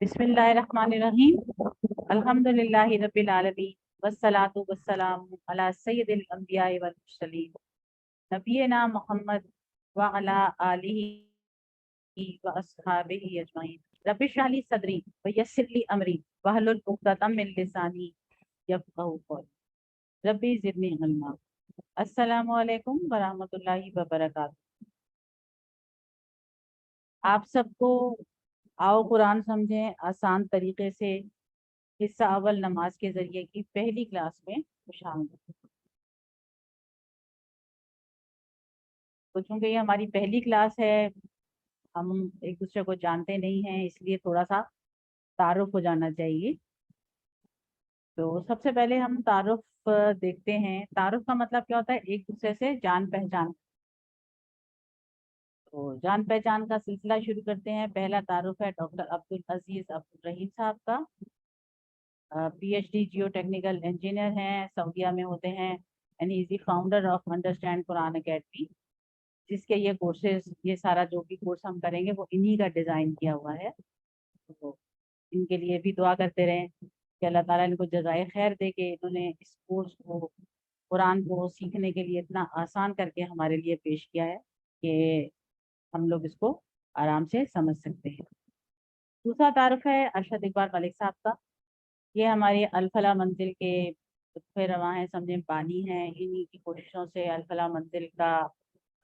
बिस्मिल्लाहिर्रहमानिर्रहीम। अल्हम्दुलिल्लाहि रब्बिल आलमीन वस्सलातु वस्सलामु अला सय्यिदिल अंबिया'i वल मुरसलीन नबीना मोहम्मद व अला आलिहि व अस्हाबिहि अजमाइन। रब्बिश रह ली सदरी व यस्सिर ली अमरी वहलुल उक़दतम मिन लिसानी यफ़क़हू क़ौली। रब्बी ज़िदनी इल्मा। अस्सलामु अलैकुम व रहमतुल्लाहि व बरकातहू। आप सबको आओ कुरान समझें आसान तरीके से हिस्सा अव्वल नमाज के जरिए की पहली क्लास में खुशामदीद। तो चूंकि ये हमारी पहली क्लास है, हम एक दूसरे को जानते नहीं हैं, इसलिए थोड़ा सा तारुफ हो जाना चाहिए। तो सबसे पहले हम तारुफ देखते हैं। तारुफ का मतलब क्या होता है? एक दूसरे से जान पहचान। तो जान पहचान का सिलसिला शुरू करते हैं। पहला तारुफ है डॉक्टर अब्दुल अजीज अब्दुल रहीम साहब का। PhD जियो टेक्निकल इंजीनियर हैं, सऊदीया में होते हैं, and he is the founder of understand Quran academy, जिसके ये कोर्सेज, ये सारा जो भी कोर्स हम करेंगे वो इन्हीं का डिज़ाइन किया हुआ है। तो इनके लिए भी दुआ करते रहें कि अल्लाह ताला इनको जज़ाए खैर दे के इन्होंने इस कोर्स को, कुरान को सीखने के लिए इतना आसान करके हमारे लिए पेश किया है कि हम लोग इसको आराम से समझ सकते हैं। दूसरा तारुफ है अरशद इकबाल मलिक साहब का। ये हमारे अलफला मंजिल के फिर रवां हैं, समझें पानी हैं। इन्हीं की कोशिशों से अलफला मंजिल का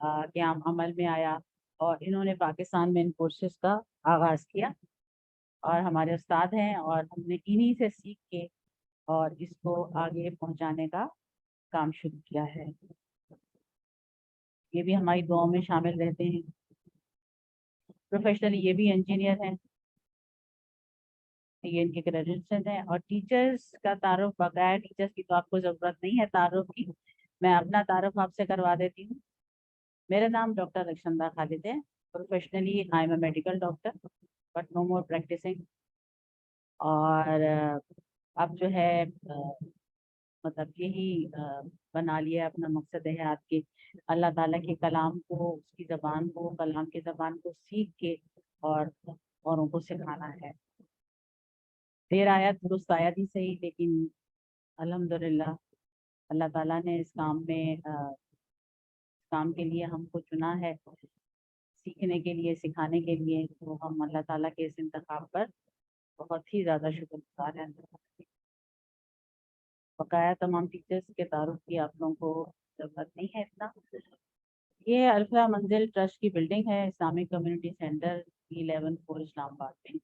क़याम अमल में आया और इन्होंने पाकिस्तान में इन कोर्सेज का आगाज़ किया और हमारे उस्ताद हैं, और हमने इन्हीं से सीख के और इसको आगे पहुंचाने का काम शुरू किया है। ये भी हमारी दुआओं में शामिल रहते हैं। प्रोफेशनली ये भी इंजीनियर हैं, ये इनके ग्रेजुएशन है। और टीचर्स का तारुफ बकाया, टीचर्स की तो आपको ज़रूरत नहीं है तारुफ की, मैं अपना तारुफ आपसे करवा देती हूँ। मेरा नाम डॉक्टर रक्षंदा खालिद है। Professionally I am a medical doctor but no more practising. और अब जो है मतलब यही बना लिया अपना मकसद है आपके, अल्लाह ताला के कलाम को, उसकी ज़बान को, कलाम की ज़बान को सीख के और औरों को सिखाना है। देर आया दुरुस्त आया ही सही, लेकिन अल्हम्दुलिल्लाह अल्लाह ताला ने इस काम में काम के लिए हमको चुना है, सीखने के लिए, सिखाने के लिए। तो हम अल्लाह ताला के इस इंतखाब पर बहुत ही ज़्यादा शुक्रगुजार हैं। बकाया तमाम टीचर्स के तारुफ की आप लोगों को ज़रूरत नहीं है इतना। ये अल्फा मंजिल ट्रस्ट की बिल्डिंग है, इस्लामिक कम्युनिटी सेंटर 11 4 इस्लामाबाद में।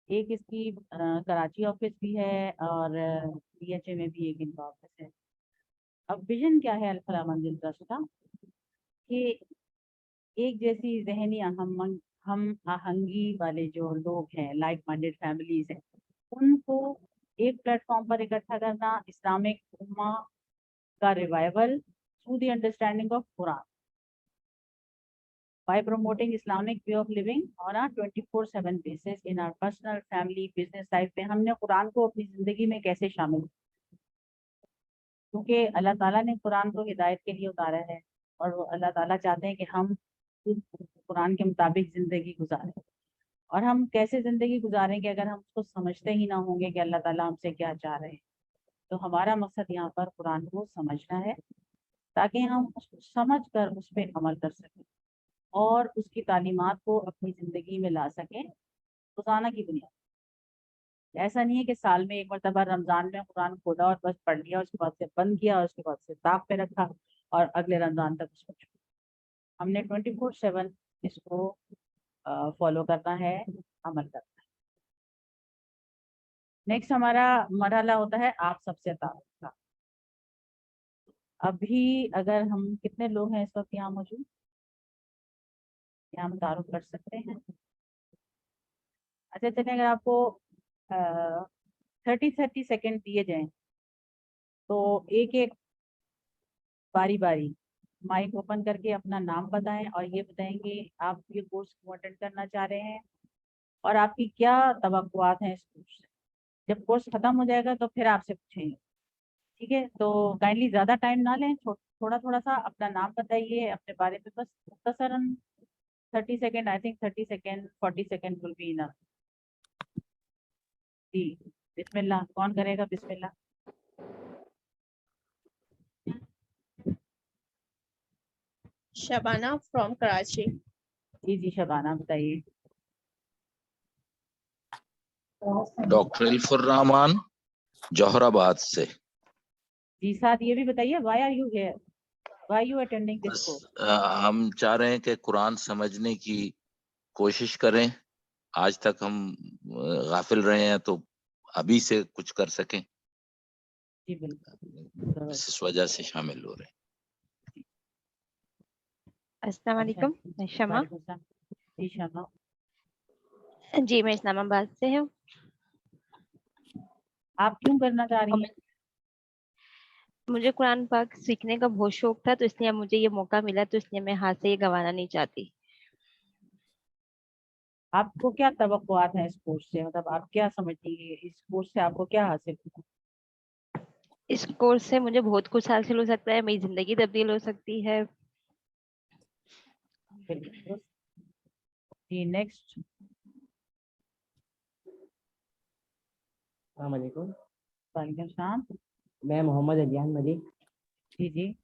एक इसकी कराची ऑफिस भी है और DHA में भी एक इनका ऑफिस है। अब विजन क्या है अल्फा मंजिल ट्रस्ट का? कि एक जैसी जहनी हम आहंगी वाले जो लोग हैं, लाइक माइंडेड फैमिलीज हैं, उनको एक प्लेटफॉर्म पर इकट्ठा करना, इस्लामिक उम्मा का revival through the understanding of Quran by promoting Islamic way of living on a 24/7 basis in our personal, family, business life में हमने कुरान को अपनी ज़िंदगी में कैसे शामिल, क्योंकि अल्लाह ताला ने कुरान को हिदायत के लिए उतारा है और वो अल्लाह ताला चाहते हैं कि हम कुरान के मुताबिक ज़िंदगी गुजारें। और हम कैसे ज़िंदगी गुजारेंगे अगर हम उसको समझते ही ना होंगे कि अल्लाह ताला हमसे क्या चाह रहे हैं। तो हमारा मकसद यहाँ पर कुरान को समझना है ताकि हम उसको समझ कर उस पर अमल कर सकें और उसकी तालीमात को अपनी ज़िंदगी में ला सकें रोज़ाना की बुनियाद। ऐसा नहीं है कि साल में एक मरतबा रमज़ान में कुरान खोला और बस पढ़ लिया, उसके बाद से बंद किया और उसके बाद से ताक पे रखा और अगले रमज़ान तक उसको छोड़ा। हमने 24/7 इसको फॉलो करना है, अमल करना है। नेक्स्ट हमारा मरहला होता है आप सबसे तारुफ का। अभी अगर हम कितने लोग हैं इस वक्त यहाँ मौजूद, यहाँ हम तारुफ कर सकते हैं? अच्छा चलिए, अगर आपको 30 सेकेंड दिए जाएं तो एक एक बारी बारी माइक ओपन करके अपना नाम बताएं और ये बताएंगे आप ये कोर्स क्यों अटेंड करना चाह रहे हैं और आपकी क्या तवक्कुआत हैं इस कोर्स से। जब कोर्स खत्म हो जाएगा तो फिर आपसे पूछेंगे, ठीक है? तो काइंडली ज़्यादा टाइम ना लें, थोड़ा थोड़ा सा अपना नाम बताइए, अपने बारे में बस मुख्तसरन 30 second, I think 30 second 40 second will be enough. जी बिस्मिल्लाह, कौन करेगा? बिस्मिल्लाह. शबाना फ्रॉम कराची. जी जी शबाना बताइए. डॉक्टर इल्फुर रहमान जौहराबाद से. जी साथ ये भी बताइए, why are you here, why you attending this bus course? हम चाह रहे हैं कि कुरान समझने की कोशिश करें. आज तक हम गाफिल रहे हैं, तो अभी से कुछ कर सकें, जी बिल्कुल. इस वजह से शामिल हो रहे हैं. अस्सलाम वालेकुम, मैं शमा. वालेकुम सलाम. जी शमा, जी मैं इस्लामाबाद से हूँ. आप क्यों करना चाह रही और हैं? मुझे कुरान पाक सीखने का बहुत शौक था, तो इसलिए अब मुझे ये मौका मिला, तो इसलिए मैं हाथ से ये गंवाना नहीं चाहती. आपको क्या तवक्कुआत है इस कोर्स से, मतलब आप क्या समझती है इस कोर्स से आपको क्या हासिल होगा? इस कोर्स से मुझे बहुत कुछ हासिल हो सकता है, मेरी जिंदगी तब्दील हो सकती है. बिल्कुल. जी नेक्स्ट. अस्सलाम वालेकुम, वालेकुम सलाम. मैं मोहम्मद अलियान मलिक. जी जी.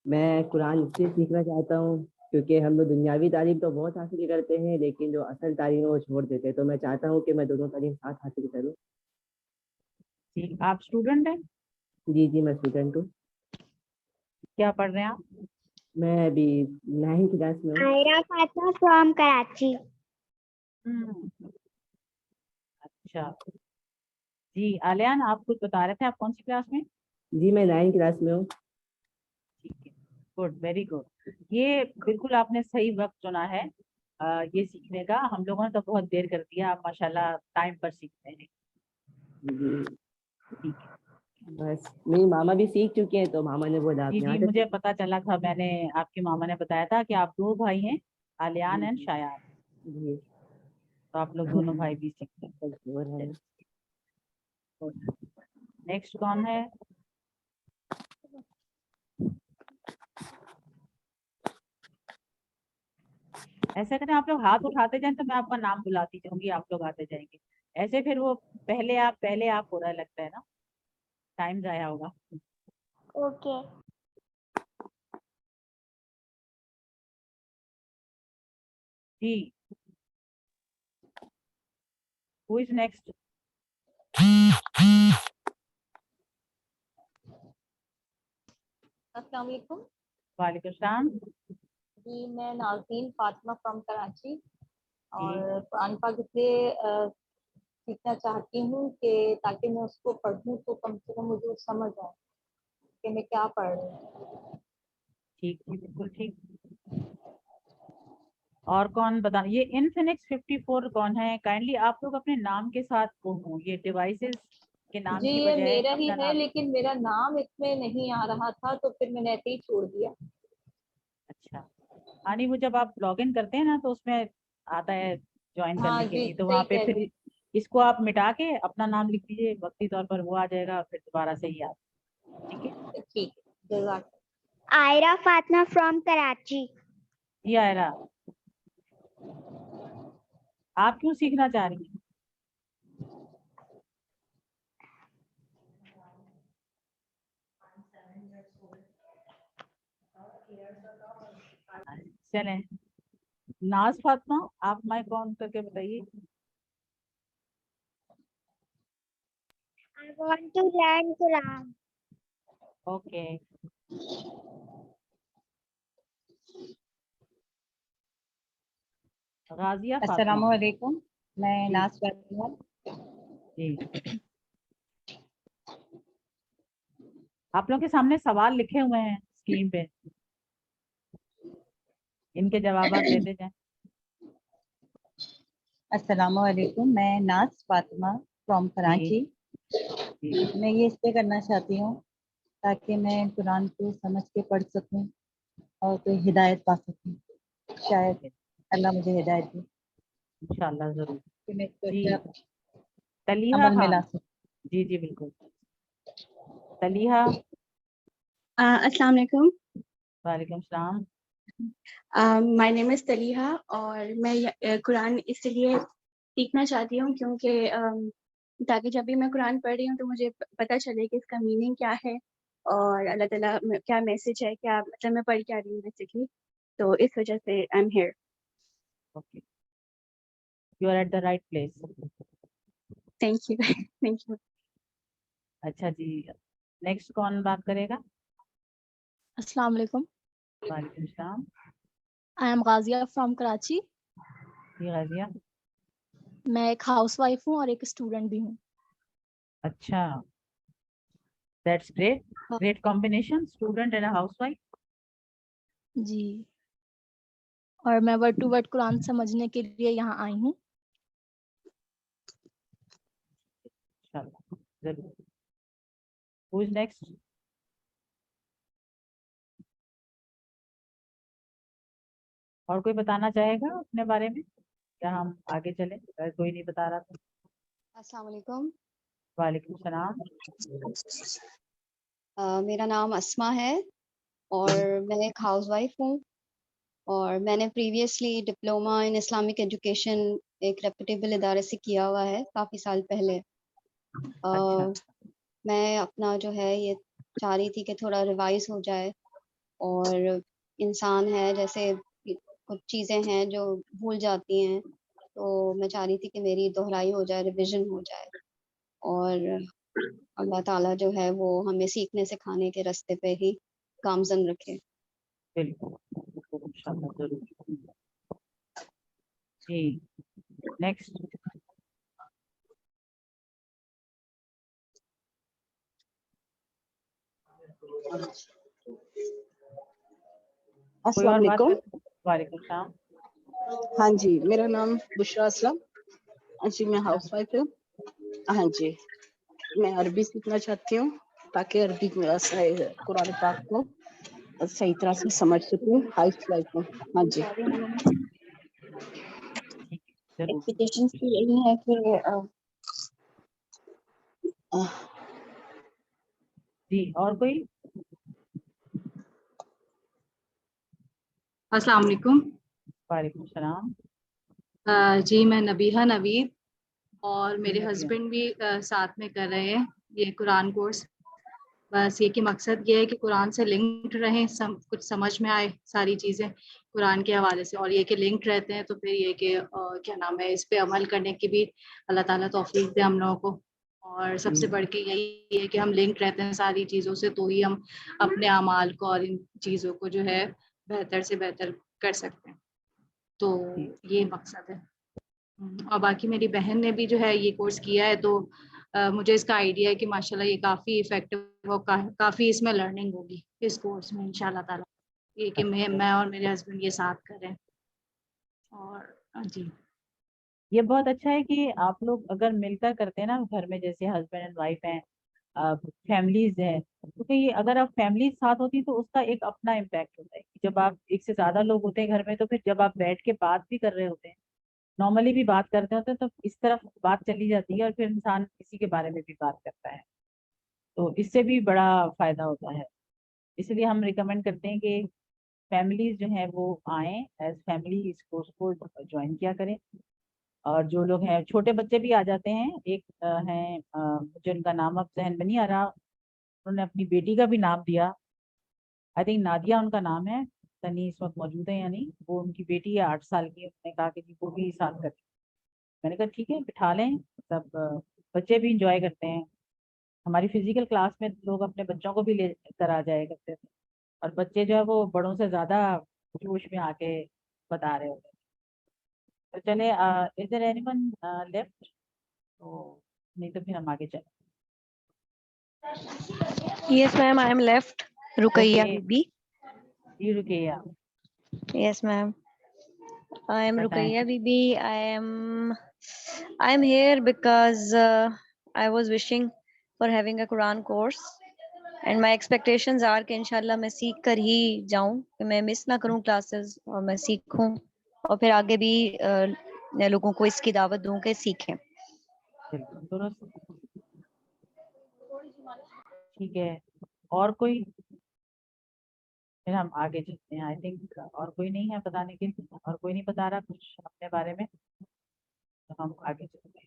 मैं कुरान इसलिए सीखना चाहता हूँ क्योंकि हम लोग दुनियावी तालीम तो बहुत हासिल करते हैं, लेकिन जो असल तालीम है वो छोड़ देते हैं. तो मैं चाहता हूँ कि मैं दोनों तालीम साथ हासिल करूँ. जी आप स्टूडेंट हैं? जी जी, मैं स्टूडेंट हूँ. क्या पढ़ रहे हैं आप? मैं अभी 9th क्लास में हूँ. आयरा फातिमा फ्रॉम कराची. अच्छा. जी आलियान, आप कुछ बता रहे थे, आप कौन सी क्लास में? जी मैं 9th क्लास में हूँ. ठीक है, गुड, वेरी गुड. ये बिल्कुल आपने सही वक्त चुना है ये सीखने का. हम लोगों ने तो बहुत देर कर दिया, आप माशाल्लाह टाइम पर सीखते हैं. जी ठीक है. बस मेरी मामा भी सीख चुके हैं, तो मामा ने बोला आप जी यहाँ जी से मुझे पता चला था, मैंने आपकी मामा ने बताया था कि आप दो भाई हैं, आलियान एंड जी शायान, जी. तो आप लोग दोनों भाई भी सीखते हैं. बस हो रहा है. नेक्स्ट कौन है? ऐसा करें, आप लोग हाथ उठाते जाएं तो मैं आपका नाम बुलाती जाऊंगी, आप लोग आते जाएंगे. ऐसे फिर वो पहले आप हो रहा लगता है ना, टाइम जाया होगा. ओके. जी हु इज नेक्स्ट? अस्सलाम वालेकुम. वालेकुम सलाम. जी मैं नाज़रीन फातिमा फ्रॉम कराची, जी और कुरान पाक इसलिए सीखना चाहती हूँ कि ताकि मैं उसको पढ़ूँ तो कम से कम मुझे समझ आए कि मैं क्या पढ़ रही हूँ. ठीक है, बिल्कुल ठीक. और कौन बता, ये इनफिनिक्स 54 कौन है? काइंडली आप लोग अपने नाम के साथ को हो, ये डिवाइसेस के नाम जी की ये बजाय मेरा ही अपना है, नाम. लेकिन मेरा नाम इसमें नहीं आ रहा था, तो फिर मैंने ऐसे ही छोड़ दिया. अच्छा. हाँ नहीं, वो जब आप लॉग इन करते हैं ना तो उसमें आता है ज्वाइन हाँ करने के जी, लिए, तो सही वहाँ पे कह रही फिर इसको आप मिटा के अपना नाम लिख दीजिए, वक्ती तौर पर वो आ जाएगा, फिर दोबारा से ही आप. ठीक है. हैं. ठीक है, जज़ाक. आयरा फातिमा फ्रॉम कराची. जी आयरा, आप क्यों सीखना चाह रही हैं? चलें, नाज फातिमा आप माइक ऑन करके बताइए. I want to learn Quran. Okay. Ghazia Fatima. अस्सलामुअलैकुम, मैं जी. नाज फातिमा. जी आप लोग के सामने सवाल लिखे हुए हैं स्क्रीन पे, इनके जवाब देते जाएं. अस्सलामुअलैकुम, मैं नाज फातिमा फ्रॉम कराची. जी मैं ये इसलिए करना चाहती हूँ ताकि मैं कुरान को समझ के पढ़ सकूँ और कोई हिदायत पा सकूँ. शायद अल्लाह मुझे हिदायत दे इंशाल्लाह जरूर. कि मैं इसको जी अच्छा तलीहा अमल में ला खान. सकूँ. जी जी बिल्कुल. तलीहा. अस्सलाम वालेकुम. वालेकुम सलाम. مائی نیم از تلیحہ اور میں قرآن اس لیے سیکھنا چاہتی ہوں کیونکہ تاکہ جب بھی میں قرآن پڑھ رہی ہوں تو مجھے پتہ چلے کہ اس کا میننگ کیا ہے اور اللہ تعالیٰ کیا میسج ہے، کیا مطلب میں پڑھ کیا رہی ہوں بیسکلی، تو اس وجہ سے I am here. Okay. You are at the right place. Thank you thank you. اچھا جی، نیکسٹ کون بات کرے گا؟ السلام علیکم. وعلیکم السلام. I am غازیہ from Karachi. جی غازیہ. میں ایک ہاؤس وائف ہوں اور ایک اسٹوڈنٹ بھی ہوں. اچھا، that's great. Great combination, student and housewife. جی، اور میں ورڈ ٹو ورڈ قرآن سمجھنے کے لیے یہاں آئی ہوں. ضرور. Who is next? اور کوئی بتانا چاہے گا اپنے بارے میں یا ہم آگے چلیں؟ اگر کوئی نہیں بتا رہا تو. السلام علیکم. وعلیکم السلام. میرا نام اسما ہے اور میں ایک ہاؤس وائف ہوں، اور میں نے previously diploma in Islamic education ایک ریپوٹیبل ادارے سے کیا ہوا ہے کافی سال پہلے. میں اپنا جو ہے یہ چاہ رہی تھی کہ تھوڑا ریوائز ہو جائے، اور انسان ہے جیسے کچھ چیزیں ہیں جو بھول جاتی ہیں، تو میں چاہ رہی تھی کہ میری دہرائی ہو جائے، ریویژن ہو جائے، اور اللہ تعالیٰ جو ہے وہ ہمیں سیکھنے سکھانے کے راستے پہ ہی گامزن رکھے. بالکل انشاءاللہ ضرور. جی نیکسٹ. السلام علیکم. وعلیکم السلام. ہاں جی، میرا نام بشرا اسلم. جی میں ہاؤس وائف ہوں. ہاں جی، میں عربی سیکھنا چاہتی ہوں تاکہ عربی قرآن پاک کو صحیح طرح سے سمجھ سکوں. ہاؤس وائف ہوں. ہاں جی. ایکسپیکٹیشنز کی یہی ہے کہ جی اور کوئی؟ السلام علیکم. وعلیکم السلام. جی میں نبیہہ نوید اور میرے ہسبینڈ بھی ساتھ میں کر رہے ہیں یہ قرآن کورس. بس یہ کہ مقصد یہ ہے کہ قرآن سے لنکڈ رہیں، کچھ سمجھ میں آئے ساری چیزیں قرآن کے حوالے سے، اور یہ کہ لنکڈ رہتے ہیں تو پھر یہ کہ کیا نام ہے اس پہ عمل کرنے کی بھی اللہ تعالیٰ توفیق دے ہم لوگوں کو. اور سب سے بڑھ کے یہی ہے کہ ہم لنک رہتے ہیں ساری چیزوں سے، تو ہی ہم اپنے اعمال کو اور ان چیزوں کو جو ہے بہتر سے بہتر کر سکتے ہیں. تو یہ مقصد ہے. اور باقی میری بہن نے بھی جو ہے یہ کورس کیا ہے، تو مجھے اس کا آئیڈیا ہے کہ ماشاءاللہ یہ کافی افیکٹو اور کافی اس میں لرننگ ہوگی اس کورس میں انشاءاللہ تعالیٰ. یہ کہ میں اور میرے ہسبینڈ یہ ساتھ کریں. اور جی یہ بہت اچھا ہے کہ آپ لوگ اگر مل کر کرتے ہیں نا گھر میں، جیسے ہسبینڈ اینڈ وائف ہیں، فیملیز ہیں، کیونکہ یہ اگر آپ فیملیز ساتھ ہوتی تو اس کا ایک اپنا امپیکٹ ہوتا ہے. جب آپ ایک سے زیادہ لوگ ہوتے ہیں گھر میں تو پھر جب آپ بیٹھ کے بات بھی کر رہے ہوتے ہیں، نارملی بھی بات کرتے ہوتے ہیں، تو اس طرف بات چلی جاتی ہے اور پھر انسان کسی کے بارے میں بھی بات کرتا ہے، تو اس سے بھی بڑا فائدہ ہوتا ہے. اس لیے ہم ریکمینڈ کرتے ہیں کہ فیملیز جو ہیں وہ آئیں ایز فیملی اس کورس کو جوائن کیا کریں. اور جو لوگ ہیں چھوٹے بچے بھی آ جاتے ہیں. ایک ہیں مجھے ان کا نام اب ذہن میں نہیں آ رہا، انہوں نے اپنی بیٹی کا بھی نام دیا، آئی تھنک نادیہ ان کا نام ہے. تنی اس وقت موجود ہے یعنی، وہ ان کی بیٹی ہے 8 سال کی. انہوں نے کہا کہ جی وہ بھی ساتھ کریں. میں نے کہا ٹھیک ہے بٹھا لیں، سب بچے بھی انجوائے کرتے ہیں. ہماری فزیکل کلاس میں لوگ اپنے بچوں کو بھی لے کر آ جائے کرتے تھے، اور بچے جو ہے وہ بڑوں سے زیادہ جوش میں آ کے بتا رہے ہوتے ہیں. تو چلے از دیر اینی ون لیفٹ؟ تو نہیں تو پھر ہم آگے چلیں. Yes, ma'am, I am left. Ruqayya Bibi. G رکیہ. Yes, ma'am. I am بتائیں. Ruqayya Bibi. I am here because I was wishing for having a Quran course, and my expectations are کہ انشاءاللہ میں سیکھ کر ہی جاؤں، کہ میں مس نہ کروں کلاسز اور میں سیکھوں، اور پھر آگے بھی لوگوں کو اس کی دعوت دوں کہ سیکھیں. درست. ٹھیک ہے. اور کوئی پھر ہم آگے چلتے ہیں. آئی تھنک اور کوئی نہیں ہے بتانے کے لیے, اور کوئی نہیں بتا رہا کچھ اپنے بارے میں, تو ہم آگے چلتے ہیں.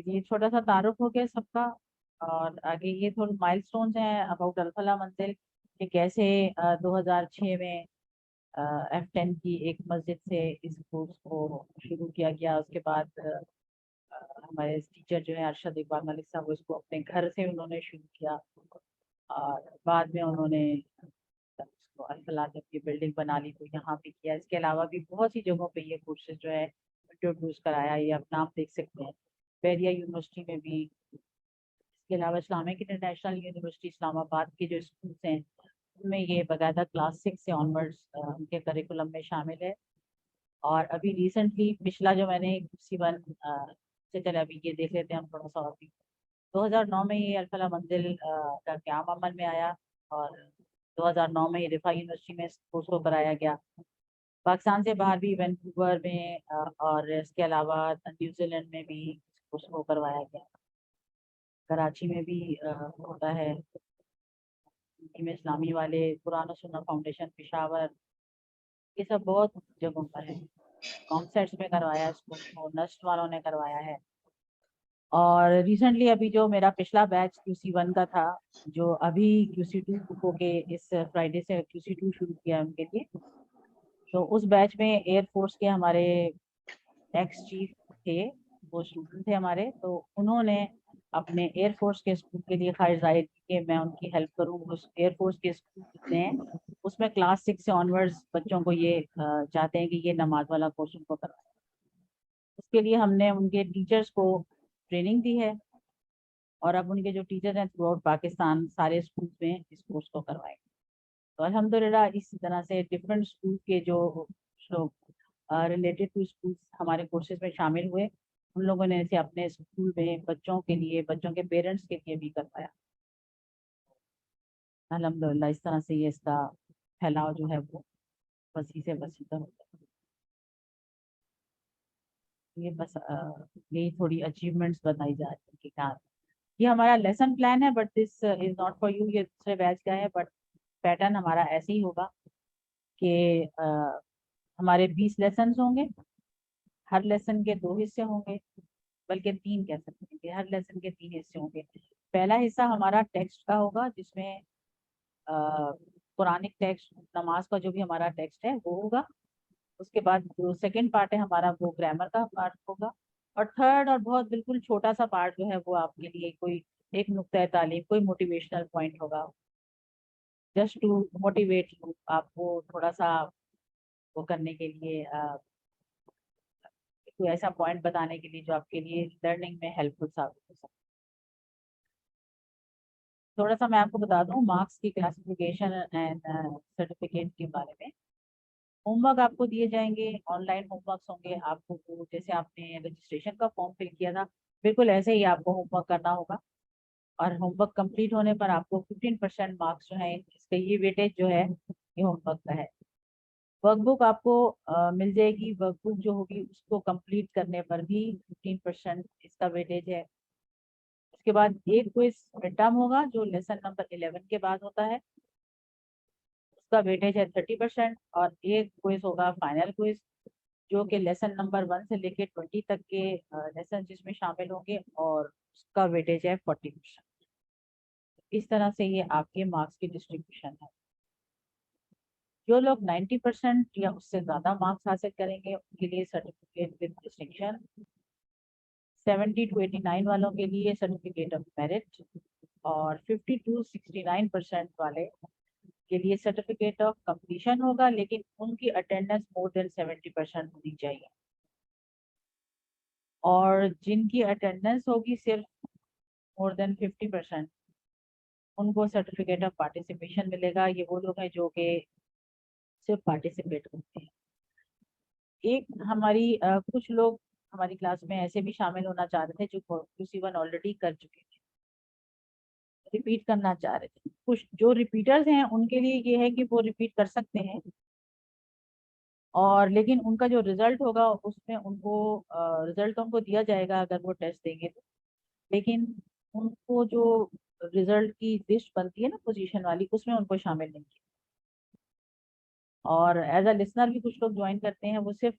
یہ چھوٹا سا تعارف ہو گیا سب کا, اور آگے یہ تھوڑے مائل سٹونز ہیں اباؤٹ الفلاح منزل کہ کیسے 2006 میں F10 کی ایک مسجد سے اس کورس کو شروع کیا گیا. اس کے بعد ہمارے ٹیچر جو ہیں ارشد اقبال ملک صاحب, اس کو اپنے گھر سے انہوں نے شروع کیا, اور بعد میں انہوں نے الفلاح جب کی بلڈنگ بنا لی تو یہاں پہ کیا. اس کے علاوہ بھی بہت سی جگہوں پہ یہ کورسز جو ہے انٹروڈیوس کرایا. یہ آپ نام دیکھ سکتے ہیں, بیریا یونیورسٹی میں بھی. اس کے علاوہ اسلامک انٹرنیشنل یونیورسٹی اسلام آباد کے جو اسکولس ہیں ان میں یہ باقاعدہ کلاس 6 سے آنورڈس ان کے کریکولم میں شامل ہے. اور ابھی ریسنٹلی پچھلا جو میں نے QC1 سے چلے ابھی یہ دیکھ لیتے ہیں ہم تھوڑا سا. اور بھی 2009 میں یہ الفلاح منزل کا قیام عمل میں آیا, اور 2009 میں یہ رفاع یونیورسٹی میں اس کورس کو کرایا گیا. پاکستان سے باہر بھی وینکوور میں اور اس کے علاوہ نیوزی لینڈ میں بھی اس کورس کو کروایا گیا. کراچی میں بھی ہوتا ہے, میں اسلامی والے, قرآن و سنت فاؤنڈیشن پشاور, یہ سب بہت جگہوں پر ہے. کانسرٹس میں کروایا اس کو, نسٹ والوں نے کروایا ہے. اور ریسنٹلی ابھی جو میرا پچھلا بیچ QC1 کا تھا, جو ابھی QC2 ہو کے اس فرائیڈے سے QC2 شروع کیا ان کے لیے, تو اس بیچ میں ایئر فورس کے ہمارے ایکس چیف تھے, وہ اسٹوڈنٹ تھے ہمارے, تو انہوں نے اپنے ایئر فورس کے اسکول کے لیے خواہش ظاہر کی کہ میں ان کی ہیلپ کروں. اس ایئر فورس کے اسکول جتنے ہیں اس میں کلاس 6 سے آنورڈز بچوں کو یہ چاہتے ہیں کہ یہ نماز والا کورس ان کو کروائیں. اس کے لیے ہم نے ان کے ٹیچرز کو ٹریننگ دی ہے, اور اب ان کے جو ٹیچر ہیں تھرو آؤٹ پاکستان سارے اسکولس میں اس کورس کو کروائیں. تو الحمدللہ اسی طرح سے ڈفرینٹ اسکول کے جو لوگ ریلیٹڈ ٹو اسکولس ہمارے کورسز میں شامل ہوئے, ان لوگوں نے اسے اپنے اسکول میں بچوں کے لیے, بچوں کے پیرنٹس کے لیے بھی کروایا. الحمدللہ اس طرح سے یہ اس کا پھیلاؤ جو ہے وہ وسیع سے وسیع ہوتا ہے. یہ بس یہی تھوڑی اچیومنٹس بتائی جا رہی ہیں کہ کیا یہ ہمارا لیسن پلان ہے, but this is not for you. یہ دوسرے بیچ کا ہے, بٹ پیٹرن ہمارا ایسے ہی ہوگا کہ ہمارے 20 لیسنز ہوں گے, ہر لیسن کے 2 حصے ہوں گے, بلکہ 3 کہہ سکتے ہیں کہ ہر لیسن کے 3 حصے ہوں گے. پہلا حصہ ہمارا ٹیکسٹ کا ہوگا, جس میں قرآنک ٹیکسٹ, نماز کا جو بھی ہمارا ٹیکسٹ ہے وہ ہوگا. اس کے بعد جو سیکنڈ پارٹ ہے ہمارا وہ گرامر کا پارٹ ہوگا. اور تھرڈ اور بہت بالکل چھوٹا سا پارٹ جو ہے وہ آپ کے لیے کوئی ایک نقطۂ تعلیم, کوئی موٹیویشنل پوائنٹ ہوگا, جسٹ ٹو موٹیویٹ یو, آپ کو تھوڑا سا وہ کرنے کے لیے, کوئی ایسا پوائنٹ بتانے کے لیے جو آپ کے لیے لرننگ میں ہیلپ فل ثابت ہو سکتا ہے. تھوڑا سا میں آپ کو بتا دوں مارکس کی کلاسیفیکیشن اینڈ سرٹیفکیٹ کے بارے میں. ہوم ورک آپ کو دیے جائیں گے, آن لائن ہوم ورکس ہوں گے. آپ کو جیسے آپ نے رجسٹریشن کا فارم فل کیا تھا بالکل ایسے ہی آپ کو ہوم ورک کرنا ہوگا, اور ہوم ورک کمپلیٹ ہونے پر آپ کو 15% مارکس جو ہیں اس کا یہ ویٹیج جو ہے یہ ہوم ورک کا ہے. ورک بک آپ کو مل جائے گی, ورک بک جو ہوگی اس کو کمپلیٹ کرنے پر بھی 15% اس کا ویٹیج ہے. اس کے بعد ایک کوئز مڈ ٹرم ہوگا جو لیسن نمبر 11 کے بعد ہوتا ہے, اس کا ویٹیج ہے 30%, اور ایک کوئز ہوگا فائنل کوئز جو کہ لیسن نمبر 1 سے لے کے 20 تک کے لیسن جس میں شامل ہوں گے, اور اس کا ویٹیج ہے 40%. اس طرح سے یہ آپ کے مارکس کی ڈسٹریبیوشن ہے. جو لوگ 90% یا اس سے زیادہ مارکس حاصل کریں گے ان کے لیے سرٹیفکیٹ ود ڈسٹنکشن, 70 to 89 والوں کے لیے سرٹیفکیٹ آف میرٹ, اور 50 to 69% والے کے لیے سرٹیفکیٹ آف کمپلیشن ہوگا, لیکن ان کی اٹینڈنس مور دین 70% ہونی چاہیے. اور جن کی اٹینڈنس ہوگی صرف مور دین 50% ان کو سرٹیفکیٹ آف پارٹیسپیشن ملے گا. یہ وہ لوگ ہیں جو کہ صرف پارٹیسپیٹ کرتے ہیں. ایک ہماری کچھ لوگ ہماری کلاس میں ایسے بھی شامل ہونا چاہ رہے تھے جو QC1 آلریڈی کر چکے تھے, ریپیٹ کرنا چاہ رہے تھے. کچھ جو ریپیٹرز ہیں ان کے لیے یہ ہے کہ وہ ریپیٹ کر سکتے ہیں, اور لیکن ان کا جو رزلٹ ہوگا اس میں ان کو رزلٹ ان کو دیا جائے گا اگر وہ ٹیسٹ دیں گے تو, لیکن ان کو جو रिजल्ट की लिस्ट बनती है ना पोजीशन वाली, उसमें उनको शामिल नहीं किया। और एज अ लिसनर भी कुछ लोग ज्वाइन करते हैं, वो सिर्फ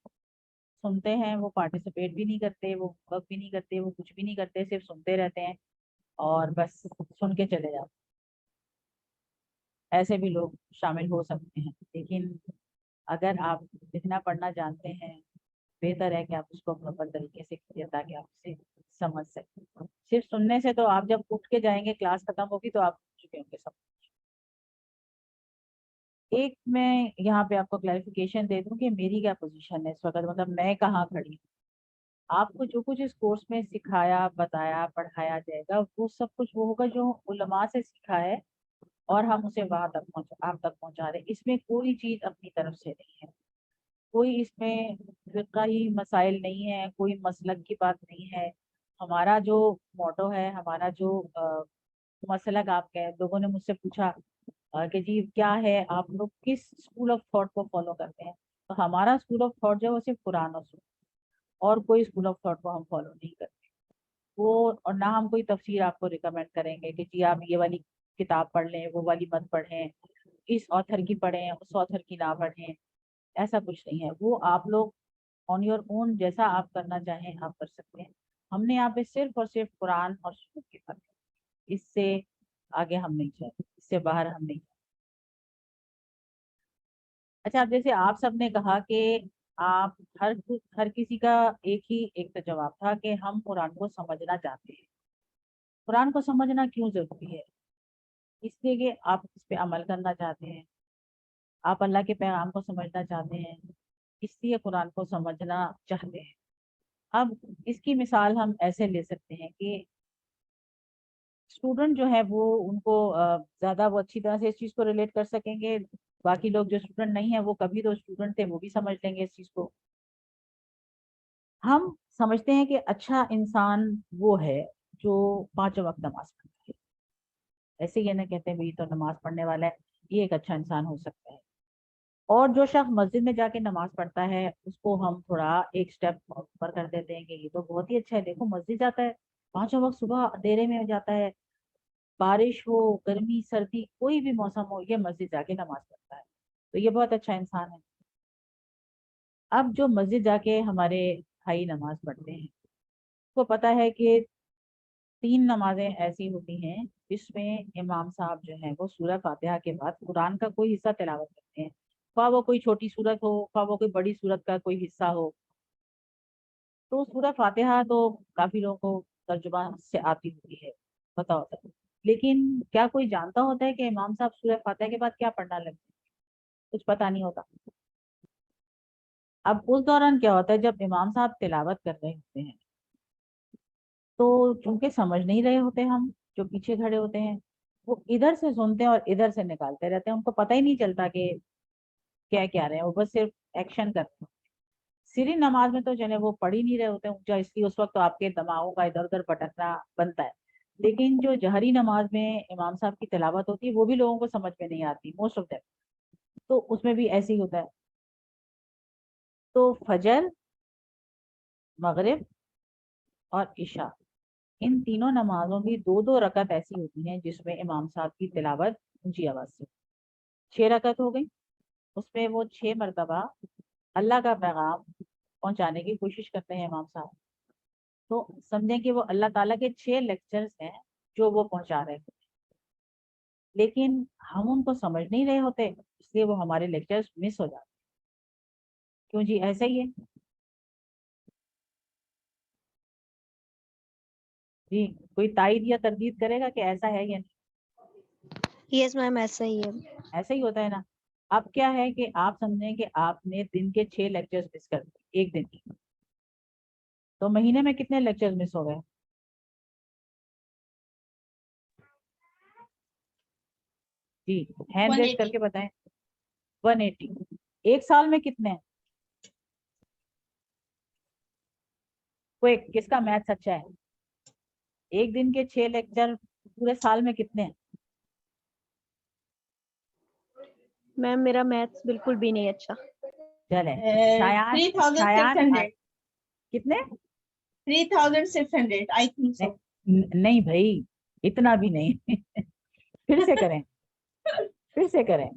सुनते हैं, वो पार्टिसिपेट भी नहीं करते, वो वर्क भी नहीं करते, वो कुछ भी नहीं करते, सिर्फ सुनते रहते हैं और बस सुन के चले जाते। ऐसे भी लोग शामिल हो सकते हैं, लेकिन अगर आप लिखना पढ़ना जानते हैं, बेहतर है कि आप उसको प्रॉपर तरीके से कीजिए ताकि आप उसे समझ सकें। सिर्फ सुनने से तो आप जब उठ के जाएंगे, क्लास खत्म होगी तो आप उठ चुके होंगे सब। एक मैं यहाँ पे आपको क्लैरिफिकेशन दे दूं कि मेरी क्या पोजीशन है इस वक्त, मतलब मैं कहाँ खड़ी हूँ। आपको जो कुछ इस कोर्स में सिखाया, बताया, पढ़ाया जाएगा, वो सब कुछ वो होगा जो उलमा से सीखा है और हम उसे वहां तक आप तक पहुंचा रहे हैं। इसमें कोई चीज अपनी तरफ से नहीं है, कोई इसमें फिक़ही मसाइल नहीं है, कोई मसलक की बात नहीं है। हमारा जो मोटो है, हमारा जो मसलक, आप कह, लोगों ने मुझसे पूछा कि जी क्या है, आप लोग किस स्कूल ऑफ थॉट को फॉलो करते हैं, तो हमारा स्कूल ऑफ थॉट जो है वो सिर्फ कुरान और सुन्नत, और कोई स्कूल ऑफ थॉट को हम फॉलो नहीं करते। वो और ना हम कोई तफसीर आपको रिकमेंड करेंगे कि जी आप ये वाली किताब पढ़ लें, वो वाली मत पढ़ें, इस ऑथर की पढ़ें, उस ऑथर की ना पढ़ें, ऐसा कुछ नहीं है। वो आप लोग ऑन योर ओन जैसा आप करना चाहें आप कर सकते हैं। हमने यहाँ पे सिर्फ और सिर्फ कुरान और सुन्नत की बात, इससे आगे हम नहीं चाहते, इससे बाहर हम नहीं। अच्छा, अब जैसे आप सबने कहा कि आप हर किसी का एक तो जवाब था कि हम कुरान को समझना चाहते हैं। कुरान को समझना क्यों जरूरी है? इसलिए कि आप इस पे अमल करना चाहते हैं, आप अल्लाह के पैगाम को समझना चाहते हैं, इसलिए कुरान को समझना चाहते हैं। अब इसकी मिसाल हम ऐसे ले सकते हैं कि स्टूडेंट जो है वो उनको ज़्यादा वो अच्छी तरह से इस चीज़ को रिलेट कर सकेंगे। बाकी लोग जो स्टूडेंट नहीं है, वो कभी तो स्टूडेंट थे, वो भी समझ लेंगे इस चीज़ को। हम समझते हैं कि अच्छा इंसान वो है जो 5 वक्त नमाज पढ़ता है। ऐसे ये ना कहते हैं भाई तो नमाज पढ़ने वाला है, ये एक अच्छा इंसान हो सकता है। और जो शख्स मस्जिद में जाके नमाज पढ़ता है, उसको हम थोड़ा एक स्टेप ऊपर कर देते हैं कि ये तो बहुत ही अच्छा है, देखो मस्जिद जाता है, 5 वक्त सुबह अंधेरे में जाता है, बारिश हो, गर्मी, सर्दी, कोई भी मौसम हो, ये मस्जिद जाके नमाज पढ़ता है, तो ये बहुत अच्छा इंसान है। अब जो मस्जिद जाके हमारे भाई नमाज पढ़ते हैं, को पता है कि 3 नमाजें ऐसी होती हैं जिसमें इमाम साहब जो है वो सूरह फातिहा के बाद कुरान का कोई हिस्सा तिलावत करते हैं, ख्वाह वो कोई छोटी सूरत हो, ख्वाह वो कोई बड़ी सूरत का कोई हिस्सा हो। तो सूरह फातिहा तो काफी लोगों को तर्जुमा से आती होती है, पता होता है, लेकिन क्या कोई जानता होता है कि इमाम साहब सूरह फातिहा के बाद क्या पढ़ना लगते हैं? कुछ पता नहीं होता। अब उस दौरान क्या होता है, जब इमाम साहब तिलावत कर रहे होते हैं तो चूंकि समझ नहीं रहे होते, हम जो पीछे खड़े होते हैं वो इधर से सुनते हैं और इधर से निकालते रहते हैं, उनको पता ही नहीं चलता कि क्या क्या रहे हैं, वो बस सिर्फ एक्शन करते हैं। सिरी नमाज में तो चले वो पढ़ ही नहीं रहे होते ऊंचा, इसलिए उस वक्त तो आपके दिमागों का इधर उधर भटकना बनता है। लेकिन जो जहरी नमाज में इमाम साहब की तिलावत होती है वो भी लोगों को समझ में नहीं आती मोस्ट ऑफ दैम, तो उसमें भी ऐसे ही होता है। तो फजर, मगरिब और इशा, इन तीनों नमाजों की 2-2 रकत ऐसी होती हैं जिसमें इमाम साहब की तिलावत ऊंची आवाज से, 6 रकत हो गई। उसमें वो 6 मरतबा अल्लाह का पैगाम पहुंचाने की कोशिश करते हैं इमाम साहब। तो समझें कि वो अल्लाह ताला के 6 लेक्चर्स हैं जो वो पहुंचा रहे हैं, लेकिन हम उनको समझ नहीं रहे होते, इसलिए वो हमारे लेक्चर्स मिस हो जाते हैं। क्यों जी, ऐसा ही है जी? कोई तायद या तरदीद करेगा कि ऐसा है या नहीं? यस मैम, ऐसा ही है। ऐसा ही होता है ना। अब क्या है कि आप समझें कि आपने दिन के 6 लेक्चर्स मिस कर दिए एक दिन की, तो महीने में कितने लेक्चर्स मिस हो गए? जी, हैंड रेज करके बताएं। 180। एक साल में कितने हैं? कोई किसका मैथ अच्छा है? एक दिन के 6 लेक्चर पूरे साल में कितने हैं? मैम मेरा मैथ्स बिल्कुल भी नहीं अच्छा। चले, शायान कितने? 3600 आई थिंक सो। नहीं भाई, इतना भी नहीं। फिर से करें, फिर से करें।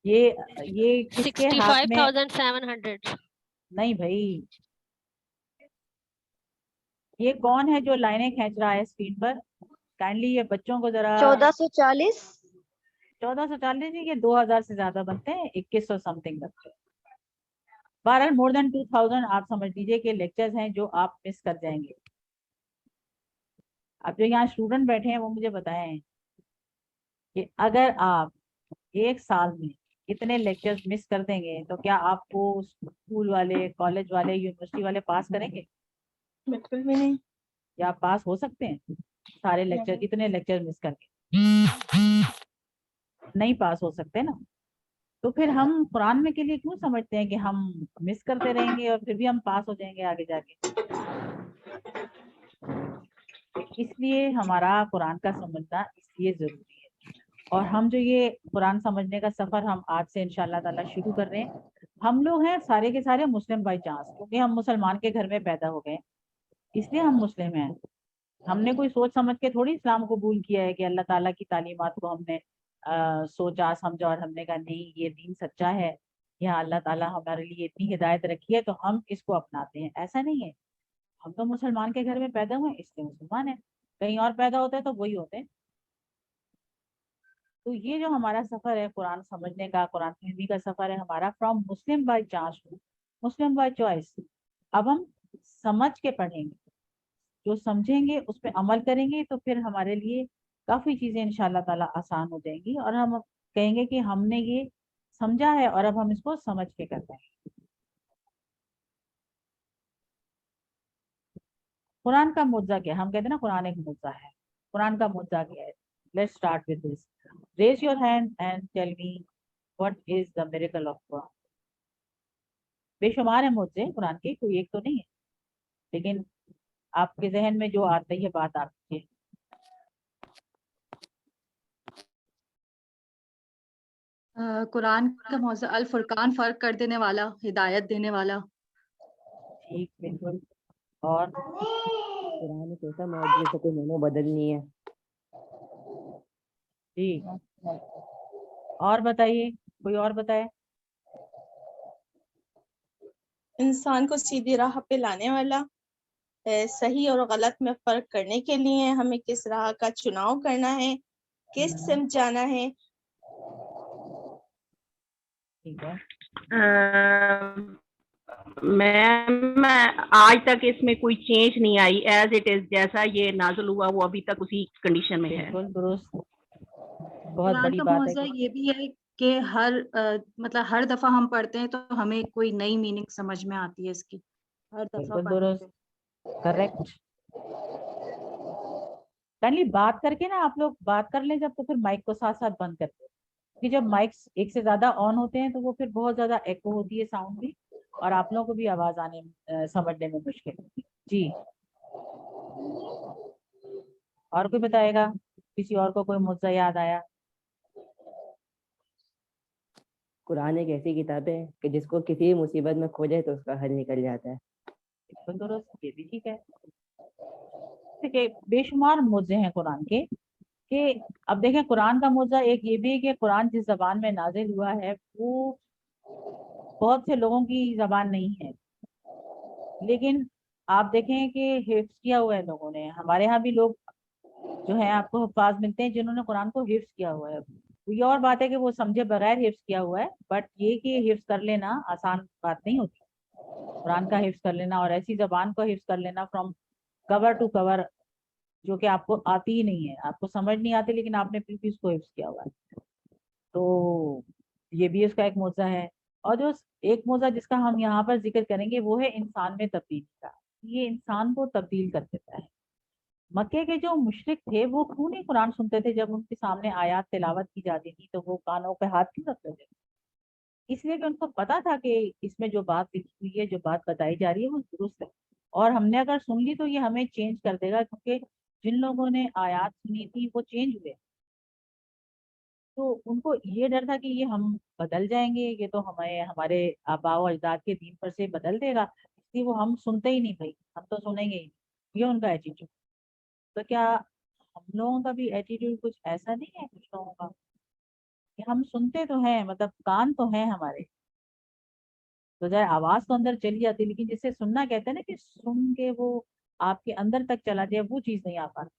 ये किसके हाथ में? 65,700। नहीं भाई, ये कौन है जो लाइनें खींच रहा है स्क्रीन पर? काइंडली ये बच्चों को जरा 1440। 1440 नहीं, ये 2000 से ज्यादा बनते हैं, 2100 समथिंग बनते हैं। 12 मोर देन 2000 आप समझ लीजिए कि लेक्चर्स हैं जो आप मिस कर जाएंगे। अब जो यहाँ स्टूडेंट बैठे हैं वो मुझे बताएं कि अगर आप एक साल में इतने लेक्चर्स मिस कर देंगे तो क्या आपको स्कूल वाले, कॉलेज वाले, यूनिवर्सिटी वाले पास करेंगे? बिल्कुल भी नहीं। या आप पास हो सकते हैं सारे लेक्चर, नहीं। इतने लेक्चर मिस करके? नहीं पास हो सकते ना। तो फिर हम कुरान में के लिए क्यों समझते हैं कि हम मिस करते रहेंगे और फिर भी हम पास हो जाएंगे आगे जाके? इसलिए हमारा कुरान का समझना इसलिए जरूरी है। और हम जो ये कुरान समझने का सफर हम आज से इंशाल्लाह ताला शुरू कर रहे हैं। हम लोग हैं सारे के सारे मुस्लिम बाई चांस, क्योंकि हम मुसलमान के घर में पैदा हो गए, इसलिए हम मुस्लिम हैं। हमने कोई सोच समझ के थोड़ी इस्लाम कबूल किया है कि अल्लाह ताला की तालीमात को हमने सोचा समझा और हमने कहा नहीं ये दीन सच्चा है, यहाँ अल्लाह ताला हमारे लिए इतनी हिदायत रखी है तो हम इसको अपनाते हैं। ऐसा नहीं है। हम तो मुसलमान के घर में पैदा हुए इसलिए मुसलमान है, कहीं और पैदा होते हैं तो वही होते हैं। तो ये जो हमारा सफर है कुरान समझने का, कुरान फहमी का सफर है हमारा, from Muslim by chance to Muslim by choice. अब हम समझ के पढ़ेंगे, जो समझेंगे उस पर अमल करेंगे तो फिर हमारे लिए काफी चीजें इंशाल्लाह ताला आसान हो जाएंगी और हम कहेंगे कि हमने ये समझा है और अब हम इसको समझ के करते हैं। कुरान का मुद्दा क्या है? हम कहते हैं ना कुरान एक मुद्दा है। कुरान का मुद्दा क्या है? Let's start with this. Raise your hand and tell me what is the miracle of Quran. बेशुमार है मुद्दे कुरान के, कोई एक तो नहीं है, लेकिन आपके जहन में जो आती है बात आती है। कुरान का मौज़ू अल फुरकान, फर्क कर देने वाला, हिदायत देने वाला। ठीक, बिल्कुल। और कुरान एक ऐसा मौजूद जिससे कोई मानो बदलनी है। जी, और बताइए, कोई और बताए। इंसान को सीधी राह पे लाने वाला, सही और गलत में फर्क करने के लिए हमें किस राह का चुनाव करना है, किस सिमत जाना है। ठीक है। मैम आज तक इसमें कोई चेंज नहीं आई, एज इट इज जैसा ये नाजुल हुआ वो अभी तक उसी कंडीशन में है। बिल्कुल दुरुस्त, बहुत कुरान बड़ी का बात है मौज़ू ये भी है कि हर मतलब हर दफा हम पढ़ते हैं तो हमें कोई नई मीनिंग समझ में आती है इसकी, हर दफा बिल्कुल पढ़ने दुरुस्त, पे। करेक्ट। काइंडली बात करके ना आप लोग बात कर लें जब, तो फिर माइक को साथ साथ बंद कर दो, क्योंकि जब माइक्स एक से ज्यादा ऑन होते हैं तो वो फिर बहुत ज्यादा एको होती है साउंड भी, और आप लोगों को भी आवाज आने समझने में मुश्किल होती है। जी, और कोई बताएगा? किसी और को कोई मुद्दा याद आया? कुरान एक ऐसी किताब है कि जिसको किसी भी मुसीबत में खोजे तो उसका हल निकल जाता है। बिल्कुल दुरुस्त, ये भी ठीक है। देखिए बेशुमार मुद्दे हैं कुरान के, कि अब देखें कुरान का मुद्दा एक ये भी है कि कुरान जिस जबान में नाजिल हुआ है वो बहुत से लोगों की जबान नहीं है, लेकिन आप देखें कि हिफ्ज किया हुआ है लोगों ने। हमारे यहाँ भी लोग जो है आपको हुफ्फाज मिलते हैं जिन्होंने कुरान को हिफ्ज किया हुआ है। तो ये और बात है कि वो समझे बगैर हिफ्ज किया हुआ है, बट ये कि हिफ्ज कर लेना आसान बात नहीं होती। कुरान का हिफ्ज कर लेना और ऐसी जबान को हिफ्ज कर लेना फ्रॉम कवर टू कवर, जो कि आपको आती ही नहीं है, आपको समझ नहीं आती, लेकिन आपने फिर भी उसको हिफ्ज किया हुआ है। तो ये भी उसका एक मौजा है। और जो एक मौजा जिसका हम यहाँ पर जिक्र करेंगे वो है इंसान में तब्दीली का। ये इंसान को तब्दील कर देता है। मक्के के जो मुशरिक थे वो क्यों नहीं कुरान सुनते थे? जब उनके सामने आयात तिलावत की जाती थी तो वो कानों पे हाथ क्यों रखते थे? इसलिए कि उनको पता था कि इसमें जो बात लिखी हुई है, जो बात बताई जा रही है वो दुरुस्त है, और हमने अगर सुन ली तो ये हमें चेंज कर देगा, क्योंकि जिन लोगों ने आयात सुनी थी वो चेंज हुए। तो उनको ये डर था कि ये हम बदल जाएंगे, ये तो हमें हमारे आबा और अजदाद के दीन पर से बदल देगा, कि वो हम सुनते ही नहीं भाई, हम तो सुनेंगे ही, ये उनका एटीट्यूड। तो क्या हम लोगों का भी एटीट्यूड कुछ ऐसा नहीं है कुछ लोगों का, कि हम सुनते तो हैं, मतलब कान तो हैं हमारे, तो जाए आवाज तो अंदर चली जाती है, लेकिन जिसे सुनना कहते हैं ना कि सुन के वो आपके अंदर तक चला जाए, वो चीज नहीं आ पाती।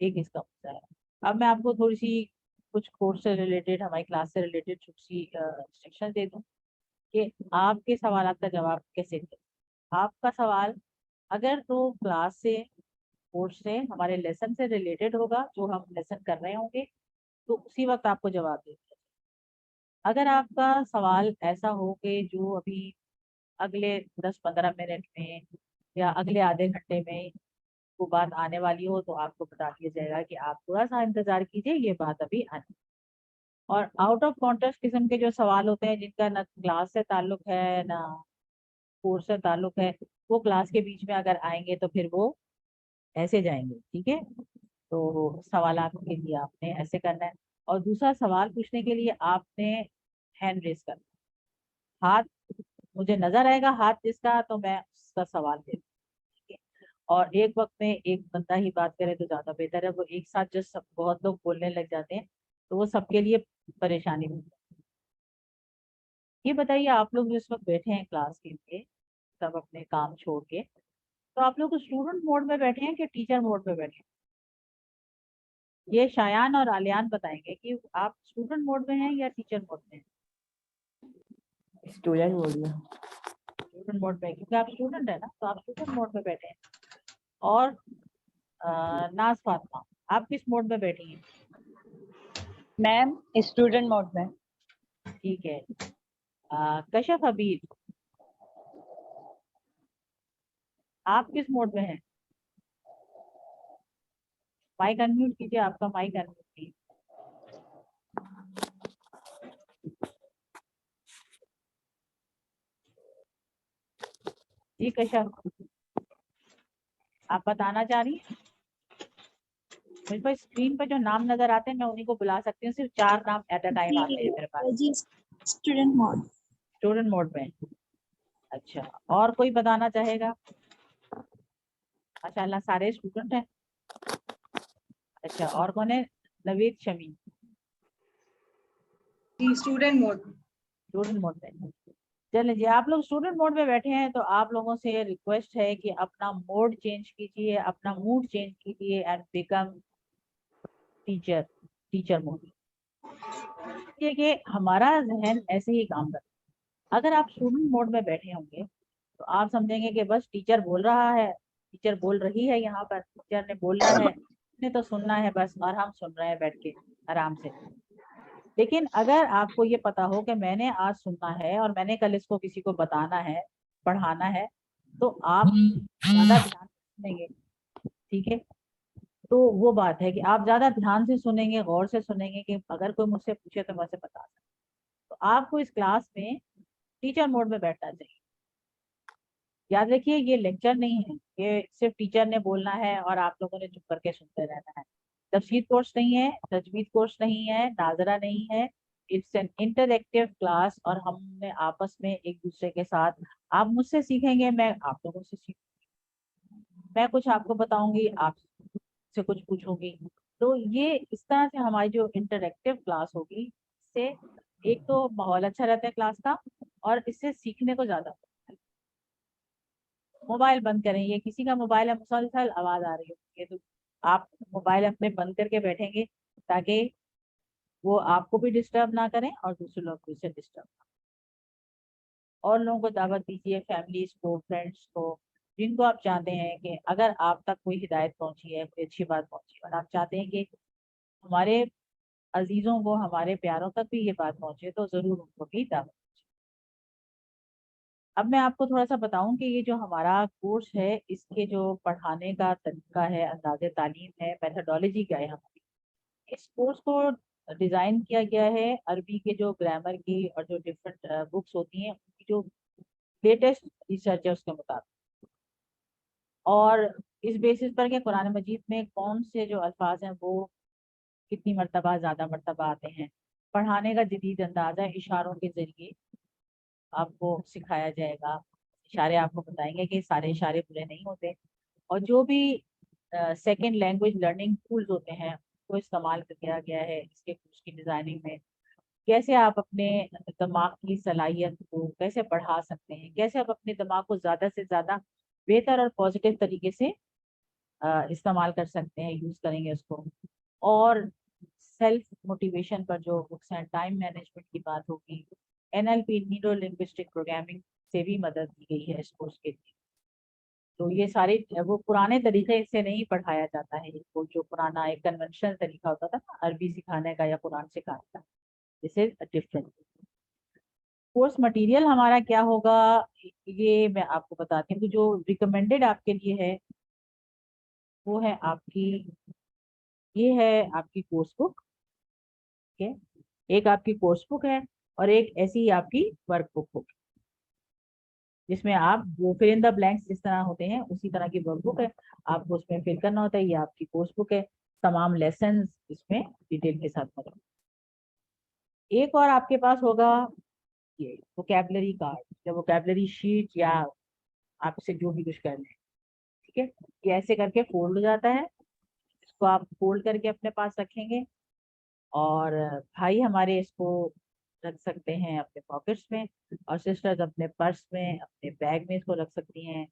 एक इसका मुद्दा है। अब मैं आपको थोड़ी सी कुछ कोर्स से रिलेटेड, हमारी क्लास से रिलेटेड छोटी सी इंस्ट्रक्शन दे दूं कि आपके सवाल का जवाब कैसे दें। आपका सवाल अगर तो क्लास से, कोर्स से, हमारे लेसन से रिलेटेड होगा, जो हम लेसन कर रहे होंगे, तो उसी वक्त आपको जवाब देना है। अगर आपका सवाल ऐसा हो कि जो अभी अगले 10-15 मिनट में या अगले आधे घंटे में वो बात आने वाली हो, तो आपको बता दिया जाएगा कि आप थोड़ा सा इंतजार कीजिए, ये बात अभी आनी। और आउट ऑफ कॉन्टेक्स्ट किस्म के जो सवाल होते हैं, जिनका ना क्लास से ताल्लुक है ना कोर्स से ताल्लुक है, वो क्लास के बीच में अगर आएंगे तो फिर वो ऐसे जाएंगे, ठीक है। तो सवाल आपके लिए आपने ऐसे करना है। और दूसरा, सवाल पूछने के लिए आपने हैंड रेस करना, हाथ मुझे नजर आएगा हाथ जिसका, तो मैं उसका सवाल दे दूँ। और एक वक्त में एक बंदा ही बात करे तो ज्यादा बेहतर है, वो एक साथ जो सब बहुत लोग बोलने लग जाते हैं तो वो सबके लिए परेशानी होती है। ये बताइए, आप लोग जो इस वक्त बैठे हैं क्लास के लिए, सब अपने काम छोड़ के, तो आप लोग स्टूडेंट मोड में बैठे हैं कि टीचर मोड में बैठे हैं? ये शायान और आलियान बताएंगे कि आप स्टूडेंट मोड में हैं या टीचर मोड में हैं। स्टूडेंट मोड में। स्टूडेंट मोड में, क्योंकि आप स्टूडेंट है ना, तो आप स्टूडेंट मोड में बैठे हैं। और नाज फातिमा, आप किस मोड में बैठी हैं? मैम स्टूडेंट मोड में। ठीक है। कशफ हबीब, आप किस मोड में हैं? माइक अनम्यूट कीजिए, आपका माइक अनम्यूट कीजिए। जी कशफ, आप बताना चाह रही हैं? मेरे पास स्क्रीन पर जो नाम नजर आते हैं मैं उन्हीं को बुला सकती हूँ, सिर्फ 4 नाम एट अ टाइम आते हैं मेरे पास। जी स्टूडेंट मोड। स्टूडेंट मोड में। अच्छा, और कोई बताना चाहेगा? माशाल्लाह सारे स्टूडेंट हैं। अच्छा, और कौन है? Naveed Shami, student mode. Student mode में। चलिए जी, आप लोग स्टूडेंट मोड में बैठे हैं तो आप लोगों से रिक्वेस्ट है कि अपना मोड चेंज कीजिए, अपना मूड चेंज कीजिए एंड बिकम टीचर मोड। ये कि हमारा जहन ऐसे ही काम करता है। अगर आप स्टूडेंट मोड में बैठे होंगे तो आप समझेंगे कि बस टीचर बोल रहा है, टीचर बोल रही है, यहाँ पर टीचर ने बोलना है, ने तो सुनना है बस, और हम सुन रहे हैं बैठ के आराम से। लेकिन अगर आपको ये पता हो कि मैंने आज सुनना है और मैंने कल इसको किसी को बताना है, पढ़ाना है, तो आप ज्यादा ध्यान से सुनेंगे, ठीक है। तो वो बात है कि आप ज्यादा ध्यान से सुनेंगे, गौर से सुनेंगे कि अगर कोई मुझसे पूछे तो मैं उसे बता सकूं। तो आपको इस क्लास में टीचर मोड में बैठना चाहिए। याद रखिए, ये लेक्चर नहीं है कि सिर्फ टीचर ने बोलना है और आप लोगों ने चुप करके सुनते रहना है। तफसीर कोर्स नहीं है, तजवीद कोर्स नहीं है, नाजरा नहीं है। इट्स एन इंटरएक्टिव क्लास, और हमने आपस में एक दूसरे के साथ, आप मुझसे सीखेंगे, मैं आप लोगों से सीखूंगी, मैं कुछ आपको बताऊंगी, आप से कुछ पूछूंगी। तो ये इस तरह से हमारी जो इंटरएक्टिव क्लास होगी, इससे एक तो माहौल अच्छा रहता है क्लास का, और इससे सीखने को ज्यादा। मोबाइल बंद करें, ये किसी का मोबाइल है, मुसलसल आवाज आ रही है, तो आप मोबाइल अपने बंद करके बैठेंगे ताकि वो आपको भी डिस्टर्ब ना करें और दूसरे लोग को इससे डिस्टर्ब ना। और लोगों को दावत दीजिए, फैमिलीज को, फ्रेंड्स को, जिनको आप चाहते हैं कि अगर आप तक कोई हिदायत पहुंची है, कोई अच्छी बात पहुंची है और आप चाहते हैं कि हमारे अजीजों को, हमारे प्यारों तक भी ये बात पहुंचे, तो जरूर उनको भी दावत। अब मैं आपको थोड़ा सा बताऊं कि ये जो हमारा कोर्स है, इसके जो पढ़ाने का तरीका है, अंदाज़े तालीम है, मेथडोलॉजी क्या है हमारी, इस कोर्स को डिज़ाइन किया गया है अरबी के जो ग्रामर की और जो डिफरेंट बुक्स होती हैं उनकी जो लेटेस्ट रिसर्च है उसके मुताबिक, और इस बेसिस पर कि कुरान मजीद में कौन से जो अल्फाज हैं वो कितनी मरतबा, ज़्यादा मरतबा आते हैं। पढ़ाने का जदीद अंदाज़ है, इशारों के ज़रिए आपको सिखाया जाएगा। इशारे आपको बताएंगे कि सारे इशारे बुरे नहीं होते, और जो भी सेकंड लैंग्वेज लर्निंग टूल्स होते हैं वो इस्तेमाल किया गया है इसके कोर्स की डिज़ाइनिंग में। कैसे आप अपने दिमाग की सलाहियत को कैसे बढ़ा सकते हैं, कैसे आप अपने दिमाग को ज़्यादा से ज़्यादा बेहतर और पॉजिटिव तरीके से इस्तेमाल कर सकते हैं, यूज़ करेंगे उसको। और सेल्फ मोटिवेशन पर जो बुक्स हैं, टाइम मैनेजमेंट की बात होगी, NLP न्यूरो लिंग्विस्टिक प्रोग्रामिंग से भी मदद दी गई है इस कोर्स के लिए। तो ये सारे वो पुराने तरीके से नहीं पढ़ाया जाता है इसको, जो पुराना एक कन्वेंशनल तरीका होता था ना अरबी सिखाने का या कुरान सिखाने का, this is different. Course material हमारा क्या होगा ये मैं आपको बताती हूँ। जो रिकमेंडेड आपके लिए है वो है आपकी, ये है आपकी कोर्स बुक, ठीक है, एक आपकी कोर्स बुक है और एक ऐसी ही आपकी वर्क बुक होगी जिसमें आप वो फिल इन द ब्लैंक्स जिस तरह होते हैं उसी तरह की वर्क बुक है, आपको उसमें फिल करना होता है। ये आपकी कोर्स बुक है, तमाम लेसन इसमें डिटेल के साथ मौजूद। एक और आपके पास होगा ये वोकैबुलरी कार्ड या वोकैबुलरी शीट, या आपसे जो भी कुछ कर लें, ठीक है। ये ऐसे करके फोल्ड हो जाता है, इसको आप फोल्ड करके अपने पास रखेंगे, और भाई हमारे इसको रख सकते हैं अपने पॉकेट्स में, और सिस्टर्स अपने पर्स में, अपने बैग में इसको रख सकती हैं।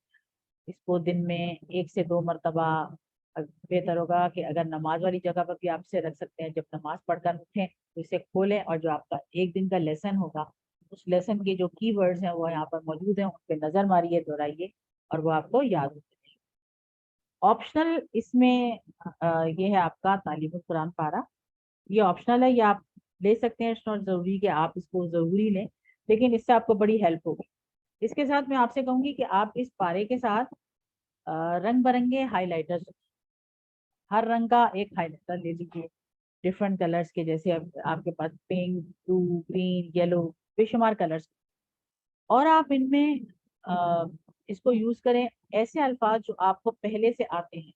इसको दिन में 1 से 2 मरतबा, बेहतर होगा कि अगर नमाज वाली जगह पर भी आप इसे रख सकते हैं, जब नमाज पढ़कर उठें तो इसे खोलें, और जो आपका एक दिन का लेसन होगा उस लेसन के जो कीवर्ड्स हैं वो यहाँ पर मौजूद हैं, उन पर नजर मारिए, दोहराइए, और वो आपको याद हो जाएगी। ऑप्शनल इसमें ये है आपका तालीमुल कुरान पारा, ये ऑप्शनल है, ये आप ले सकते हैं, इट्स नॉट जरूरी कि आप इसको जरूरी लें, लेकिन इससे आपको बड़ी हेल्प होगी। इसके साथ मैं आपसे कहूंगी कि आप इस पारे के साथ रंग बिरंगे हाइलाइटर्स, हर रंग का एक हाइलाइटर ले लीजिए, डिफरेंट कलर्स के, जैसे आपके पास पिंक, ब्लू, ग्रीन, येलो, बेशुमार कलर्स, और आप इनमें इसको यूज करें ऐसे अल्फाज जो आपको पहले से आते हैं।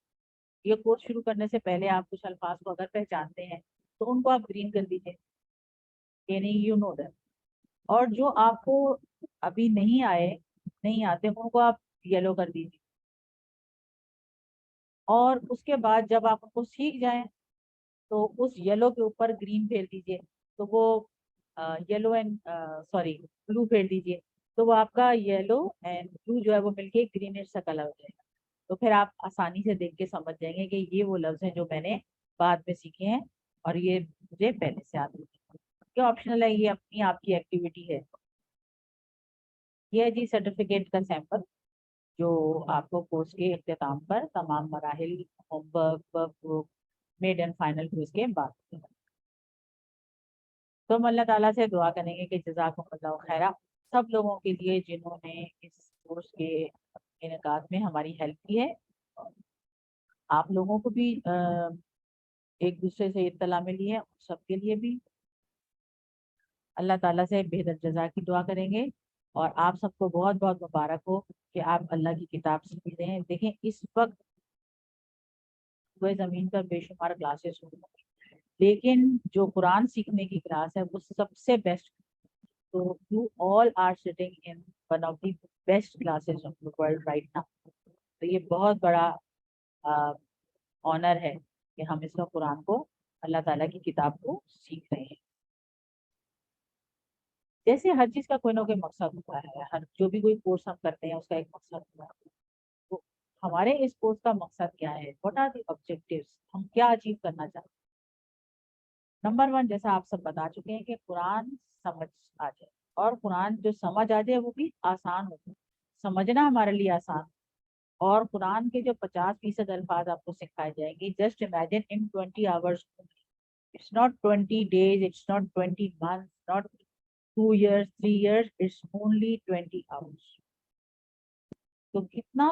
ये कोर्स शुरू करने से पहले आप कुछ अल्फाज को अगर पहचानते हैं तो उनको आप ग्रीन कर दीजिए, यानी यू नो दैट, और जो आपको अभी नहीं आते उनको आप येलो कर दीजिए, और उसके बाद जब आप उनको सीख जाएं तो उस येलो के ऊपर ग्रीन फेर दीजिए, तो वो येलो एंड ब्लू फेर दीजिए, तो वो आपका येलो एंड ब्लू जो है वो मिलके ग्रीनिश सा कलर हो जाएगा। तो फिर आप आसानी से देख के समझ जाएंगे कि ये वो लफ्ज हैं जो मैंने बाद में सीखे हैं और ये मुझे पहले से आते हैं। ये ऑप्शनल है, ये अपनी आपकी एक्टिविटी है। ये है जी सर्टिफिकेट का सैंपल जो आपको कोर्स के इख्तिताम पर तमाम मराहिल, homework, workbook, mid and final quiz के बाद। तो हम अल्लाह ताला से दुआ करेंगे कि जज़ाकुमुल्लाहु खैरा सब लोगों के लिए जिन्होंने इस कोर्स के इनेकाद में हमारी हेल्प की है। आप लोगों को भी एक दूसरे से इत्तला मिली है, सबके लिए भी अल्लाह ताला से बेहतर जज़ा की दुआ करेंगे। और आप सबको बहुत बहुत मुबारक हो कि आप अल्लाह की किताब सीख रहे हैं। देखें इस वक्त वह ज़मीन पर बेशुमार क्लासेस हो, लेकिन जो कुरान सीखने की क्लास है वो सबसे बेस्ट। तो you all are sitting in one of the best classes of the world right now. तो ये बहुत बड़ा ऑनर है कि हम इस वक्त कुरान को, अल्लाह ताला की किताब को सीख रहे हैं। जैसे हर चीज का कोई ना कोई मकसद होता है, हर जो भी कोई कोर्स हम करते हैं उसका एक मकसद होता है। तो हमारे इस कोर्स का मकसद क्या है, व्हाट आर द ऑब्जेक्टिव्स, हम क्या अचीव करना चाहते हैं। नंबर 1 जैसा आप सब बता चुके हैं कि कुरान समझ आ जाए, और कुरान जो समझ आ जाए वो भी आसान हो जाए, समझना हमारे लिए आसान। और कुरान के जो 50% अल्फाज आपको सिखाए जाएंगे, just imagine in 20 hours, it's not 20 days, it's not 20 months, not 2 years, 3 years, it's only 20 hours। तो कितना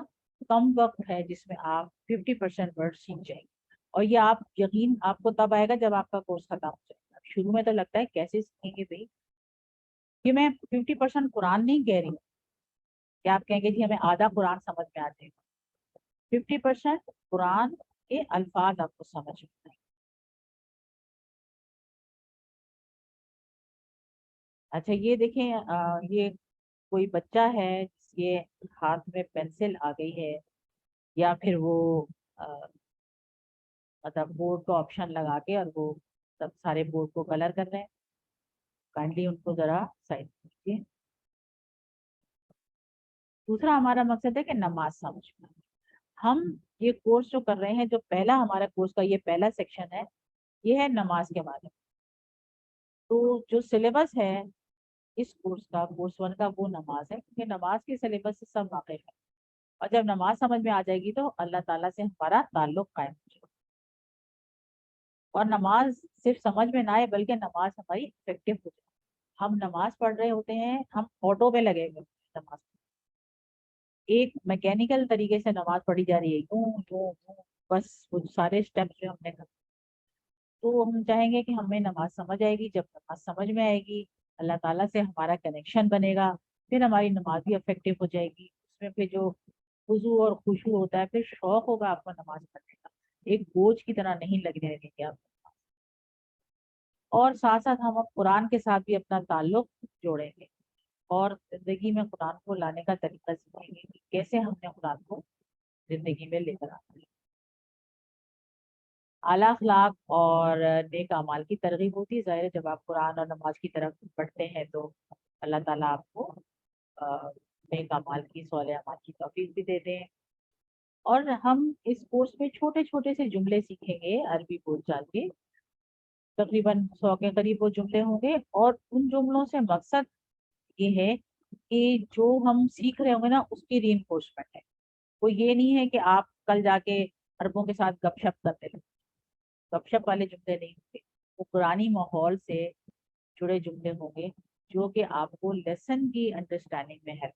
कम वक्त है जिसमें आप 50% वर्ड सीख जाएंगे। और ये आप यकीन आपको तब आएगा जब आपका कोर्स खत्म हो जाएगा। शुरू में तो लगता है कैसे सीखेंगे भाई, कि मैं 50% कुरान नहीं कह रही हूँ कि आप कहेंगे जी हमें आधा कुरान समझ में आ जाएगा। 50% कुरान के अल्फाज आपको समझ में आएंगे। अच्छा ये देखें, ये कोई बच्चा है ये हाथ में पेंसिल आ गई है या फिर वो मतलब बोर्ड का ऑप्शन लगा के और वो सब सारे बोर्ड को कलर कर रहे हैं, काइंडली उनको जरा साइड कीजिए। दूसरा हमारा मकसद है कि नमाज समझना। हम ये कोर्स जो कर रहे हैं, जो पहला हमारा कोर्स का ये पहला सेक्शन है, ये है नमाज के बारे में। तो जो सिलेबस है इस कोर्स का, कोर्स 1 का, वो नमाज है, क्योंकि नमाज के सिलेबस से सब वाकिफ है। और जब नमाज समझ में आ जाएगी तो अल्लाह ताला से हमारा ताल्लुक कायम हो जाएगा। और नमाज सिर्फ समझ में ना आए बल्कि नमाज हमारी इफेक्टिव हो जाए। हम नमाज पढ़ रहे होते हैं, हम ऑटो पे लगे हुए नमाज, एक मैकेनिकल तरीके से नमाज पढ़ी जा रही है, यूं यूं यूं, बस वो सारे स्टेप्स जो हमने कर। तो हम चाहेंगे कि हमें नमाज समझ आएगी। जब नमाज समझ में आएगी, अल्लाह ताला से हमारा कनेक्शन बनेगा, फिर हमारी नमाज भी इफेक्टिव हो जाएगी। उसमें फिर जो वुजू और खुशू होता है, फिर शौक होगा आपको नमाज पढ़ने का, एक बोझ की तरह नहीं लगने देंगे आप। और साथ साथ हम अब कुरान के साथ भी अपना ताल्लुक जोड़ेंगे और जिंदगी में कुरान को लाने का तरीका सीखेंगे कि कैसे हमने कुरान को जिंदगी में लेकर आना है। आला अखलाक और नेक अमाल की तरगीब होती है। ज़ाहिर है जब आप कुरान और नमाज की तरफ बढ़ते हैं तो अल्लाह ताला आपको नेक अमाल की, सौलेह अमाल की तौफीक भी देते हैं। और हम इस कोर्स में छोटे छोटे से जुमले सीखेंगे अरबी बोलचाल के, तकरीबन 100 के करीब वो जुमले होंगे। और उन जुमलों से मकसद ये है कि जो हम सीख रहे होंगे ना, उसकी रीइंफोर्समेंट है। वो ये नहीं है कि आप कल जाके अरबों के साथ गपशप करते रहे, गपशप वाले जुमले नहीं होंगे, वो पुरानी माहौल से जुड़े जुमले होंगे जो कि आपको लेसन की अंडरस्टैंडिंग में है।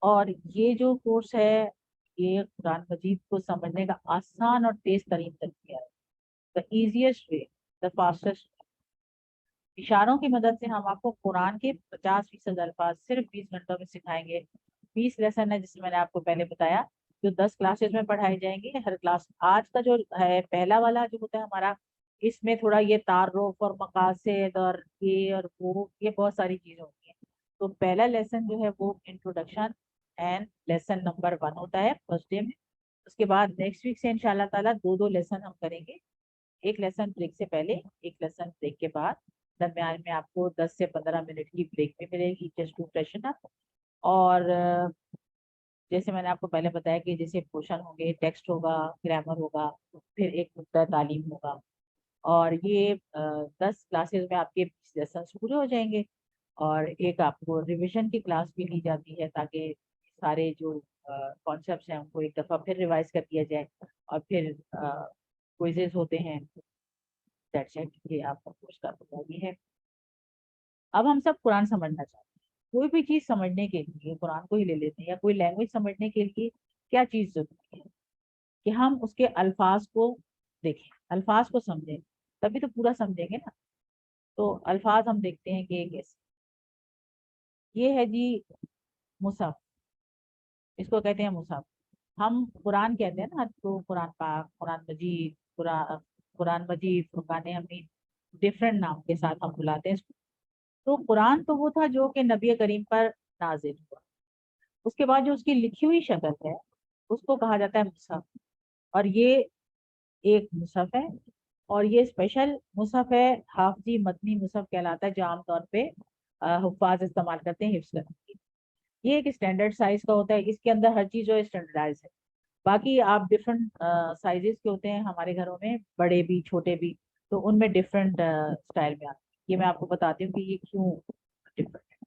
और ये जो कोर्स है, ये कुरान मजीद को समझने का आसान और तेज तरीन तरीका है, the easiest way, the fastest. इशारों की मदद से हम आपको कुरान के 50% अल्फाज सिर्फ 20 घंटों में सिखाएंगे। 20 लेसन है, जिसमें मैंने आपको पहले बताया, जो 10 क्लासेस में पढ़ाई जाएंगी। हर क्लास, आज का जो है पहला वाला जो होता है हमारा, इसमें थोड़ा ये तारुफ और मकासद और ये और वो, ये बहुत सारी चीजें होती हैं। तो पहला लेसन जो है वो इंट्रोडक्शन एंड लेसन नंबर 1 होता है फर्स्ट डे में। उसके बाद नेक्स्ट वीक से इंशाल्लाह ताला 2 लेसन हम करेंगे, एक लेसन ब्रेक से पहले, एक लेसन ब्रेक के बाद। दरम्यान में आपको 10 से 15 मिनट की ब्रेक भी मिलेगी, जस्ट टू फ्रेशन अप। और जैसे मैंने आपको पहले बताया कि जैसे पोर्शन होंगे, टेक्स्ट होगा, ग्रामर होगा, फिर एक नुक्ता तालीम होगा। और ये 10 क्लासेस में आपके 20 लेसन पूरे हो जाएंगे। और एक आपको रिवीजन की क्लास भी ली जाती है ताकि सारे जो कॉन्सेप्ट्स हैं उनको एक दफ़ा फिर रिवाइज कर दिया जाए। और फिर क्विजेज होते हैं। दैट्स इट, ये आपका कोर्स का ये है। अब हम सब कुरान समझना चाहते हैं। कोई भी चीज़ समझने के लिए, कुरान को ही ले लेते हैं, या कोई लैंग्वेज समझने के लिए क्या चीज़ जरूरी है कि हम उसके अल्फाज को देखें, अल्फाज को समझें, तभी तो पूरा समझेंगे ना। तो अल्फाज हम देखते हैं कि कैसे, ये है जी मुसहफ, इसको कहते हैं मुसहफ। हम कुरान कहते हैं ना, तो कुरान पाक, कुरान मजीद, कुरान मजीद, फुरकान हमीद, डिफरेंट नाम के साथ हम बुलाते हैं इसको। तो कुरान तो वो था जो कि नबी करीम पर नाजिल हुआ। उसके बाद जो उसकी लिखी हुई शक्ल है उसको कहा जाता है मुसहफ। और ये एक मुसहफ है, और ये स्पेशल मुसहफ है, हाफजी मतनी मुसहफ कहलाता है, जो आमतौर पे हुफ्फाज इस्तेमाल करते हैं हिफ्स करने के लिए। ये एक स्टैंडर्ड साइज का होता है, इसके अंदर हर चीज़ जो है स्टैंडर्डाइज है। बाकी आप डिफरेंट साइजेस के होते हैं हमारे घरों में, बड़े भी छोटे भी, तो उनमें डिफरेंट स्टाइल में आते हैं। ये मैं आपको बताती हूँ कि ये क्यों डिफरेंट है।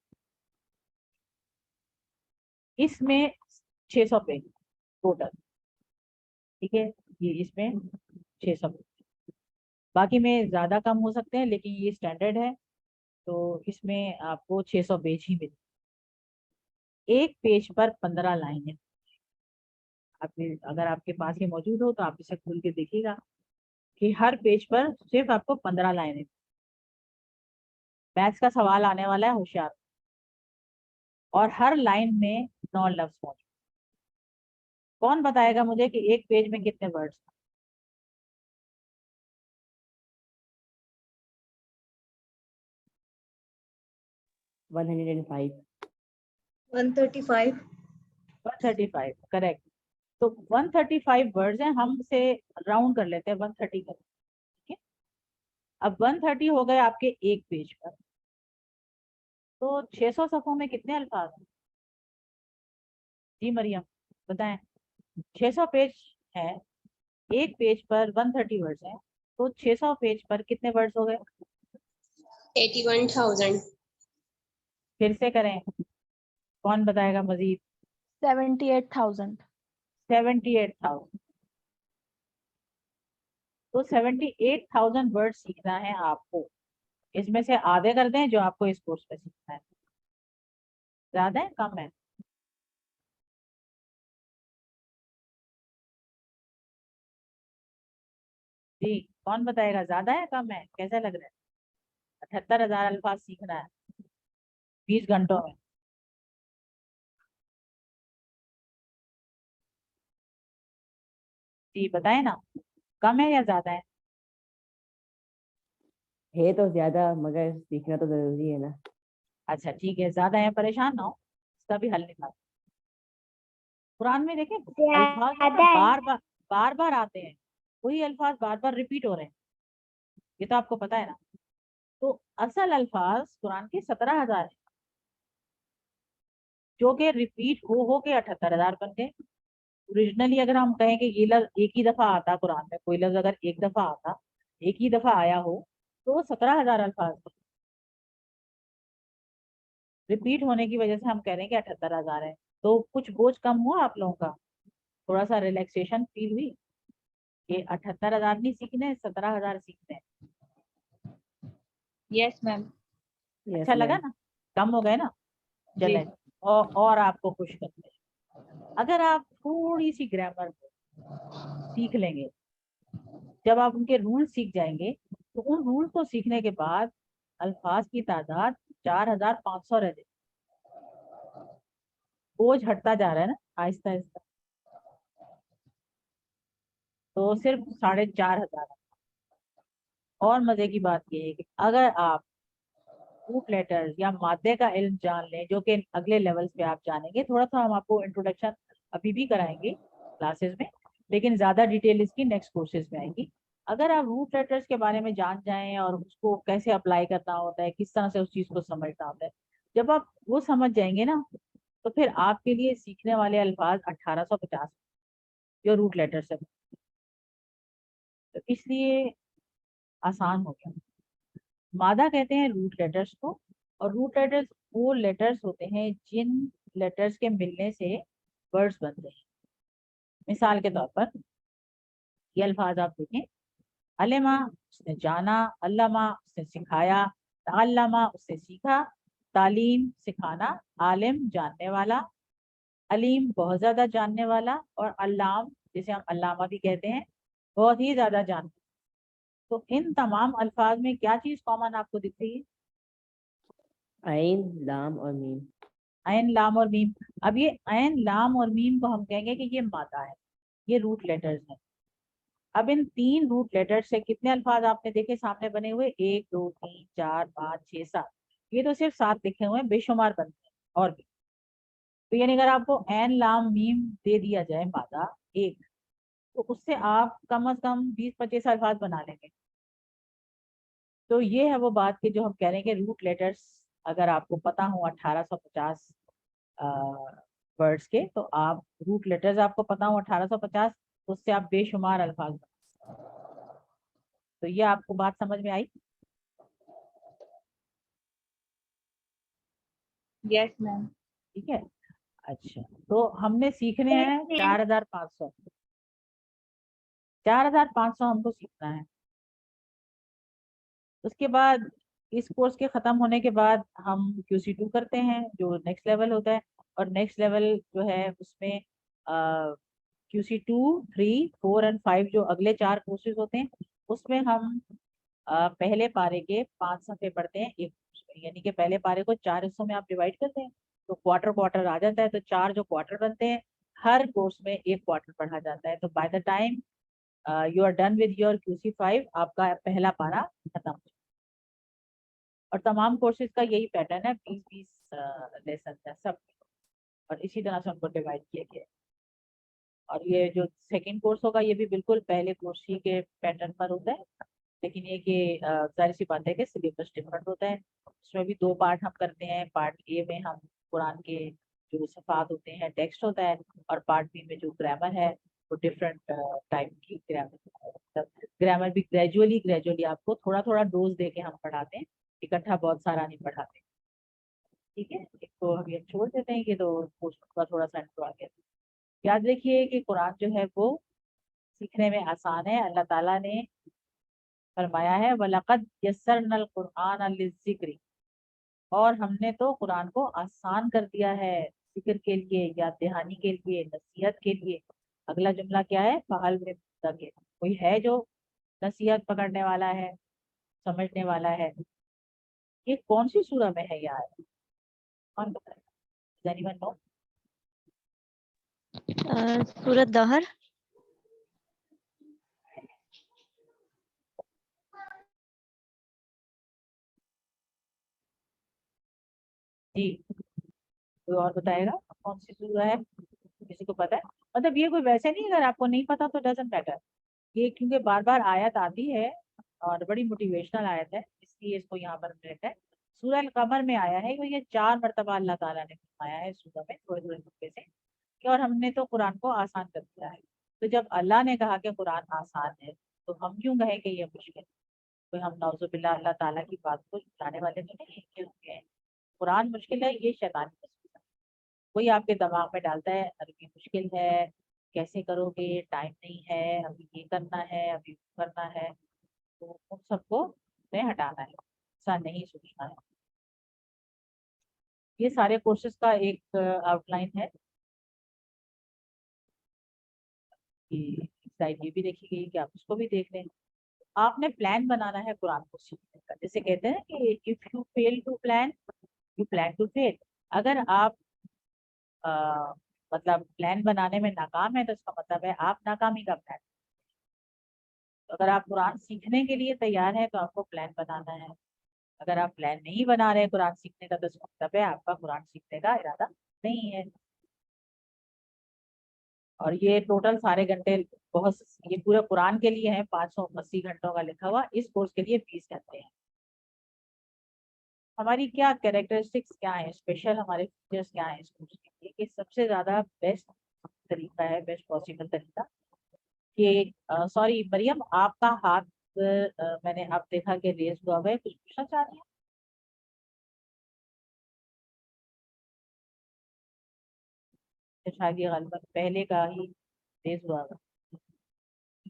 इसमें 600 पेज टोटल, ठीक है, ये इसमें 600 पेज, बाकी में ज़्यादा कम हो सकते हैं, लेकिन ये स्टैंडर्ड है। तो इसमें आपको 600 पेज ही मिले। एक पेज पर 15 लाइनें। आप अगर आपके पास ये मौजूद हो तो आप इसे खोल के देखिएगा कि हर पेज पर सिर्फ आपको 15 लाइनें। मैथ्स का सवाल आने वाला है, होशियार। और हर लाइन में 9 लफ्ज मौजूद। कौन बताएगा मुझे कि एक पेज में कितने वर्ड्स? 105. 135. 135 करेक्ट। तो 135 वर्ड्स हैं, हम से राउंड कर लेते हैं 130 कर, ठीक है। अब 130 हो गए आपके एक पेज पर, तो 600 सफ़ों में कितने अल्फाज हैं? जी मरियम बताएं। 600 पेज है, एक पेज पर 130 वर्ड्स हैं, तो 600 पेज पर कितने वर्ड्स हो गए? 81,000। फिर से करें, कौन बताएगा मजीद? 78,000। 78,000। तो 78,000 वर्ड सीखना है आपको। इसमें से आधे कर दें जो आपको इस कोर्स में सीखना है। ज्यादा है कम है? जी कौन बताएगा, ज्यादा है कम है, कैसा लग रहा है? 78,000 अल्फाज सीखना है 20 घंटों में। जी बताए ना, कम है या ज्यादा है? है तो ज्यादा, मगर सीखना तो जरूरी है ना। अच्छा ठीक है, ज्यादा है, परेशान ना हो, इसका भी हल निकाल। कुरान में देखें अल्फाज जो ज्यादा ना है। बार बार आते हैं, वही अल्फाज बार बार रिपीट हो रहे हैं, ये तो आपको पता है ना। तो असल अल्फाज कुरान के 17,000 है, जो कि रिपीट हो के 78,000 बन गए। ओरिजिनली अगर हम कहें कि ये लफ्ज एक ही दफा आता कुरान में, कोई लफ्ज अगर एक दफा आता, एक ही दफा आया हो, तो वो 17,000 अल्फाज थे। रिपीट होने की वजह से हम कह रहे हैं कि 78,000 है। तो कुछ बोझ कम हुआ आप लोगों का, थोड़ा सा रिलैक्सेशन फील हुई कि 78,000 नहीं सीखने, 17,000 सीखने हैं। Yes ma'am. अच्छा लगा ना, कम हो गए ना। जी। चले और आपको खुश करते हैं। अगर आप थोड़ी सी ग्रामर सीख लेंगे, जब आप उनके रूल सीख जाएंगे, तो उन रूल को सीखने के बाद अल्फाज की तादाद 4,500 रह जाएगी। बोझ हटता जा रहा है ना आहिस्ता आहिस्ता, तो सिर्फ 4,500। और मजे की बात यह है कि अगर आप रूट लेटर्स या मादे का इल्म जान लें, जो कि अगले लेवल्स पे आप जानेंगे, थोड़ा सा हम आपको इंट्रोडक्शन अभी भी कराएंगे क्लासेस में, लेकिन ज्यादा डिटेल इसकी नेक्स्ट कोर्सेज में आएगी। अगर आप रूट लेटर्स के बारे में जान जाएं और उसको कैसे अप्लाई करना होता है, किस तरह से उस चीज को समझना होता है, जब आप वो समझ जाएंगे ना, तो फिर आपके लिए सीखने वाले अल्फाज 1850 जो रूट लेटर्स है, तो इसलिए आसान हो गया। मादा कहते हैं रूट लेटर्स को, और रूट लेटर्स वो लेटर्स होते हैं जिन लेटर्स के मिलने से वर्ड्स बनते हैं। मिसाल के तौर पर ये अल्फाज आप देखें, अलेमा उसने जाना, अल्लामा उसने सिखाया, ताल्लमा उसने सीखा, तालीम सिखाना, आलिम जानने वाला, अलीम बहुत ज्यादा जानने वाला, और अल्लाम जिसे हम अल्लामा भी कहते हैं, बहुत ही ज्यादा जानने। तो इन तमाम अल्फाज में क्या चीज कॉमन आपको दिख रही है? आइन, लाम और मीम। ऐन लाम और मीम। अब ये ऐन लाम और मीम को हम कहेंगे कि ये मादा है, ये रूट लेटर्स हैं। अब इन 3 रूट लेटर्स से कितने अल्फाज आपने देखे सामने बने हुए? 1 2 3 4 5 6 7। ये तो सिर्फ 7 लिखे हुए हैं, बेशुमार बनते हैं और भी। तो यानी अगर आपको ऐन लाम मीम दे दिया जाए मादा एक, तो उससे आप कम से कम 20-25 अल्फाज बना लेंगे। तो ये है वो बात कि जो हम कह रहे हैं कि रूट लेटर्स अगर आपको पता हो 1850 वर्ड्स के, तो आप रूट लेटर्स आपको पता हो 1850, तो उससे आप बेशुमार अल्फाज बना सकते हैं। तो ये आपको बात समझ में आई? Yes ma'am. ठीक है। अच्छा, तो हमने सीखने हैं 4,500। 4,500 हमको सीखना है। उसके बाद इस कोर्स के खत्म होने के बाद हम QC2 करते हैं, जो नेक्स्ट लेवल होता है। और नेक्स्ट लेवल जो है उसमें QC2, 3, 4 और 5 जो अगले 4 कोर्सेज होते हैं, उसमें हम पहले पारे के 5 सफ़े पढ़ते हैं एक कोर्स में। यानी कि पहले पारे को 4 हिस्सों में आप डिवाइड करते हैं, तो क्वार्टर आ जाता है, तो 4 जो क्वार्टर बनते हैं, हर कोर्स में एक क्वार्टर पढ़ा जाता है। तो by the time you are done with your QC5, आपका पहला पारा खत्म हो اور تمام کورسز کا یہی پیٹرن ہے, 20-20 لیسن ہے سب, اور اسی طرح سے ان کو ڈیوائڈ کیا گیا ہے. اور یہ جو سیکنڈ کورس ہوگا یہ بھی بالکل پہلے کورس ہی کے پیٹرن پر ہوتا ہے, لیکن یہ کہ ظاہر سی بات ہے کہ سلیبس ڈفرنٹ ہوتا ہے. اس میں بھی 2 پارٹ ہم کرتے ہیں. پارٹ اے میں ہم قرآن کے جو صفات ہوتے ہیں ٹیکسٹ ہوتا ہے, اور پارٹ بی میں جو گرامر ہے وہ ڈفرینٹ ٹائپ کی گرامر بھی گریجولی آپ کو تھوڑا تھوڑا ڈوز دے کے ہم پڑھاتے ہیں, اکٹھا بہت سارا نہیں پڑھاتے. ٹھیک ہے, ایک تو ابھی ہم چھوڑ دیتے ہیں کہ تو کا تھوڑا سا انٹرو آ گیا. یاد رکھیے کہ قرآن جو ہے وہ سیکھنے میں آسان ہے. اللہ تعالیٰ نے فرمایا ہے وَلَقَدْ يَسَّرْنَا الْقُرْآنَ لِلذِّكْرِ, اور ہم نے تو قرآن کو آسان کر دیا ہے ذکر کے لیے, یاد دہانی کے لیے, نصیحت کے لیے. اگلا جملہ کیا ہے؟ فَهَلْ مِن مُدَّكِرٍ, کوئی ہے جو نصیحت پکڑنے والا ہے, سمجھنے والا ہے؟ یہ کون سی سورہ میں ہے یار؟ کون بتائے گا؟ Does anyone know? سورۃ دہر. جی, کوئی اور بتائے گا کون سی سورہ ہے؟ کسی کو پتا ہے؟ مطلب یہ کوئی ویسے نہیں, اگر آپ کو نہیں پتا تو ڈزنٹ میٹر, یہ کیونکہ بار بار آیت آتی ہے اور بڑی موٹیویشنل آیت ہے, اس لیے اس کو یہاں پر رہتا ہے. سورہ القمر میں آیا ہے, یہ 4 مرتبہ اللہ تعالیٰ نے فرمایا ہے سورہ میں تھوڑے تھوڑے نقطے سے کہ اور ہم نے تو قرآن کو آسان کر دیا ہے. تو جب اللہ نے کہا کہ قرآن آسان ہے تو ہم کیوں کہیں کہ یہ مشکل ہے؟ کوئی ہم نعوذ باللہ اللہ تعالیٰ کی بات کو جانے والے تو نہیں ہیں. قرآن مشکل ہے یہ شیطانی وسوسہ ہے, کوئی آپ کے دماغ میں ڈالتا ہے عربی مشکل ہے, کیسے کرو گے, ٹائم نہیں ہے, ابھی یہ کرنا ہے, ابھی وہ کرنا ہے. تو ان سب کو ہٹانا ہے, ایسا نہیں سوچنا ہے. یہ سارے کورسز کا ایک آؤٹ لائن ہے. یہ بھی دیکھی گئی کہ آپ اس کو بھی دیکھ لیں. آپ نے پلان بنانا ہے قرآن کو سیکھنے کا. جیسے کہتے ہیں کہ if you fail to plan, you plan to fail. اگر آپ مطلب پلان بنانے میں ناکام ہے تو اس کا مطلب ہے آپ ناکامی کا پلان. اگر آپ قرآن سیکھنے کے لیے تیار ہیں تو آپ کو پلان بنانا ہے. اگر آپ پلان نہیں بنا رہے قرآن سیکھنے کا تو اس کا مطلب ہے آپ کا قرآن سیکھنے کا ارادہ نہیں ہے. اور یہ ٹوٹل سارے گھنٹے بہت, یہ پورے قرآن کے لیے ہے 580 گھنٹوں کا لکھا ہوا, اس کورس کے لیے 20 گھنٹے ہیں. ہماری کیا کیریکٹرسٹکس کیا ہیں, اسپیشل ہمارے فیچرس کیا ہیں اس کورس کے لیے, کہ سب سے زیادہ بیسٹ طریقہ ہے, بیسٹ پاسبل طریقہ کہ سوری مریم آپ کا ہاتھ میں نے اب دیکھا کہ ریز ہوا ہے, کچھ پوچھنا چاہ رہی ہیں؟ شاید یہ غالباً پہلے کا ہی ریز ہوا ہے.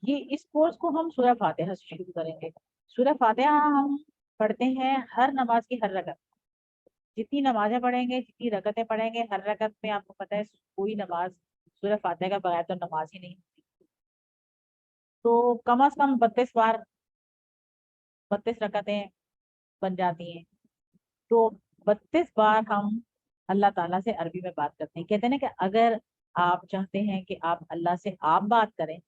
یہ اس کورس کو ہم سورہ فاتحہ سے شروع کریں گے. سورہ فاتحہ ہم پڑھتے ہیں ہر نماز کی ہر رکعت. جتنی نمازیں پڑھیں گے, جتنی رکعتیں پڑھیں گے, ہر رکعت میں آپ کو پتہ ہے کوئی نماز سورہ فاتحہ کا بغیر تو نماز ہی نہیں ہوتی. تو کم از کم 32 بار 32 رکعتیں بن جاتی ہیں. تو 32 بار ہم اللہ تعالیٰ سے عربی میں بات کرتے ہیں. کہتے ہیں نا کہ اگر آپ چاہتے ہیں کہ آپ اللہ سے آپ بات کریں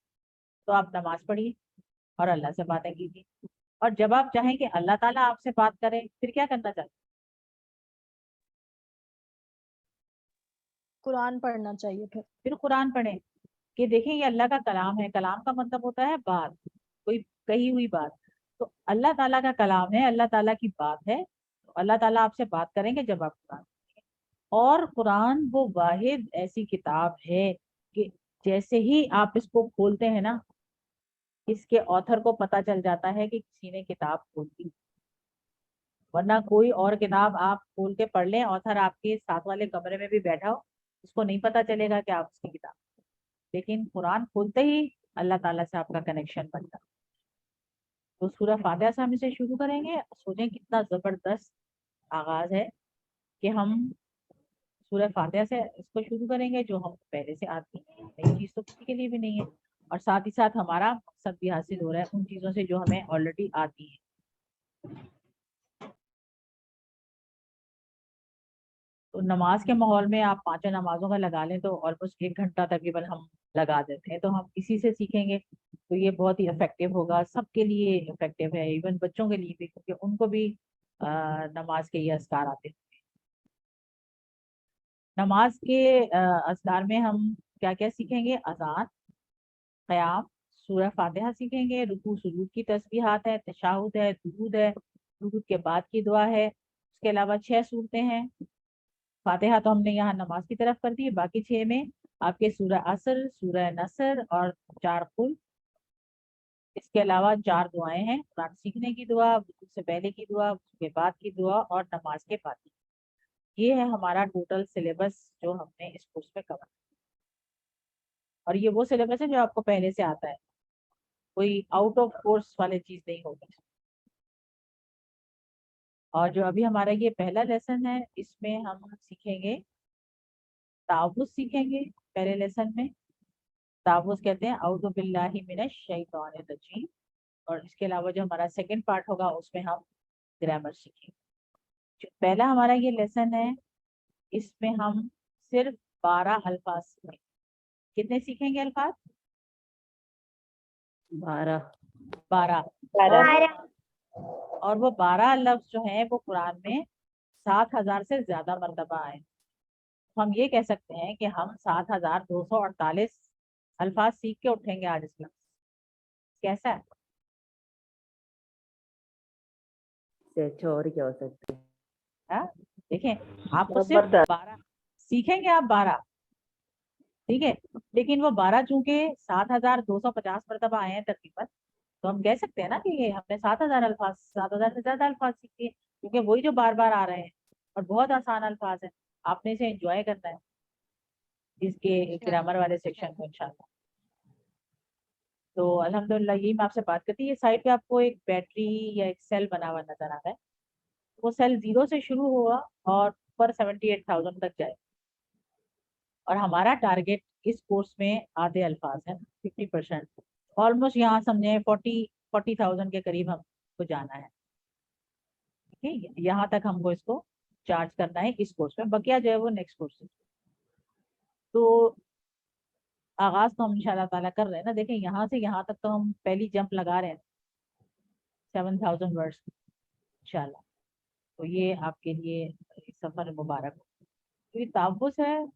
تو آپ نماز پڑھیے اور اللہ سے باتیں کیجیے, اور جب آپ چاہیں کہ اللہ تعالیٰ آپ سے بات کریں پھر کیا کرنا چاہتے ہیں؟ قرآن پڑھنا چاہیے. پھر قرآن پڑھیں. کہ دیکھیں یہ اللہ کا کلام ہے, کلام کا مطلب ہوتا ہے بات, کوئی کہی ہوئی بات. تو اللہ تعالیٰ کا کلام ہے, اللہ تعالیٰ کی بات ہے, تو اللہ تعالیٰ آپ سے بات کریں گے جب آپ قرآن پڑھیں. اور قرآن وہ واحد ایسی کتاب ہے کہ جیسے ہی آپ اس کو کھولتے ہیں نا, اس کے آتھر کو پتہ چل جاتا ہے کہ کسی نے کتاب کھول دی. ورنہ کوئی اور کتاب آپ کھول کے پڑھ لیں, آتھر آپ کے ساتھ والے کمرے میں بھی بیٹھا ہو, اس کو نہیں پتہ چلے گا کہ آپ اس کی کتاب. لیکن قرآن کھولتے ہی اللہ تعالیٰ سے آپ کا کنیکشن بنتا. تو سورہ فاتحہ سے ہم اسے شروع کریں گے. سوچیں کتنا زبردست آغاز ہے کہ ہم سورہ فاتحہ سے اس کو شروع کریں گے جو ہم پہلے سے آتی ہیں. نئی چیز تو کسی کے لیے بھی نہیں ہے, اور ساتھ ہی ساتھ ہمارا مقصد بھی حاصل ہو رہا ہے ان چیزوں سے جو ہمیں آلریڈی آتی ہیں. تو نماز کے ماحول میں آپ 5 نمازوں کا لگا لیں تو آلموسٹ 1 گھنٹہ تقریباً ہم لگا دیتے ہیں. تو ہم اسی سے سیکھیں گے تو یہ بہت ہی افیکٹو ہوگا, سب کے لیے افیکٹو ہے, ایون بچوں کے لیے بھی, کیونکہ ان کو بھی नमाज के ये अस्कार आते हैं। नमाज के अस्कार में हम क्या क्या सीखेंगे? अजान, क़याम, सूरह फातिहा सीखेंगे, रुकू सुजूद की तस्बीहात है, तशाहुद है, दुरूद है, दुरूद के बाद की दुआ है। उसके अलावा 6 सूरतें हैं। फातिहा तो हमने यहाँ नमाज की तरफ कर दी है, बाकी 6 में आपके सूरह असर, सूरह नसर और 4 कुल। इसके अलावा 4 दुआएं हैं, कुरान सीखने की दुआ, वुज़ू से पहले की दुआ, उसके बाद की दुआ और नमाज के बाद की। ये है हमारा टोटल सिलेबस जो हमने इस कोर्स में कवर। और ये वो सिलेबस है जो आपको पहले से आता है, कोई आउट ऑफ कोर्स वाली चीज नहीं होगी। और जो अभी हमारा ये पहला लेसन है, इसमें हम सीखेंगे तावुज़ सीखेंगे। पहले लेसन में तावुज़ कहते हैं औज़ु बिल्लाहि मिनश शैतानिर रजीम। और इसके अलावा जो हमारा सेकंड पार्ट होगा उसमें हम ग्रामर सीखेंगे। जो पहला हमारा ये लेसन है, इसमें हम सिर्फ 12 अल्फाज सीखेंगे। कितने सीखेंगे अल्फाज? 12। और वो 12 लफ्ज जो हैं वो कुरान में 7000 से ज्यादा मर्तबा आए। तो हम ये कह सकते हैं कि हम 7248 अल्फाज सीख के उठेंगे आज इस क्लास। कैसा है? इससे अच्छा और क्या हो सकता है? हाँ? देखें, आपको सिर्फ 12 सीखेंगे, आप 12, ठीक है, लेकिन वो 12 चूंकि 7250 मरतबा आए हैं तकरीबन, तो हम कह सकते हैं ना कि ये हमने 7000 से ज्यादा अल्फाज सीखे, क्योंकि वही जो बार बार आ रहे हैं और बहुत आसान अल्फाज है। आपने इसे एंजॉय करना है, इसके ग्रामर वाले सेक्शन को इंशाल्लाह। तो अल्हम्दुलिल्लाह यही मैं आपसे बात करती। ये साइड पे आपको एक बैटरी या एक सेल बना हुआ नजर आ रहा है। वो सेल 0 से शुरू हुआ और ऊपर 78,000 तक जाए। और हमारा टारगेट इस कोर्स में आधे अल्फाज है, 50%, ऑलमोस्ट यहाँ समझे 40,000 के करीब हमको जाना है। ठीक है, यहाँ तक हमको इसको चार्ज करना है इस कोर्स में, बकिया जो है वो नेक्स्ट कोर्स है। तो आगाज तो हम इंशाल्लाह ताला कर रहे हैं ना। देखें, यहाँ से यहाँ तक तो हम पहली जंप लगा रहे हैं 7000 वर्ड्स इंशाल्लाह। तो ये आपके लिए सफर मुबारक हो। तो ये तावुज़ है।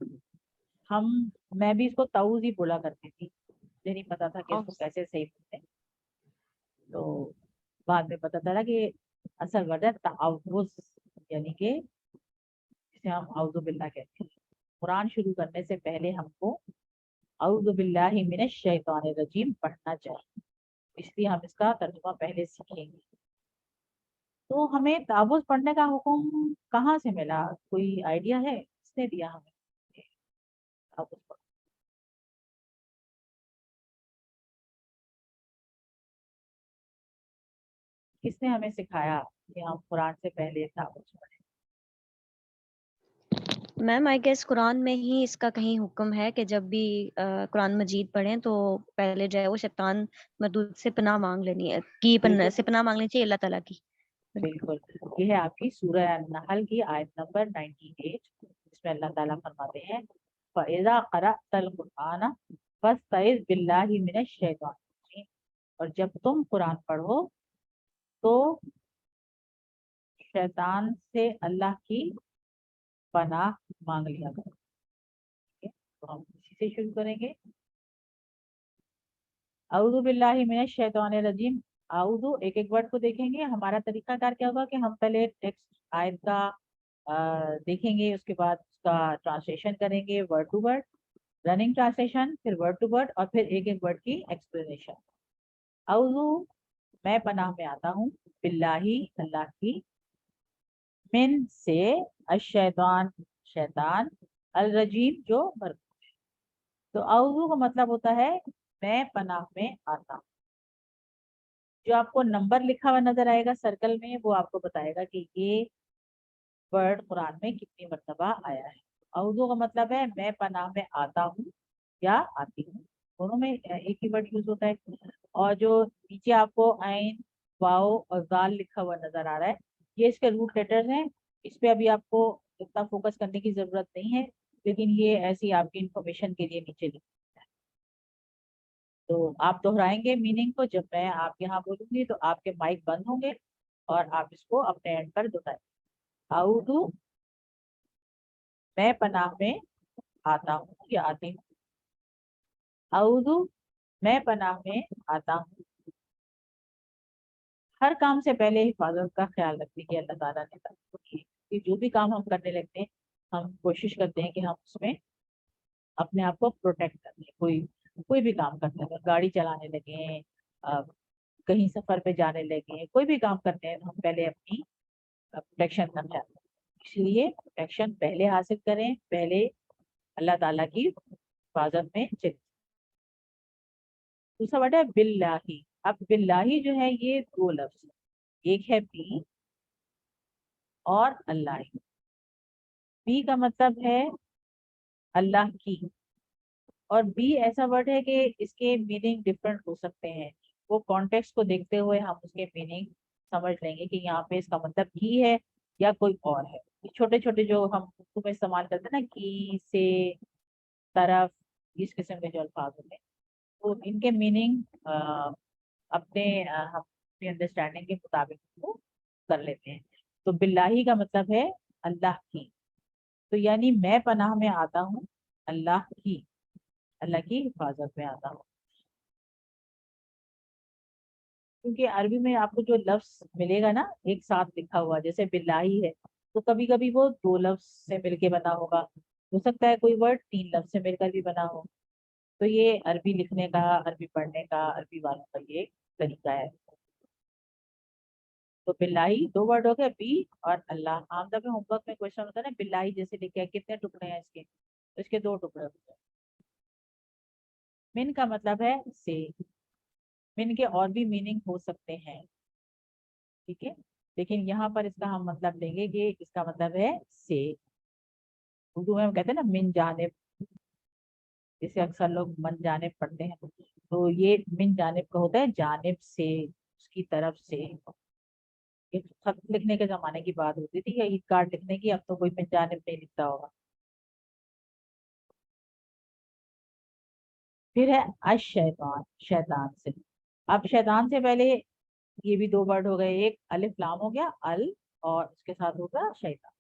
मैं भी इसको ताऊज़ ही बोला करती थी, मुझे नहीं पता था कि इसको कैसे सही बोलते हैं। तो बाद में पता चला कि असल वर्ड है तावुज़, यानी कि जिसे हम औज़ु बिल्लाह कहते हैं। कुरान शुरू करने से पहले हमको औज़ु बिल्लाहि मिनश शैतानिर रजीम पढ़ना चाहिए, इसलिए हम इसका तर्जुमा पहले सीखेंगे। तो हमें तावुज़ पढ़ने का हुक्म कहाँ से मिला? कोई आइडिया है? किसने दिया हमें तावुज़ पढ़? किसने हमें सिखाया कि हम कुरान से पहले तावुज़ पढ़ें? मैम आई गेस कुरान में ही इसका कहीं हुक्म है कि जब भी कुरान मजीद पढ़ें तो पहले जो है वो शैतान मरदूद से पनाह मांग लेनी है, से पनाह मांगनी चाहिए अल्लाह ताला की। बिल्कुल, ये है आपकी सूरह नहल की आयत नंबर 98, जिसमें अल्लाह ताला फरमाते हैं फ़इज़ा क़रअतल क़ुरआन फ़स्तइज़ बिल्लाहि मिनश शैतानिर रजीम। और जब तुम कुरान पढ़ो तो शैतान से अल्लाह की पनाह मांग लिया करो। ठीक है, तो हम इसी से शुरू करेंगे। औज़ु बिल्लाहि मिनश शैतानिर रजीम। औज़ु एक एक वर्ड को देखेंगे। हमारा तरीकाकार क्या होगा कि हम पहले टेक्स्ट आयत का देखेंगे, उसके बाद उसका ट्रांसलेशन करेंगे word to word, running translation, फिर वर्ड टू वर्ड, और फिर एक एक वर्ड की एक्सप्लेनेशन। औज़ु मैं पनाह में आता हूँ, बिल्लाही अल्लाह की, मिन से, अश-शैतान शैतान, अल रजीम जो मरदूद है। तो औज़ु का मतलब होता है मैं पनाह में आता हूँ। जो आपको नंबर लिखा हुआ नजर आएगा सर्कल में, वो आपको बताएगा कि ये वर्ड कुरान में कितनी मर्तबा आया है। औज़ु का मतलब है मैं पनाह में आता हूँ या आती हूँ, दोनों में एक ही वर्ड यूज होता है। और जो नीचे आपको आइन, वाओ और जाल लिखा हुआ नजर आ रहा है, ये इसके रूट लेटर्स हैं। इस पे अभी आपको इतना फोकस करने की जरूरत नहीं है, लेकिन ये ऐसी आपकी इंफॉर्मेशन के लिए नीचे लिखा है। तो आप दोहराएंगे मीनिंग को। जब मैं आप यहाँ बोलूंगी तो आपके माइक बंद होंगे اور آپ اس کو اپنے اینڈ پر دہرائیں. اعوذ میں پناہ میں آتا ہوں یا آتی ہوں. اعوذ میں پناہ میں آتا ہوں. ہر کام سے پہلے حفاظت کا خیال رکھنے کی اللہ تعالیٰ نے تعلیم کی ہے کہ جو بھی کام ہم کرنے لگتے ہیں ہم کوشش کرتے ہیں کہ ہم اس میں اپنے آپ کو پروٹیکٹ کر لیں. کوئی بھی کام کرتے ہیں, گاڑی چلانے لگے, کہیں سفر پہ جانے لگے, کوئی بھی کام کرتے ہیں ہم پہلے اپنی پروٹیکشن کرنا چاہتے ہیں. اس لیے پروٹیکشن پہلے حاصل کریں, پہلے اللہ تعالیٰ کی حفاظت میں چلیں. دوسرا ورڈ ہے باللہ. اب باللہ جو ہے یہ دو لفظ, ایک ہے بی اور اللہ. بی کا مطلب ہے اللہ کی, اور بی ایسا ورڈ ہے کہ اس کے میننگ ڈفرینٹ ہو سکتے ہیں. وہ کانٹیکسٹ کو دیکھتے ہوئے ہم اس کے میننگ سمجھ لیں گے کہ یہاں پہ اس کا مطلب کی ہے یا کوئی اور ہے. چھوٹے چھوٹے جو ہم اردو میں استعمال کرتے ہیں نا, کی, سے, طرف, اس قسم کے جو الفاظ ہوتے ہیں, تو ان کے میننگ اپنے انڈرسٹینڈنگ کے مطابق کو کر لیتے ہیں. تو باللہ کا مطلب ہے اللہ کی, تو یعنی میں پناہ میں آتا ہوں اللہ کی حفاظت میں آتا ہوں. کیونکہ عربی میں آپ کو جو لفظ ملے گا نا ایک ساتھ لکھا ہوا, جیسے باللہ ہے, تو کبھی کبھی وہ دو لفظ سے مل کے بنا ہوگا, ہو سکتا ہے کوئی ورڈ تین لفظ سے مل کر بھی بنا ہو. تو یہ عربی لکھنے کا, عربی پڑھنے کا, عربی والوں کا یہ طریقہ ہے. تو باللہ دو ورڈ ہو گئے, بی اور اللہ. عام طور پہ ہوم ورک میں کوشچن ہوتا ہے نا, باللہ جیسے لکھا ہے کتنے ٹکڑے ہیں اس کے, تو اس کے دو ٹکڑے ہوتے ہیں. من کا مطلب ہے سے. من کے اور بھی میننگ ہو سکتے ہیں, ٹھیک ہے, لیکن یہاں پر اس کا ہم مطلب لیں گے کہ اس کا مطلب ہے سے. اردو میں ہم کہتے ہیں نا من جانب, جسے اکثر لوگ من جانب پڑھتے ہیں, تو یہ من جانب کا ہوتا ہے جانب سے, اس کی طرف سے. خط لکھنے کے زمانے کی بات ہوتی تھی یا عید کارڈ لکھنے کی, اب تو کوئی من جانب نہیں لکھتا ہوگا. پھر ہے الشیطان, شیطان سے. اب شیطان سے پہلے یہ بھی دو ورڈ ہو گئے, ایک الف لام ہو گیا ال, اور اس کے ساتھ ہوگا شیطان.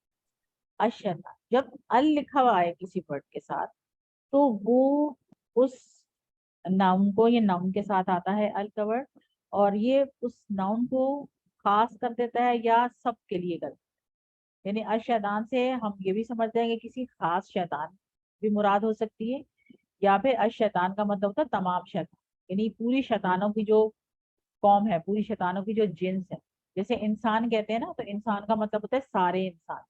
الشیطان, جب ال لکھا ہوا ہے کسی ورڈ کے ساتھ تو وہ اس ناؤن کو, یہ ناؤن کے ساتھ آتا ہے ال کا ورڈ, اور یہ اس ناؤن کو خاص کر دیتا ہے یا سب کے لیے کرتا ہے. یعنی الشیطان سے ہم یہ بھی سمجھتے ہیں کہ کسی خاص شیطان بھی مراد ہو سکتی ہے, یا پھر الشیطان کا مطلب ہوتا ہے تمام شیطان, یعنی پوری شیطانوں کی جو قوم ہے, پوری شیطانوں کی جو جنس ہے. جیسے انسان کہتے ہیں نا, تو انسان کا مطلب ہوتا ہے سارے انسان.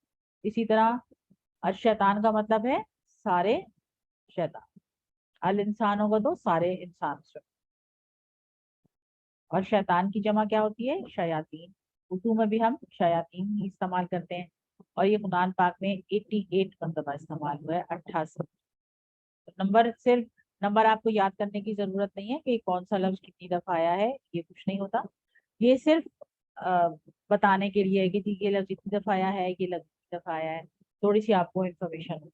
اسی طرح الشیطان کا مطلب ہے سارے شیطان. الانسان ہوگا تو سارے انسان سے. اور شیطان کی جمع کیا ہوتی ہے؟ شیاطین. اردو میں بھی ہم شیاطین ہی استعمال کرتے ہیں, اور یہ قرآن پاک میں 88 مرتبہ استعمال ہوا ہے, 88. نمبر صرف نمبر آپ کو یاد کرنے کی ضرورت نہیں ہے کہ کون سا لفظ کتنی دفعہ آیا ہے, یہ کچھ نہیں ہوتا. یہ صرف بتانے کے لیے ہے کہ یہ لفظ اتنی دفعہ آیا ہے, یہ لفظ اتنی دفعہ آیا ہے, تھوڑی سی آپ کو انفارمیشن.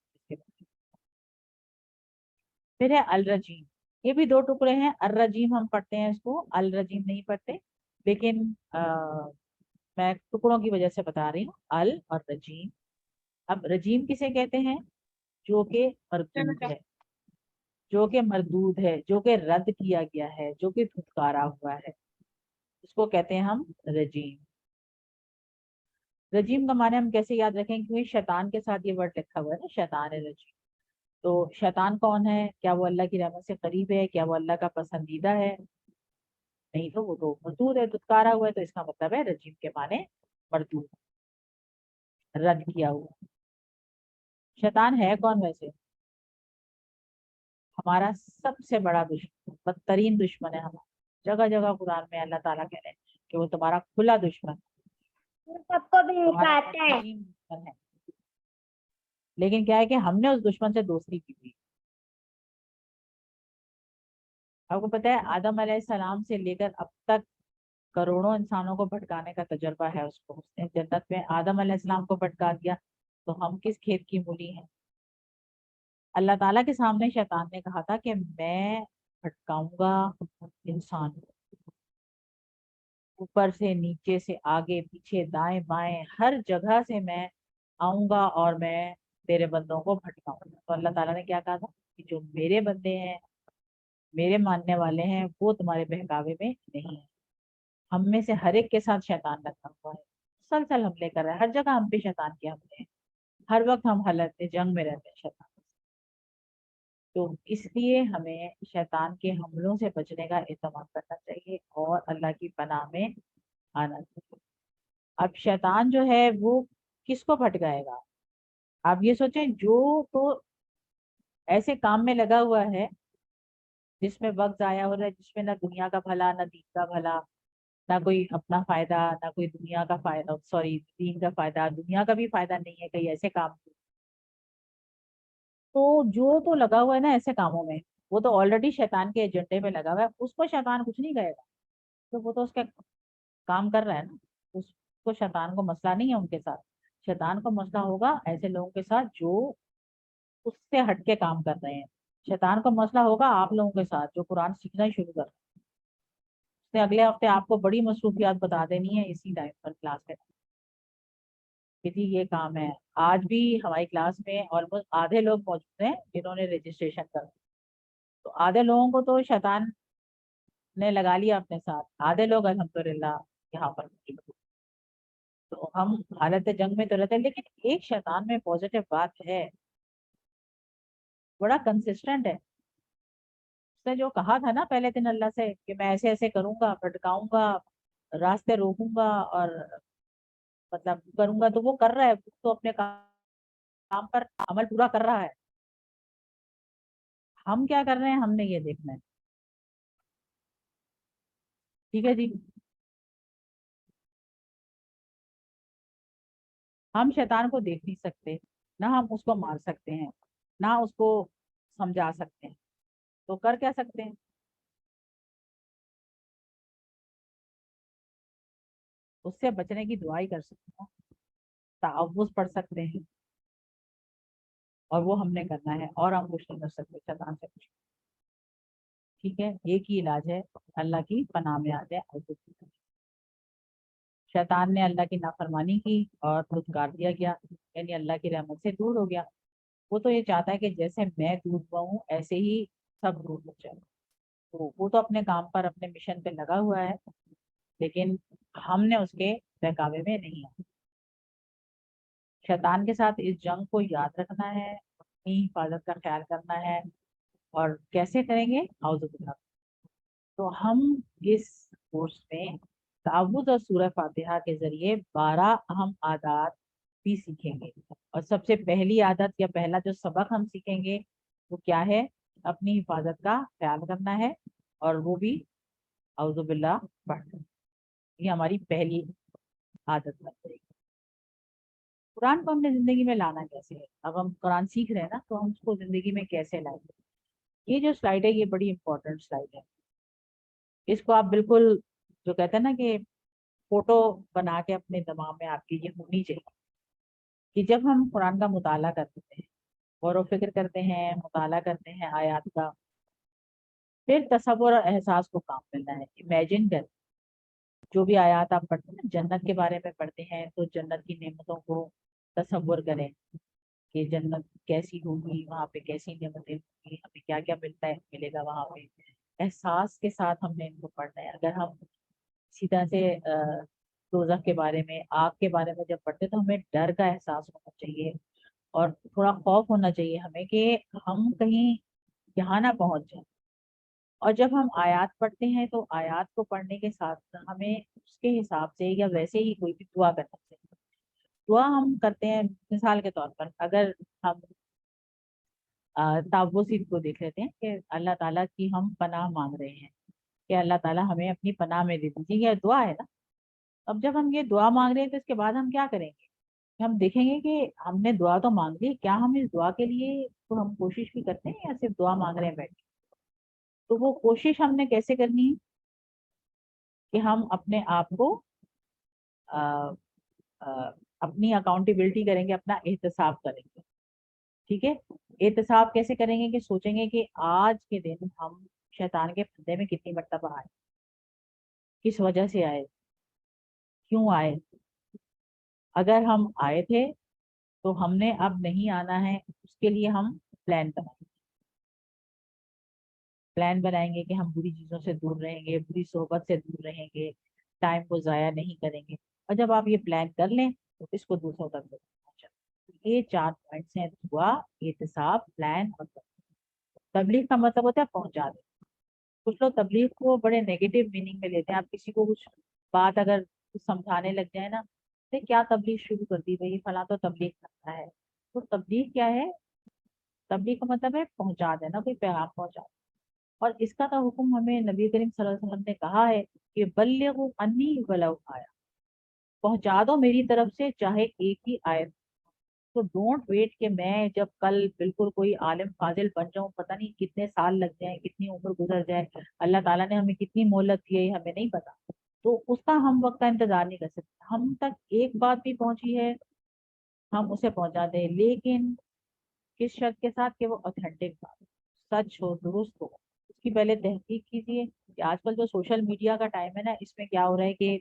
پھر ہے الرجیم. یہ بھی دو ٹکڑے ہیں, الرجیم ہم پڑھتے ہیں اس کو, الرجیم نہیں پڑھتے, لیکن میں ٹکڑوں کی وجہ سے بتا رہی ہوں, ال اور رجیم. اب رجیم کسے کہتے ہیں؟ جو کہ مردود ہے, جو کہ مردود ہے, جو کہ رد کیا گیا ہے, جو کہ دھتکارا ہوا ہے, اس کو کہتے ہیں ہم رجیم. رجیم کا معنی ہم کیسے یاد رکھیں, کیونکہ شیطان کے ساتھ یہ ورڈ لکھا ہوا ہے نا, شیطان رجیم. تو شیطان کون ہے؟ کیا وہ اللہ کی رحمت سے قریب ہے؟ کیا وہ اللہ کا پسندیدہ ہے؟ نہیں, تو وہ تو مردود ہے, دھتکارا ہوا ہے, تو اس کا مطلب ہے رجیم کے معنی مردود, رد کیا ہوا. شیطان ہے کون ویسے؟ ہمارا سب سے بڑا دشمن, بدترین دشمن ہے ہمارا. جگہ جگہ قرآن میں اللہ تعالیٰ کہہ رہے ہیں کہ وہ تمہارا کھلا دشمن ہے, سب کو بھی تمہارا نکالتا ہے. بدترین دشمن ہے. لیکن کیا ہے کہ ہم نے اس دشمن سے دوستی کی تھی. آپ کو پتہ ہے آدم علیہ السلام سے لے کر اب تک کروڑوں انسانوں کو بھٹکانے کا تجربہ ہے اس کو. اس نے جنت میں آدم علیہ السلام کو بھٹکا دیا, تو ہم کس کھیت کی مولی ہیں؟ اللہ تعالیٰ کے سامنے شیطان نے کہا تھا کہ میں بھٹکاؤں گا انسان. ऊपर से नीचे से आगे पीछे दाएं बाएं हर जगह से मैं आऊंगा और मैं तेरे बंदों को भटकाऊंगा। तो अल्लाह ताला ने क्या कहा था कि जो मेरे बंदे हैं, मेरे मानने वाले हैं, वो तुम्हारे बहकावे में नहीं है। हम में से हर एक के साथ शैतान लगा हुआ है, मुसलसल हमले कर रहा है, हर जगह हम पे शैतान के हमले हैं, हर वक्त हम हालत जंग में रहते हैं शैतान। तो इसलिए हमें शैतान के हमलों से बचने का एहतमाम करना चाहिए और अल्लाह की पनाह में आना चाहिए। अब शैतान जो है वो किसको भटकाएगा? आप ये सोचें, जो तो ऐसे काम में लगा हुआ है जिसमें वक्त जाया हो रहा है, जिसमें ना दुनिया का भला ना दीन का भला, ना कोई अपना फायदा ना कोई दुनिया का फायदा, सॉरी दीन का फायदा, दुनिया का भी फायदा नहीं है कहीं ऐसे काम। तो जो तो लगा हुआ है ना ऐसे कामों में, वो तो ऑलरेडी शैतान के एजेंडे में लगा हुआ है, उसको शैतान कुछ नहीं कहेगा। तो वो तो उसका काम कर रहा है ना, उसको शैतान को मसला नहीं है उनके साथ। शैतान को मसला होगा ऐसे लोगों के साथ जो उससे हटके काम कर रहे हैं। शैतान को मसला होगा आप लोगों के साथ जो कुरान सीखना ही शुरू कर रहे हैं। उसने अगले हफ्ते आपको बड़ी मसरूफियात बता देनी है इसी टाइम पर क्लास में कि जी ये काम है। आज भी हमारी क्लास में ऑलमोस्ट आधे लोग मौजूद हैं जिन्होंने रजिस्ट्रेशन कर, तो आधे लोगों को तो शैतान ने लगा लिया अपने साथ, आधे लोग अल्हम्दुलिल्लाह यहाँ पर मौजूद हैं। तो हम हालत जंग में तो रहते हैं, लेकिन एक शैतान में पॉजिटिव बात है, बड़ा कंसिस्टेंट है। उसने जो कहा था ना पहले दिन अल्लाह से कि मैं ऐसे ऐसे करूंगा, भटकाऊंगा, रास्ते रोकूंगा और मतलब करूंगा, तो वो कर रहा है, तो अपने काम पर अमल पूरा कर रहा है। हम क्या कर रहे हैं हमने ये देखना है। ठीक है जी। हम शैतान को देख नहीं सकते, ना हम उसको मार सकते हैं, ना उसको समझा सकते हैं, तो कर क्या सकते हैं? उससे बचने की दुआ ही कर सकते हैं, ताअव्वुज़ पढ़ सकते हैं, और वो हमने करना है, और हम कुछ नहीं कर सकते शैतान से कुछ। ठीक है, एक ही इलाज है, अल्लाह की पनाह में आ जाए। शैतान ने अल्लाह की नाफरमानी की और धुतकार दिया गया, यानी अल्लाह की रहमत से दूर हो गया। वो तो ये चाहता है कि जैसे मैं दूर हुआ हूँ ऐसे ही सब दूर हो जाए। तो वो तो अपने काम पर अपने मिशन पे लगा हुआ है, लेकिन हमने उसके बहकावे में नहीं आना। शैतान के साथ इस जंग को याद रखना है, अपनी हिफाजत का ख्याल करना है। और कैसे करेंगे? औज़ुबिल्लाह। तो हम इस कोर्स में तावुज़ और सूरह फातिहा के जरिए 12 अहम आदात भी सीखेंगे। और सबसे पहली आदत या पहला जो सबक हम सीखेंगे वो क्या है? अपनी हिफाजत का ख्याल करना है, और वो भी औज़ुबिल्लाह पढ़ना। ये हमारी पहली आदत बन जाएगी। कुरान को हमने जिंदगी में लाना कैसे है? अब हम कुरान सीख रहे हैं ना, तो हम उसको जिंदगी में कैसे लाएंगे? ये जो स्लाइड है ये बड़ी इंपॉर्टेंट स्लाइड है। इसको आप बिल्कुल जो कहते हैं ना कि फोटो बना के अपने दिमाग में आपकी ये होनी चाहिए कि जब हम कुरान का मुताला करते हैं, गौर व फिक्र करते हैं, मुताला करते हैं आयात का, फिर तसव्वुर और एहसास को काम मिलना है। इमेजिन कर, जो भी आयात आप पढ़ते हैं ना, जन्नत के बारे में पढ़ते हैं, तो जन्नत की नेमतों को तसव्वुर करें कि जन्नत कैसी होगी, वहाँ पे कैसी नेमतें होंगी, हमें क्या क्या मिलता है मिलेगा वहाँ पे। एहसास के साथ हमने इनको पढ़ना है। अगर हम इसी तरह से दोज़ख के बारे में, आग के बारे में जब पढ़ते हैं, तो हमें डर का एहसास होना चाहिए और थोड़ा खौफ होना चाहिए हमें कि हम कहीं यहाँ ना पहुंच जाए। और जब हम आयात पढ़ते हैं तो आयात को पढ़ने के साथ हमें उसके हिसाब से या वैसे ही कोई भी दुआ करना चाहिए। दुआ हम करते हैं मिसाल के तौर पर, अगर हम तावुज़ को देख लेते हैं कि अल्लाह ताला की हम पनाह मांग रहे हैं कि अल्लाह ताला हमें अपनी पनाह में दे दीजिए, यह दुआ है ना। अब जब हम ये दुआ मांग रहे हैं तो इसके बाद हम क्या करेंगे? हम देखेंगे कि हमने दुआ तो मांग ली, क्या हम इस दुआ के लिए तो हम कोशिश भी करते हैं या सिर्फ दुआ मांग रहे हैं बैठ के? तो वो कोशिश हमने कैसे करनी है कि हम अपने आप को आ, आ, अपनी अकाउंटेबिलिटी करेंगे, अपना एहतसाब करेंगे। ठीक है, एहतसाब कैसे करेंगे कि सोचेंगे कि आज के दिन हम शैतान के फंदे में कितनी मरतबा आए, किस वजह से आए, क्यों आए? अगर हम आए थे तो हमने अब नहीं आना है, उसके लिए हम प्लान बनाएंगे कि हम बुरी चीज़ों से दूर रहेंगे, बुरी सोहबत से दूर रहेंगे, टाइम को ज़ाया नहीं करेंगे। और जब आप ये प्लान कर लें तो इसको दूसरों तक पहुंचा। ये 4 पॉइंट्स हैं: दुआ, एहतिसाब, प्लान और तबलीग का मतलब होता है पहुंचा दे। कुछ लोग तबलीग को बड़े नेगेटिव मीनिंग में लेते हैं। आप किसी को कुछ बात अगर कुछ समझाने लग जाए ना, तो क्या तबलीग शुरू कर दी भाई, फला तो तबलीग करता है। तो तबलीग क्या है? तबलीग का मतलब है पहुंचा देना, कोई पैगाम पहुंचा। और इसका तो हुक्म हमें नबी करीम सल्लल्लाहु अलैहि वसल्लम ने कहा है कि बल्लिगु अन्नी वलौ आया, पहुंचा दो मेरी तरफ से चाहे एक ही आयत। तो डोंट वेट कि मैं जब कल बिल्कुल कोई आलिम फाजिल बन जाऊं, पता नहीं कितने साल लग जाए, कितनी उम्र गुजर जाए, अल्लाह ताला ने हमें कितनी मोहलत दी है ये हमें नहीं पता। तो उसका हम वक्त का इंतजार नहीं कर सकते। हम तक एक बात भी पहुंची है, हम उसे पहुंचा दें, लेकिन किस शर्त के साथ कि वो ऑथेंटिक बात, सच हो, दुरुस्त हो। उसकी पहले तहकीक कीजिए कि आजकल जो सोशल मीडिया का टाइम है ना, इसमें क्या हो रहा है कि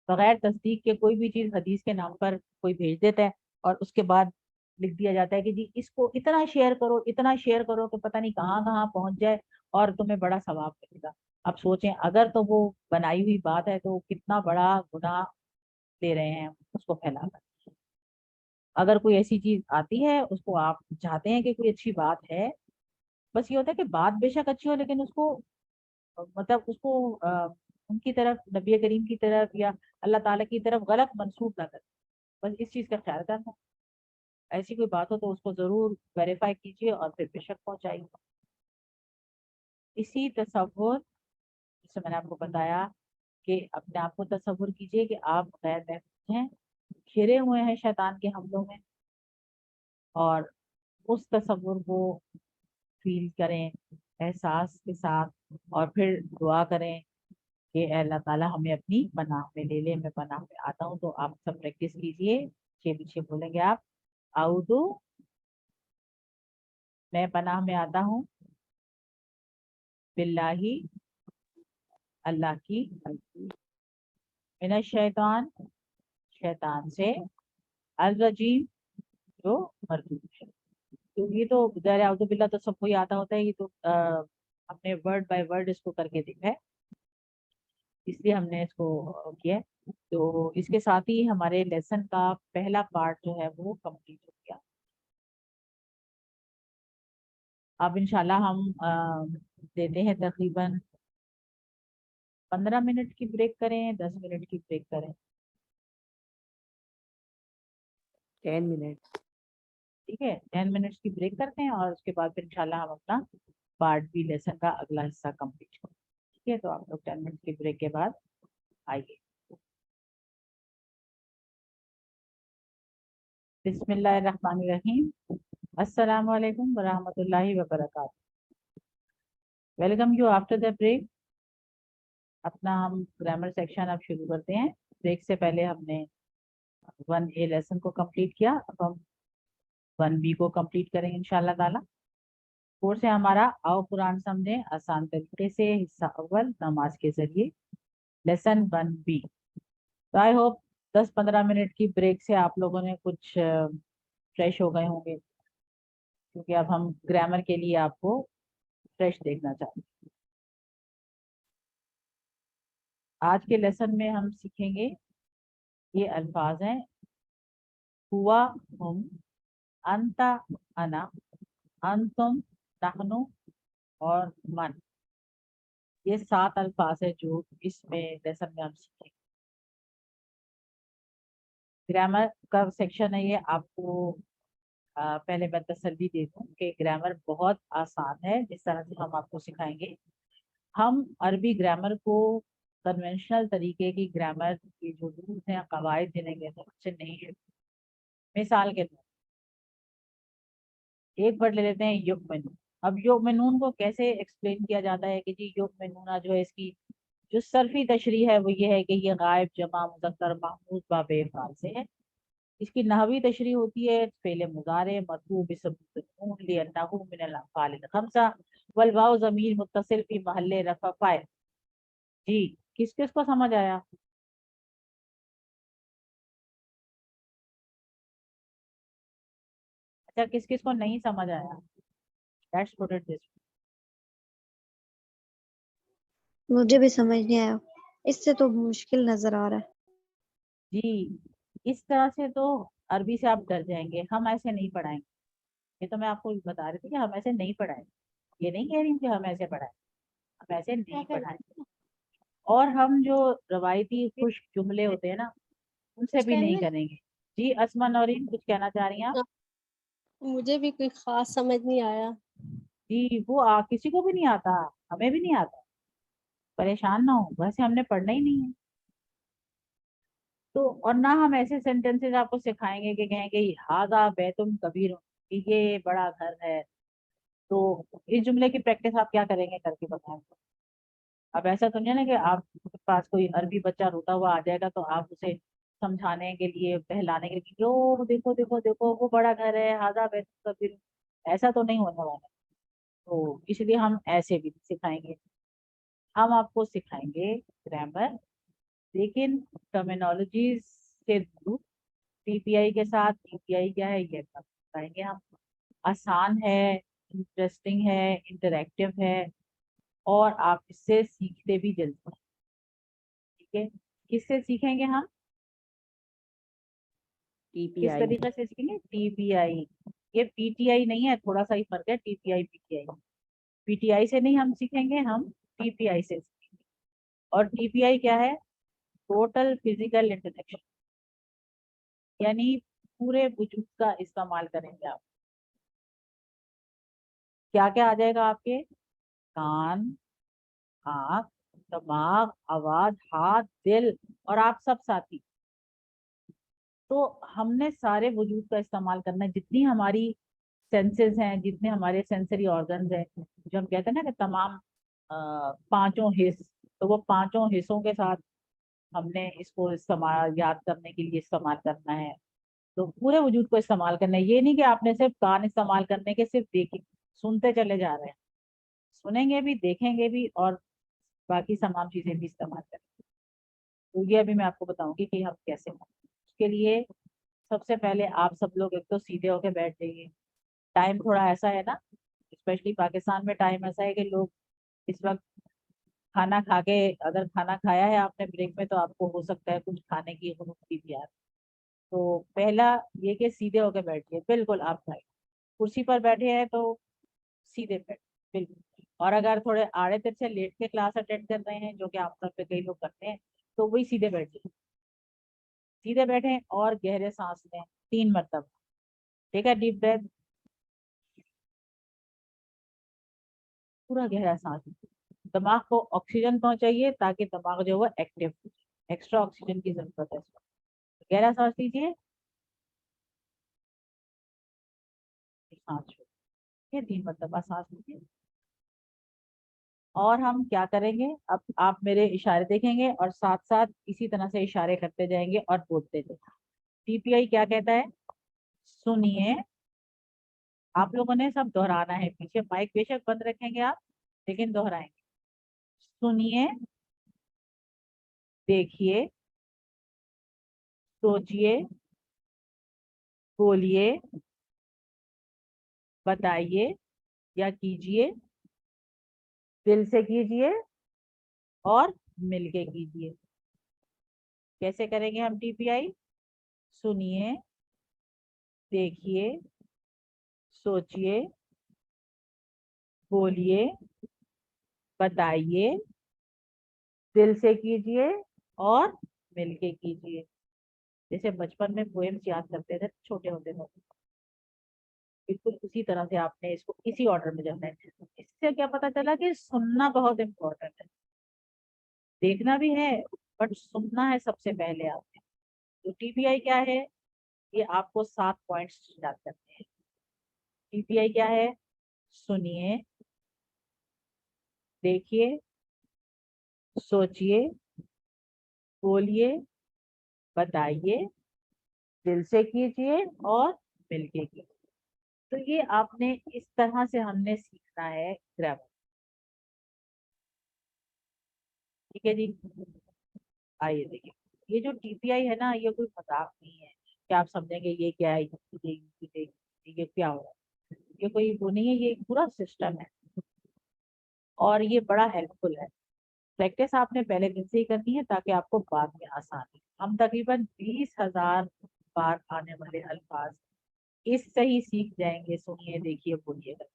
बगैर तस्दीक के कोई भी चीज़ हदीस के नाम पर कोई भेज देता है और उसके बाद लिख दिया जाता है कि जी इसको इतना शेयर करो, इतना शेयर करो कि पता नहीं कहाँ कहाँ पहुंच जाए और तुम्हें बड़ा सवाब मिलेगा। अब सोचें, अगर तो वो बनाई हुई बात है तो कितना बड़ा गुनाह ले रहे हैं उसको फैलाकर। अगर कोई ऐसी चीज आती है, उसको आप चाहते हैं कि कोई अच्छी बात है, बस ये होता है कि बात बेशक अच्छी हो लेकिन उसको मतलब उसको उनकी तरफ, नबी करीम की तरफ या अल्लाह ताला की तरफ गलत मंसूब ना करें। बस इस चीज का ख्याल करना। ऐसी कोई बात हो तो उसको जरूर वेरीफाई कीजिए और फिर बेशक पहुंचाइए। इसी तसव्वुर, जैसे मैंने आपको बताया कि अपने आप को तसव्वुर कीजिए कि आप गैर महफूज हैं, घिरे हुए हैं शैतान के हमलों में, और उस तसव्वुर को फील करें एहसास के साथ, और फिर दुआ करें कि अल्लाह ताला हमें अपनी पनाह में ले ले। मैं पनाह में आता हूँ। तो आप सब प्रैक्टिस कीजिए, पीछे पीछे बोलेंगे आप, आउदू, मैं पनाह में आता हूँ, बिल्लाही, अल्लाह की, मिनश शैतान, शैतान से, अल रजीम, जो मरदूद है। तो ये तो आउदू बिल्ला तो सबको ही आता होता है, ये तो हमने वर्ड बाय वर्ड इसको करके देखा है, इसलिए हमने इसको किया है। तो इसके साथ ही हमारे लेसन का पहला पार्ट जो है वो कंप्लीट हो गया। अब इंशाल्लाह हम देते हैं तकरीबन 15 मिनट की ब्रेक करें, 10 मिनट की ब्रेक करें, 10 मिनट। ठीक है? 10 मिनट्स की ब्रेक करते हैं और उसके बाद फिर इंशाल्लाह हम अपना पार्ट बी लेसन का अगला हिस्सा कंप्लीट करें। ठीक है? तो आप लोग 10 मिनट की ब्रेक के बाद आइए। बिस्मिल्लाहिर्रहमानिर्रहीम। अस्सलामु अलैकुम वरहमतुल्लाहि वबरकातुहू। Welcome you after the break. अपना हम ग्रामर सेक्शन अब शुरू करते हैं। ब्रेक से पहले हमने 1A लेसन को कंप्लीट किया, अब हम 1B को कंप्लीट करेंगे इंशाल्लाह ताला। कोर्स है हमारा आओ कुरान समझें आसान तरीके से, हिस्सा अव्वल, नमाज के जरिए, लेसन 1B। तो आई होप 10-15 मिनट की ब्रेक से आप लोगों ने कुछ फ्रेश हो गए होंगे, क्योंकि अब हम ग्रामर के लिए आपको फ्रेश देखना चाहते हैं। आज के लेसन में हम सीखेंगे, ये अल्फाज हैं, हुआ, हम, अंता, अना, अंतुम, नहनु और मन। ये 7 अल्फाज है जो इसमें लेसन में हम सीखेंगे। ग्रामर का सेक्शन है ये। आपको पहले मैं तसल्ली दे दूं कि ग्रामर बहुत आसान है जिस तरह से हम आपको सिखाएंगे। हम अरबी ग्रामर को कन्वेंशनल तरीके की ग्रामर की जो रूल्स हैं, कवायद जिन्हें कहते हैं, उससे नहीं शुरू। मिसाल के तौर एक वर्ड ले लेते हैं, युक्मिनून। अब युक्मिनून को कैसे एक्सप्लेन किया जाता है कि जी युक्मिनूना जो है, इसकी जो सर्फी तशरीह है वो ये है कि ये गायब, जमा, मुज़क्कर, महमूद, बाबे फाल से है। इसकी नहवी तशरीह होती है, फेले मुजारे मरफू बिसबूत नून लिअन्नहु मिनल अफ़आल खम्सा वल वाउ ज़मीर मुत्तसिल फी महल्ले रफ़ा फाइल। जी किस किस को समझ आया? अच्छा, किस किस को नहीं समझ आया? Let's put it this. मुझे भी समझ नहीं आया, इससे तो मुश्किल नजर आ रहा है। जी, इस तरह से तो अरबी से आप डर जाएंगे, हम ऐसे नहीं पढ़ाएंगे। ये तो मैं आपको बता रही थी कि हम ऐसे नहीं पढ़ाएंगे, ये नहीं कह रही हूँ कि हम ऐसे पढ़ाएं, हम ऐसे नहीं पढ़ाएंगे। और हम जो रवायती खुश जुमले होते हैं ना, उनसे भी नहीं करेंगे। जी असमा नौरीन, कुछ कहना चाह रही हैं आप? मुझे भी कोई खास समझ नहीं आया। जी वो किसी को भी नहीं आता, हमें भी नहीं आता, परेशान ना हो, वैसे हमने पढ़ना ही नहीं है। तो और ना हम ऐसे सेंटेंसेस आपको सिखाएंगे कि कहेंगे हादा बैतुम कबीर, कि ये बड़ा घर है। तो इस जुमले की प्रैक्टिस आप क्या करेंगे करके बताएं। अब ऐसा तो नहीं है ना कि आपके पास कोई अरबी बच्चा रोता हुआ आ जाएगा तो आप उसे समझाने के लिए, बहलाने के लिए, ओ देखो देखो देखो वो बड़ा घर है, हादा बैतुम कबीर, ऐसा तो नहीं होने वाला। तो इसलिए हम ऐसे भी सिखाएंगे, हम आपको सिखाएंगे ग्रामर, लेकिन टर्मिनोलॉजी से दूर, पीपीआई के साथ। पीपीआई क्या है ये बताएंगे हम। आसान है, इंटरेस्टिंग है, इंटरेक्टिव है, और आप इससे सीखते भी जल्दी हैं। ठीक है, किससे सीखेंगे हम? किस TPI तरीके से सीखेंगे? टीपीआई। ये पीटीआई नहीं है, थोड़ा सा ही फर्क है, टीपीआई पीटीआई। पीटीआई से नहीं हम सीखेंगे, हम टीपीआई से सीखेंगे। और टीपीआई क्या है? टोटल फिजिकल इंटरेक्शन, यानी पूरे वजूद का इस्तेमाल करेंगे आप। क्या क्या आ जाएगा आपके? कान, आँख, दिमाग, आवाज, हाथ, दिल, और आप सब साथी। तो हमने सारे वजूद का इस्तेमाल करना है, जितनी हमारी सेंसेस हैं, जितने हमारे सेंसरी ऑर्गन्स हैं, जो हम कहते हैं ना कि तमाम पांचों हिस्स, तो वो पांचों हिस्सों के साथ हमने इसको इस्तेमाल, याद करने के लिए इस्तेमाल करना है। तो पूरे वजूद को इस्तेमाल करना है, ये नहीं कि आपने सिर्फ कान इस्तेमाल करने के, सिर्फ देखे सुनते चले जा रहे हैं, सुनेंगे भी, देखेंगे भी, और बाकी तमाम चीजें भी इस्तेमाल करेंगे। तो ये अभी मैं आपको बताऊंगी कि हम कैसे करें। उसके लिए सबसे पहले आप सब लोग एक तो सीधे होके बैठ जाइए। टाइम थोड़ा ऐसा है ना, स्पेशली पाकिस्तान में टाइम ऐसा है कि लोग इस वक्त खाना खा के, अगर खाना खाया है आपने ब्रेक में, तो आपको हो सकता है कुछ खाने की हुनूक भी आ। तो पहला ये कि सीधे होके बैठिए, बिल्कुल आप खाइए। कुर्सी पर बैठे हैं तो सीधे बैठ, बिल्कुल। और अगर थोड़े आड़े तिरछे लेट के क्लास अटेंड कर रहे हैं, जो कि आमतौर पे कई लोग करते हैं, तो वही सीधे बैठिए। सीधे बैठे और गहरे सांस लें 3 मरतबा। ठीक है, डीप ब्रेथ, पूरा गहरा सांस लें। दिमाग को ऑक्सीजन पहुंचाइए ताकि दिमाग जो है वो एक्टिव हो जाए। एक्स्ट्रा ऑक्सीजन की जरूरत है इसमें। गहरा सांस लीजिए, सांस छोड़िए, 3 मरतबा सांस लीजिए। और हम क्या करेंगे, अब आप मेरे इशारे देखेंगे और साथ साथ इसी तरह से इशारे करते जाएंगे और बोलते जाएंगे। टीपीआई क्या कहता है? सुनिए, आप लोगों ने सब दोहराना है, पीछे माइक बेशक बंद रखेंगे आप, लेकिन दोहराएंगे। सुनिए, देखिए, सोचिए, बोलिए, बताइए या कीजिए, दिल से कीजिए और मिलके कीजिए। कैसे करेंगे हम टीपीआई? सुनिए, देखिए, सोचिए, बोलिए, बताइए, दिल से कीजिए और मिलके कीजिए। जैसे बचपन में पोएम्स याद करते थे छोटे होते थे, बिल्कुल उसी तरह से आपने इसको इसी ऑर्डर में जाना है। इससे क्या पता चला कि सुनना बहुत इम्पोर्टेंट है, देखना भी है, बट सुनना है सबसे पहले आपने। तो टीपीआई क्या है? ये आपको 7 पॉइंट्स याद करते हैं। टीपीआई क्या है? सुनिए, देखिए, सोचिए, बोलिए, बताइए, दिल से कीजिए और मिलके कीजिए। तो ये आपने इस तरह से हमने सीखना है ग्रामर। ठीक है जी, आइए देखिए, ये जो टीपीआई है ना, ये कोई मजाक नहीं है कि आप समझेंगे ये क्या है, ये ये क्या हो रहा है, ये कोई वो नहीं है, ये एक पूरा सिस्टम है और ये बड़ा हेल्पफुल है। प्रैक्टिस आपने पहले दिन से ही करनी है ताकि आपको बाद में आसानी। हम तकरीबन 20,000 बार आने वाले अल्फाज इससे ही सीख जाएंगे। सुनिए, देखिए, बोलिएगा।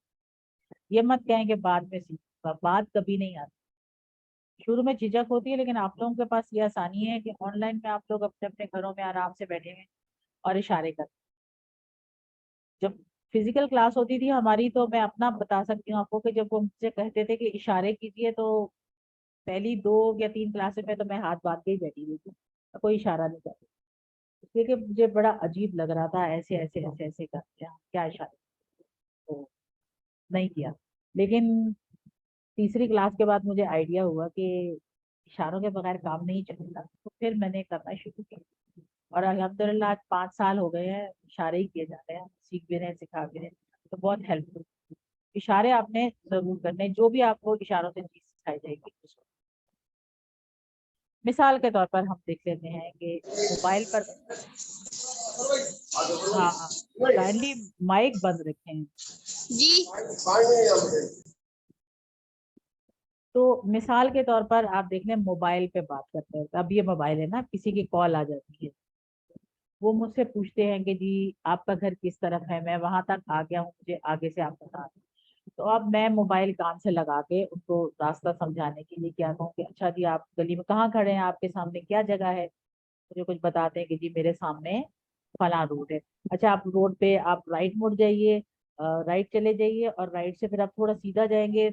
ये मत कहें कि बाद में सीखूंगा, बात कभी नहीं आती। शुरू में झिझक होती है, लेकिन आप लोगों के पास ये आसानी है कि ऑनलाइन में आप लोग अपने अपने घरों में आराम से बैठे हैं और इशारे कर। जब फिजिकल क्लास होती थी हमारी, तो मैं अपना बता सकती हूँ आपको कि जब वो मुझसे कहते थे कि इशारे कीजिए, तो पहली 2 या 3 क्लासेस में तो मैं हाथ बांध के ही बैठी हुई थी, कोई इशारा नहीं करती, इसलिए कि मुझे बड़ा अजीब लग रहा था, ऐसे ऐसे ऐसे ऐसे करते हैं क्या इशारे, तो नहीं किया। लेकिन तीसरी क्लास के बाद मुझे आइडिया हुआ कि इशारों के बगैर काम नहीं चलेगा, तो फिर मैंने करना शुरू किया और अल्हम्दुलिल्लाह आज 5 साल हो गए हैं, इशारे ही किए जा रहे हैं, सीख भी रहे हैं, सिखा भी रहे हैं, तो बहुत हेल्पफुल। इशारे आपने जरूर करने, जो भी आपको इशारों से चीज सिखाई जाएगी उसको। मिसाल के तौर पर हम देख लेते हैं कि मोबाइल पर, हाँ, काइंडली माइक बंद रखें जी। तो मिसाल के तौर पर आप देख लें, मोबाइल पे बात करते हैं, अब ये मोबाइल है ना, किसी की कॉल आ जाती है, वो मुझसे पूछते हैं कि जी आपका घर किस तरफ है, मैं वहां तक आ गया हूँ, मुझे आगे से आप बता दें। तो अब मैं मोबाइल कान से लगा के उनको रास्ता समझाने के लिए क्या कहूँ कि अच्छा जी आप गली में कहाँ खड़े हैं, आपके सामने क्या जगह है, मुझे कुछ बताते हैं कि जी मेरे सामने फला रोड है। अच्छा, आप रोड पे आप राइट मुड़ जाइए, राइट चले जाइए और राइट से फिर आप थोड़ा सीधा जाएंगे,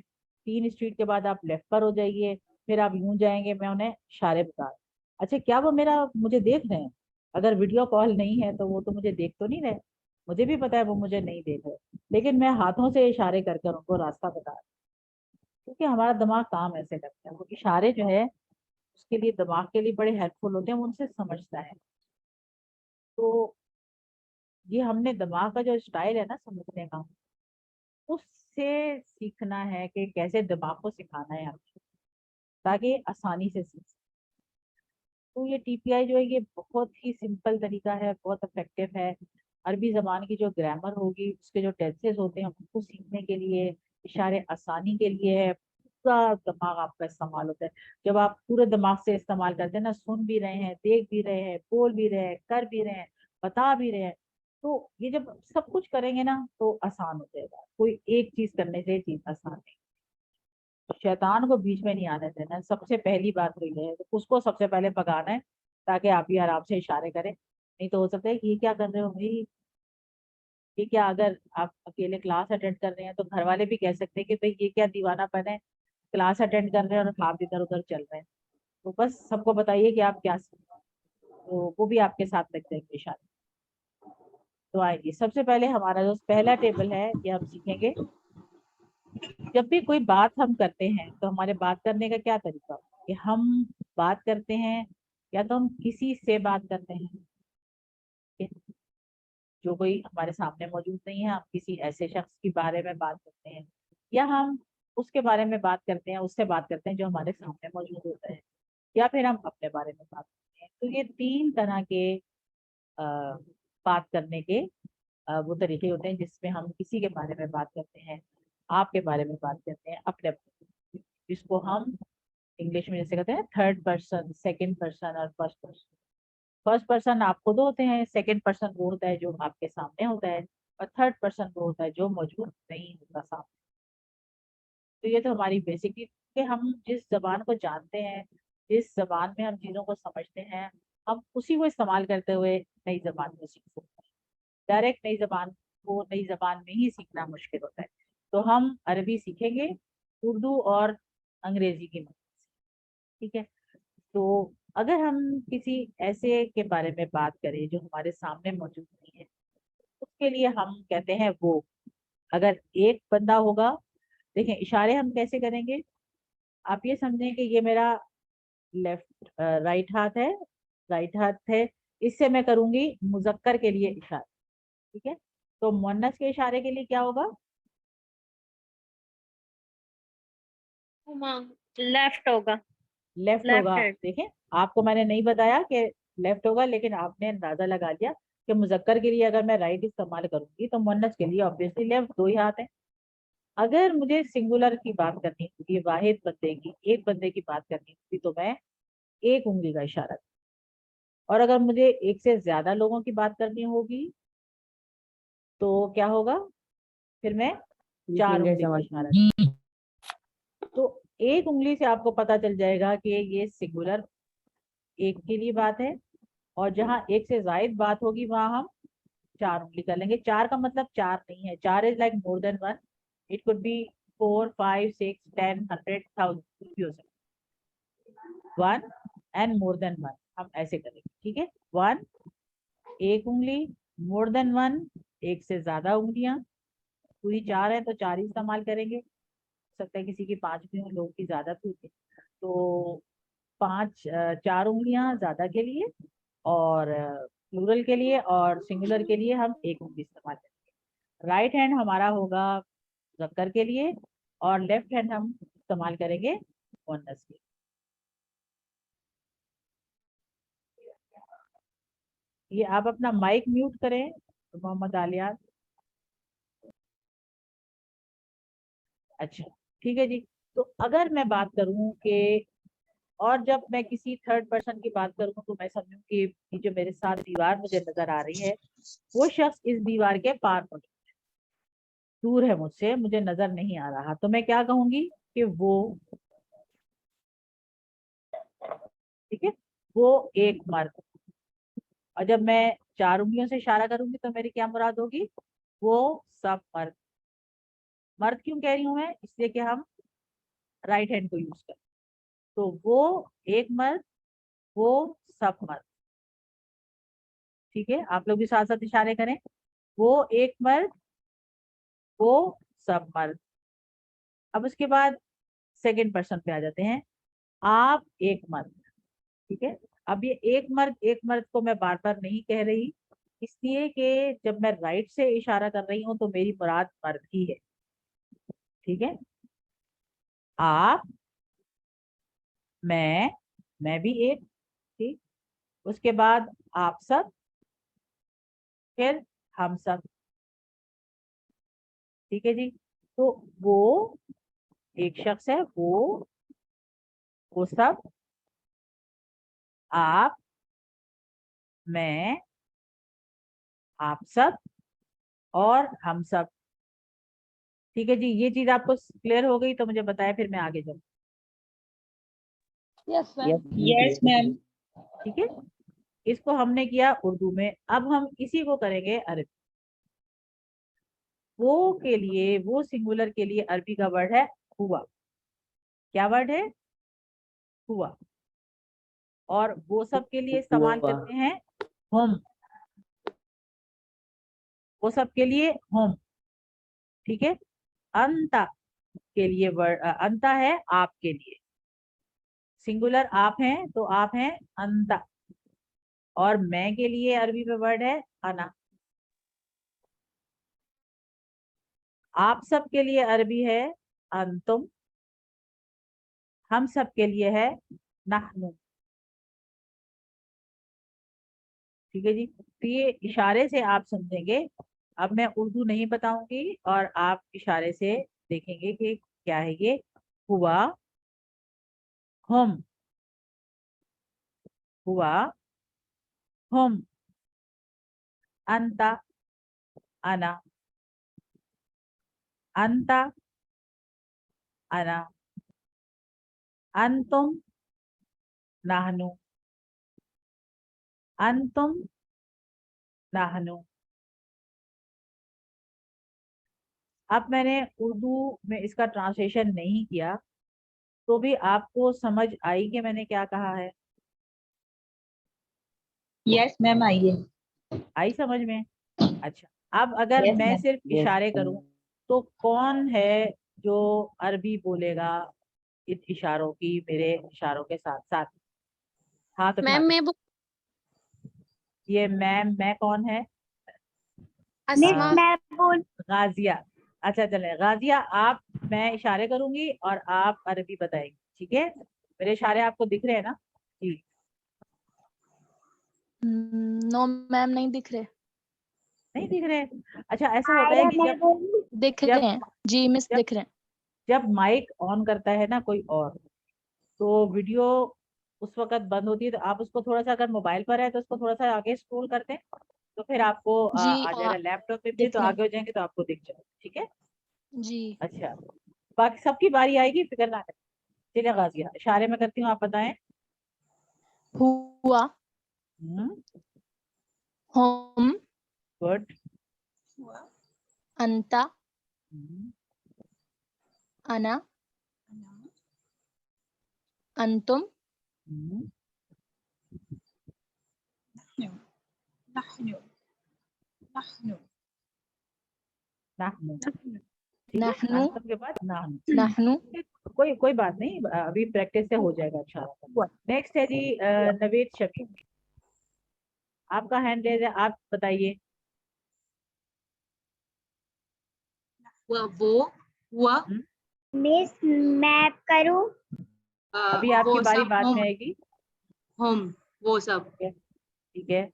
3 स्ट्रीट के बाद आप लेफ्ट पर हो जाइए, फिर आप यूं जाएंगे, मैं उन्हें इशारे बता रहा। अच्छा, क्या वो मुझे देख रहे हैं? अगर वीडियो कॉल नहीं है तो वो तो मुझे देख तो नहीं रहे, मुझे भी पता है वो मुझे नहीं देख रहे, लेकिन मैं हाथों से इशारे कर कर उनको रास्ता बता रहा हूं, क्योंकि हमारा दिमाग काम ऐसे करता है, वो इशारे जो है उसके लिए दिमाग के लिए बड़े हेल्पफुल होते हैं, वो उनसे समझता है। तो ये हमने दिमाग का जो स्टाइल है ना समझने का, उससे सीखना है कि कैसे दिमाग को सिखाना है हमको, ताकि आसानी से सीख सके। तो ये टीपीआई जो है ये बहुत ही सिंपल तरीका है, बहुत इफेक्टिव है। अरबी जबान की जो ग्रामर होगी, उसके जो टेंसेस होते हैं उनको सीखने के लिए, इशारे आसानी के लिए है, पूरा दिमाग आपका इस्तेमाल होता है। जब आप पूरे दिमाग से इस्तेमाल करते हैं ना, सुन भी रहे हैं, देख भी रहे हैं, बोल भी रहे हैं, कर भी रहे हैं, बता भी रहे हैं, तो ये जब सब कुछ करेंगे ना तो आसान हो जाएगा। कोई एक चीज करने से चीज आसान नहीं, शैतान को बीच में नहीं आने देना है, सबसे पहली बात तो ये है, तो उसको सबसे पहले भगाना है ताकि आप ही आराम से इशारे करें। नहीं तो हो सकता है कि ये क्या कर रहे हो भाई, ये क्या, अगर आप अकेले क्लास अटेंड कर रहे हैं तो घर वाले भी कह सकते हैं कि भाई ये क्या दीवानापन है, क्लास अटेंड कर रहे हैं और आप इधर उधर चल रहे हैं। तो बस सबको बताइए कि आप क्या सीख रहे हैं, तो वो भी आपके साथ लग जाएंगे इशारे। तो आइए, सबसे पहले हमारा जो पहला टेबल है ये हम सीखेंगे। जब भी कोई बात हम करते हैं तो हमारे बात करने का क्या तरीका होता है कि हम बात करते हैं या तो हम किसी से बात करते हैं, ठीक है, जो कोई हमारे सामने मौजूद नहीं है, हम किसी ऐसे शख्स के बारे में बात करते हैं, या हम उसके बारे में बात करते हैं, उससे बात करते हैं जो हमारे सामने मौजूद होता है, या फिर हम अपने बारे में बात करते हैं। तो ये 3 तरह के बात करने के वो तरीके होते हैं जिसमें हम किसी के बारे में बात करते हैं, आपके बारे में बात करते हैं, अपने जिसको हम इंग्लिश में जैसे कहते हैं थर्ड पर्सन, सेकंड पर्सन और फर्स्ट पर्सन। फर्स्ट पर्सन आप खुद होते हैं, सेकंड पर्सन वो होता है जो आपके सामने होता है, और थर्ड पर्सन वो होता है जो मौजूद नहीं होता सामने। तो ये तो हमारी बेसिक चीज कि हम जिस जबान को जानते हैं, जिस जबान में हम चीजों को समझते हैं, हम उसी को इस्तेमाल करते हुए नई जबान को सीख सकते हैं। डायरेक्ट नई जबान को नई जबान में ही सीखना मुश्किल होता है। तो हम अरबी सीखेंगे उर्दू और अंग्रेजी की मदद से, ठीक है। तो अगर हम किसी ऐसे के बारे में बात करें जो हमारे सामने मौजूद नहीं है, उसके लिए हम कहते हैं वो। अगर एक बंदा होगा, देखें इशारे हम कैसे करेंगे, आप ये समझें कि ये मेरा राइट हाथ है, राइट हाथ है, इससे मैं करूंगी मुजक्कर के लिए इशारा, ठीक है। तो मुअन्नस के इशारे के लिए क्या होगा, लेफ्ट होगा, लेफ्ट होगा। देखें आपको मैंने नहीं बताया कि लेफ्ट होगा, लेकिन आपने अंदाजा लगा लिया کہ मुज़क्कर के लिए अगर मैं राइट इस्तेमाल करूंगी तो मुअन्नस के लिए ऑब्वियसली लेफ्ट, 2 ही हाथ हैं। अगर मुझे सिंगुलर की बात करनी होगी, वाहिद बंदे की, एक बंदे की बात करनी होगी, तो मैं एक उंगली का इशारा, और अगर मुझे एक से ज्यादा लोगों की बात करनी होगी तो क्या होगा, फिर मैं 4 उंगली का इशारा। तो एक उंगली से आपको पता चल जाएगा कि ये सिंगुलर एक के लिए बात है, और जहां एक से ज्यादा बात होगी वहां हम 4 उंगली कर लेंगे। 4 का मतलब 4 नहीं है, 4 is like more than 1, it could be 4, 5, 6, 10, 100, 1000, कुछ भी हो सकता है। 1 एंड मोर देन 1 हम ऐसे करेंगे, ठीक है। 1 एक उंगली, मोर देन 1 एक से ज्यादा उंगलियां, पूरी 4 है तो 4 ही इस्तेमाल करेंगे, हो सकता है किसी की 5 भी हो, लोगों की ज्यादा भी होती है, तो 4 उंगलियां ज्यादा के लिए, और प्लूरल के लिए, और सिंगुलर के लिए हम एक उंगली इस्तेमाल करेंगे। राइट हैंड हमारा होगा मुज़क्कर के लिए, और लेफ्ट हैंड हम इस्तेमाल करेंगे मुअन्नस के लिए। ये आप अपना माइक म्यूट करें मोहम्मद आलियान। अच्छा, ठीक है जी। तो अगर मैं बात करूं कि, और जब मैं किसी थर्ड पर्सन की बात करूं तो मैं समझूं कि ये जो मेरे साथ दीवार मुझे नजर आ रही है, वो शख्स इस दीवार के पार मौजूद है, दूर है मुझसे, मुझे नजर नहीं आ रहा, तो मैं क्या कहूंगी कि वो, ठीक है, वो एक मर्द। और जब मैं 4 उंगलियों से इशारा करूंगी तो मेरी क्या मुराद होगी, वो सब मर्द। मर्द क्यों कह रही हूं मैं, इसलिए कि हम राइट हैंड को यूज करें, तो वो एक मर्द, वो सब मर्द, ठीक है। आप लोग भी साथ साथ इशारे करें, वो एक मर्द, वो सब मर्द। अब उसके बाद सेकंड पर्सन पे आ जाते हैं, आप एक मर्द, ठीक है। अब ये एक मर्द को मैं बार बार नहीं कह रही, इसलिए कि जब मैं राइट से इशारा कर रही हूँ तो मेरी मुराद मर्द ही है, ठीक है। आप, मैं भी एक, ठीक। उसके बाद आप सब, फिर हम सब, ठीक है जी। तो वो एक शख्स है, वो सब, आप, मैं, आप सब, और हम सब, ठीक है जी। ये चीज आपको क्लियर हो गई तो मुझे बताएं, फिर मैं आगे जाऊँ। Yes ma'am. Yes ma'am. ठीक है, इसको हमने किया उर्दू में, अब हम इसी को करेंगे अरबी। वो के लिए, वो सिंगुलर के लिए अरबी का वर्ड है हुआ। क्या वर्ड है, हुआ। और वो सब के लिए इस्तेमाल हुआ। करते हैं हम, वो सब के लिए हम, ठीक है। अंता के लिए वर्ड, अंता है आपके लिए, सिंगुलर आप हैं तो आप हैं अंता, और मैं के लिए अरबी में वर्ड है अना। आप सब के लिए अरबी है अंतुम, हम सब के लिए है नहनु, ठीक है जी। तो ये इशारे से आप समझेंगे। अब मैं उर्दू नहीं बताऊंगी और आप इशारे से देखेंगे कि क्या है ये। हुआ, हम, हुआ, हम, अंता, अना, अंता, अना, अंतुम, नहनु, अंतुम, नहनु। अब मैंने उर्दू में इसका ट्रांसलेशन नहीं किया, तो भी आपको समझ आई कि मैंने क्या कहा है। यस मैम, आइए। आई समझ में? अच्छा, अब अगर Yes, मैं ma'am. सिर्फ Yes, इशारे ma'am. करूं तो कौन है जो अरबी बोलेगा इन इशारों की, मेरे इशारों के साथ साथ? हाथ उठा मैम के। मैं ये मैं कौन है? मिस हाँ, मैं बोल गाजिया। अच्छा चले गाजिया, आप, मैं इशारे करूंगी और आप अरबी बताएंगे, ठीक है। मेरे इशारे आपको दिख रहे हैं ना? जी। नो मैम, नहीं दिख रहे। नहीं दिख रहे? अच्छा, ऐसा होता है कि दिख रहे हैं जी मिस, दिख रहे हैं। जब माइक ऑन करता है ना कोई और, तो वीडियो उस वक्त बंद होती है, तो आप उसको थोड़ा सा, अगर मोबाइल पर है तो उसको थोड़ा सा आगे स्क्रॉल करते हैं तो फिर आपको जी, आ जाएगा। लैपटॉप पे भी दिख तो रहे हैं। आगे हो जाएंगे तो आपको दिख जाएगा। ठीक है, जी। अच्छा, बाकी सबकी बारी आएगी, फिक्र ना करें। चलिए गाजिया, इशारे में करती हूँ, आप बताएं। हुआ, हम, गुड, अंता, अना, अंतुम, नाहनु। नहनु, अंतम के बाद नाहनु। नहनु, कोई बात नहीं, अभी प्रैक्टिस से हो जाएगा। अच्छा, नेक्स्ट है जी नवीद शफीक, आपका हैंड रेज है, आप बताइए। वो हुआ, मिस मैं करूं? अभी आपकी वो बारी सब बाद हम, में आएगी। हम वो सब, ठीक है,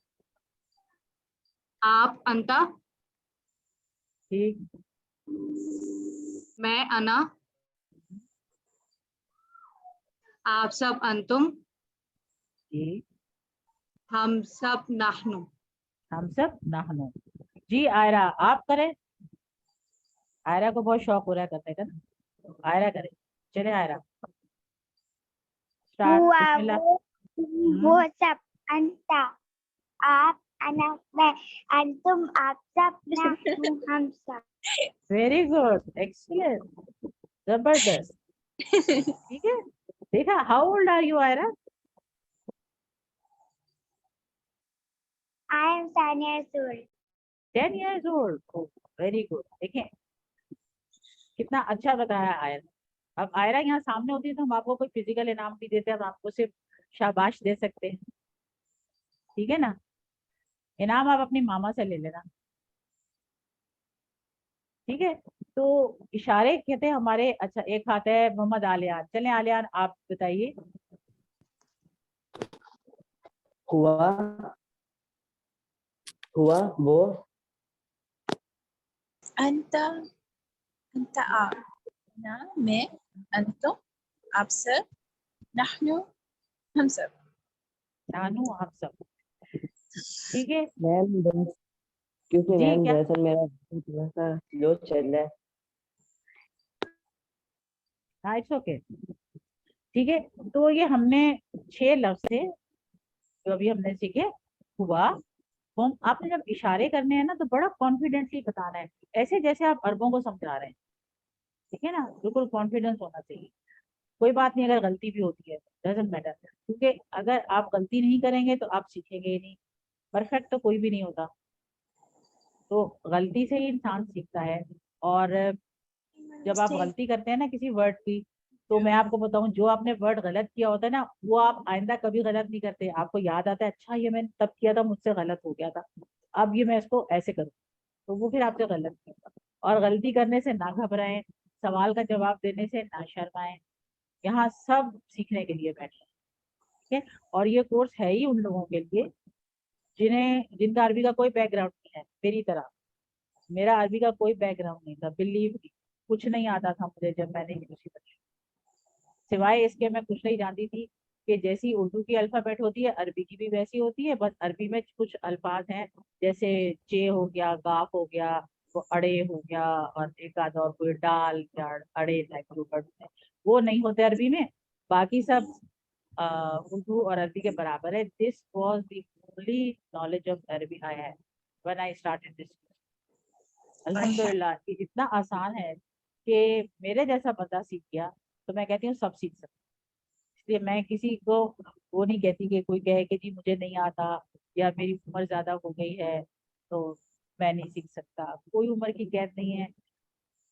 आप अंता, ठीक, मैं अना, आप सब अंतुम, जी, हम सब नाहनु। हम सब नाहनु। जी आयरा, आप करें। आयरा को बहुत शौक हो रहा है करने का ना, तो आयरा करे। चले आयरा, स्टार्ट, हुआ, बिस्मिल्लाह। वो सब, अंता, आप, अना, मैं, अंतुम, आप सब, नहनु, हम सब। वेरी गुड, एक्सीलेंट, जबरदस्त। ठीक है, देखा। How old are you Ayra? I am 10 years old. 10 years old. Oh, very good. देखें कितना अच्छा बताया आयरा। अब आयरा यहाँ सामने होती है तो हम आपको कोई फिजिकल इनाम भी देते हैं, हम आपको सिर्फ शाबाश दे सकते हैं। ठीक है ना, इनाम आप अपनी मामा से ले लेना। ठीक है, तो इशारे कहते हैं हमारे। अच्छा, एक हाथ है मोहम्मद आलियान। चलें आलियान, आप बताइए। हुआ, हुआ, वो, अंता, अंता आप, ना मैं, अंतुम, आप सब, नहनु, हम सब। नानू, आप सब। ठीक है मैम बस, क्योंकि जी, मैम क्या? दरअसल मेरा थोड़ा सा स्लो चल रहा है। हाँ, इट्स ओके। ठीक है, तो ये हमने 6 लफ्ज थे जो अभी हमने सीखे। हुआ, हम, आपने जब इशारे करने हैं ना तो बड़ा कॉन्फिडेंटली बताना है, ऐसे जैसे आप अरबों को समझा रहे हैं। ठीक है ना, बिल्कुल कॉन्फिडेंस होना चाहिए। कोई बात नहीं अगर गलती भी होती है, डजंट मैटर, क्योंकि अगर आप गलती नहीं करेंगे तो आप सीखेंगे ही नहीं। परफेक्ट तो कोई भी नहीं होता, तो गलती से ही इंसान सीखता है। और जब आप गलती करते हैं ना किसी वर्ड की, तो मैं आपको बताऊं, जो आपने वर्ड गलत किया होता है ना, वो आप आइंदा कभी गलत नहीं करते। आपको याद आता है, अच्छा ये मैंने तब किया था, मुझसे गलत हो गया था, अब ये मैं इसको ऐसे करूँ, तो वो फिर आपसे गलत किया। और गलती करने से ना घबराएं, सवाल का जवाब देने से ना शर्माएं। यहाँ सब सीखने के लिए बैठे हैं। ठीक है, और ये कोर्स है ही उन लोगों के लिए जिनका अरबी का कोई बैकग्राउंड नहीं है। मेरी तरह मेरा अरबी का कोई बैकग्राउंड नहीं था, बिलीव मी, कुछ नहीं आता था मुझे जब मैंने इंग्लिश पढ़ी। सिवाय इसके मैं कुछ नहीं जानती थी कि जैसी उर्दू की अल्फाबेट होती है, अरबी की भी वैसी होती है। बस अरबी में कुछ अल्फाज हैं, जैसे चे हो गया, गाफ हो गया, वो अड़े हो गया, और एक आध और कोई डाल या अड़े टाइप के ऊपर वो नहीं होते अरबी में। बाकी सब उर्दू और अरबी के बराबर है। This was the only knowledge of Arabi I had when I started this. अल्हम्दुलिल्लाह, ये इतना आसान है कि मेरे जैसा बंदा सीख गया तो मैं कहती हूँ सब सीख सकते। इसलिए मैं किसी को वो नहीं कहती कि कोई कहे कि जी मुझे नहीं आता या मेरी उम्र ज्यादा हो गई है तो मैं नहीं सीख सकता। कोई उम्र की कैद नहीं है,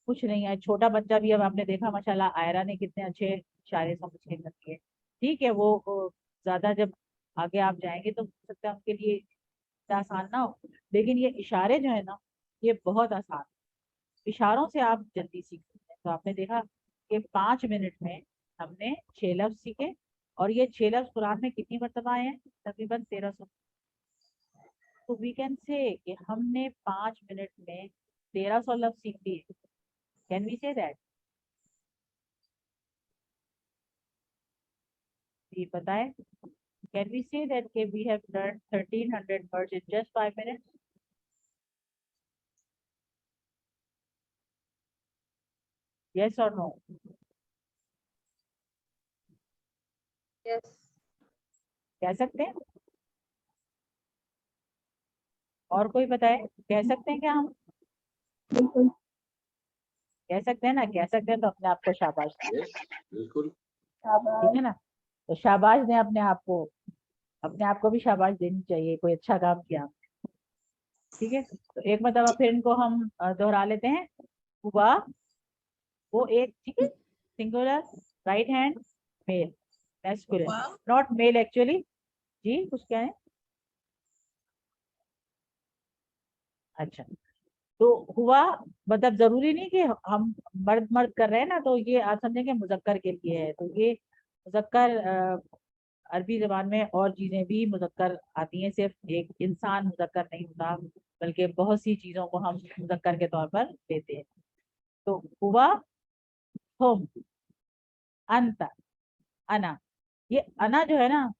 कुछ नहीं है। छोटा बच्चा भी, अब आपने देखा माशाल्लाह आयरा ने कितने अच्छे इशारे समझ के कर दिए। ठीक है, वो ज्यादा जब आगे आप जाएंगे तो हो सकता है उनके लिए इतना आसान ना हो, लेकिन ये इशारे जो है ना, ये बहुत आसान। इशारों से आप जल्दी सीख सकते हैं। तो आपने देखा कि 5 मिनट में हमने 6 लफ्ज सीखे, और ये 6 लफ्ज कुरान में कितनी मरतबा आए हैं? तकरीबन 1300। तो वी कैन से कि हमने 5 मिनट में 1300 लफ्ज सीख लिए. Can we say that? जी बताएं. Can we say that we have learned 1300 words in just 5 minutes? Yes or no? Yes. कह सकते हैं? और कोई बताए? कह सकते हैं क्या हम? बिल्कुल. कह सकते हैं ना? कह सकते हैं तो अपने आप को शाबाश दें. बिल्कुल. ठीक है ना? तो शाबाश दें अपने आप को. अपने आप को भी शाबाश देनी चाहिए, कोई अच्छा काम किया. ठीक है, तो एक मतलब फिर इनको हम दोहरा लेते हैं. हुआ, वो एक, ठीक है, singular, right hand, male, masculine, not male actually. जी कुछ क्या है? अच्छा, तो हुआ मतलब जरूरी नहीं कि हम मर्द मर्द कर रहे हैं ना, तो ये आप समझेंगे मुजक्कर के लिए है. तो ये मुजक्कर अरबी जबान में और चीजें भी मुजक्कर आती हैं, सिर्फ एक इंसान मुजक्कर नहीं होता, बल्कि बहुत सी चीजों को हम मुजक्कर के तौर पर लेते हैं. तो हुआ, हुम, अंत, अना. ये अना जो है ना,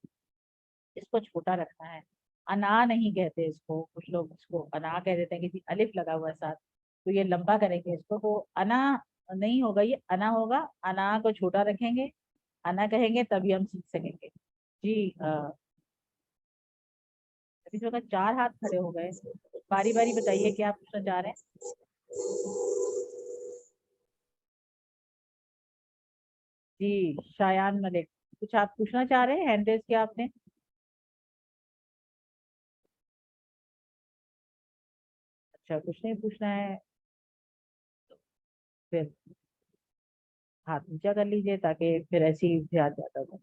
इसको छोटा रखना है. अना नहीं कहते इसको, कुछ लोग इसको अना कह देते हैं, किसी अलिफ लगा हुआ है साथ, तो ये लंबा करेंगे इसको, तो अना नहीं होगा, ये अना होगा. अना को छोटा रखेंगे, अना कहेंगे, तभी हम सीख सकेंगे. जी अभी जो 4 हाथ खड़े हो गए, बारी बारी बताइए क्या पूछना चाह रहे हैं. जी शायान मलिक, कुछ आप पूछना चाह रहे हैं? हैंड रेज किया आपने. अच्छा, कुछ नहीं पूछना है, फिर हाथ नीचा कर लीजिए ताकि फिर ऐसे ही याद जाता था.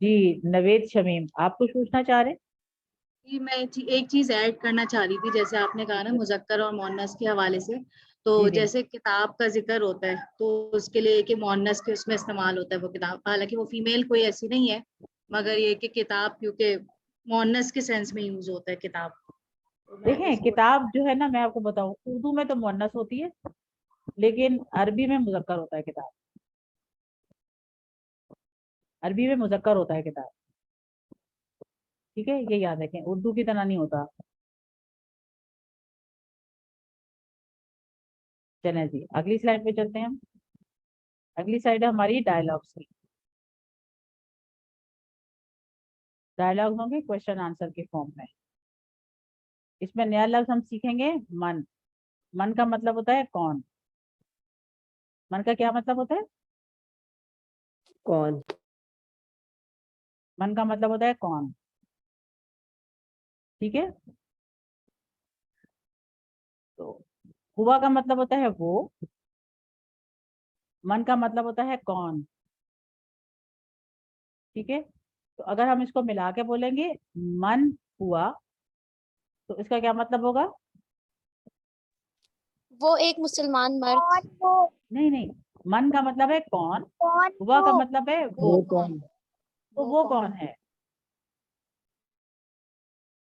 जी नवेद शमीम, आप कुछ पूछना चाह रहे हैं? जी मैं एक चीज ऐड करना चाह रही थी, जैसे आपने कहा ना मुजक्कर और मोन्नस के हवाले से, तो जी, जी. जैसे किताब का जिक्र होता है तो उसके लिए कि मोन्नस के उसमें इस्तेमाल होता है वो किताब, हालांकि वो फीमेल कोई ऐसी नहीं है, मगर ये कि किताब क्योंकि मोन्नस के सेंस में यूज होता है किताब. तो मैं देखें, इसको किताब जो है ना, मैं आपको बताऊं, उर्दू में तो मुअन्नस होती है, लेकिन अरबी में मुजक्कर होता है किताब. अरबी में मुजक्कर होता है किताब. ठीक है, ये याद रखें, उर्दू की तरह नहीं होता. चलें जी, अगली स्लाइड पे चलते हैं हम. अगली स्लाइड है हमारी डायलॉग्स की. डायलॉग होंगे क्वेश्चन आंसर के फॉर्म में. इसमें नया लफ्ज हम सीखेंगे, मन. मन का मतलब होता है कौन. मन का क्या मतलब होता है? कौन. मन का मतलब होता है कौन. ठीक है, तो हुआ का मतलब होता है वो, मन का मतलब होता है कौन. ठीक है, तो अगर हम इसको मिला के बोलेंगे मन हुआ, तो इसका क्या मतलब होगा? वो एक मुसलमान मर्द। नहीं नहीं, मन का मतलब है कौन, कौन हुआ का वो? मतलब है वो वो. कौन. तो वो कौन है.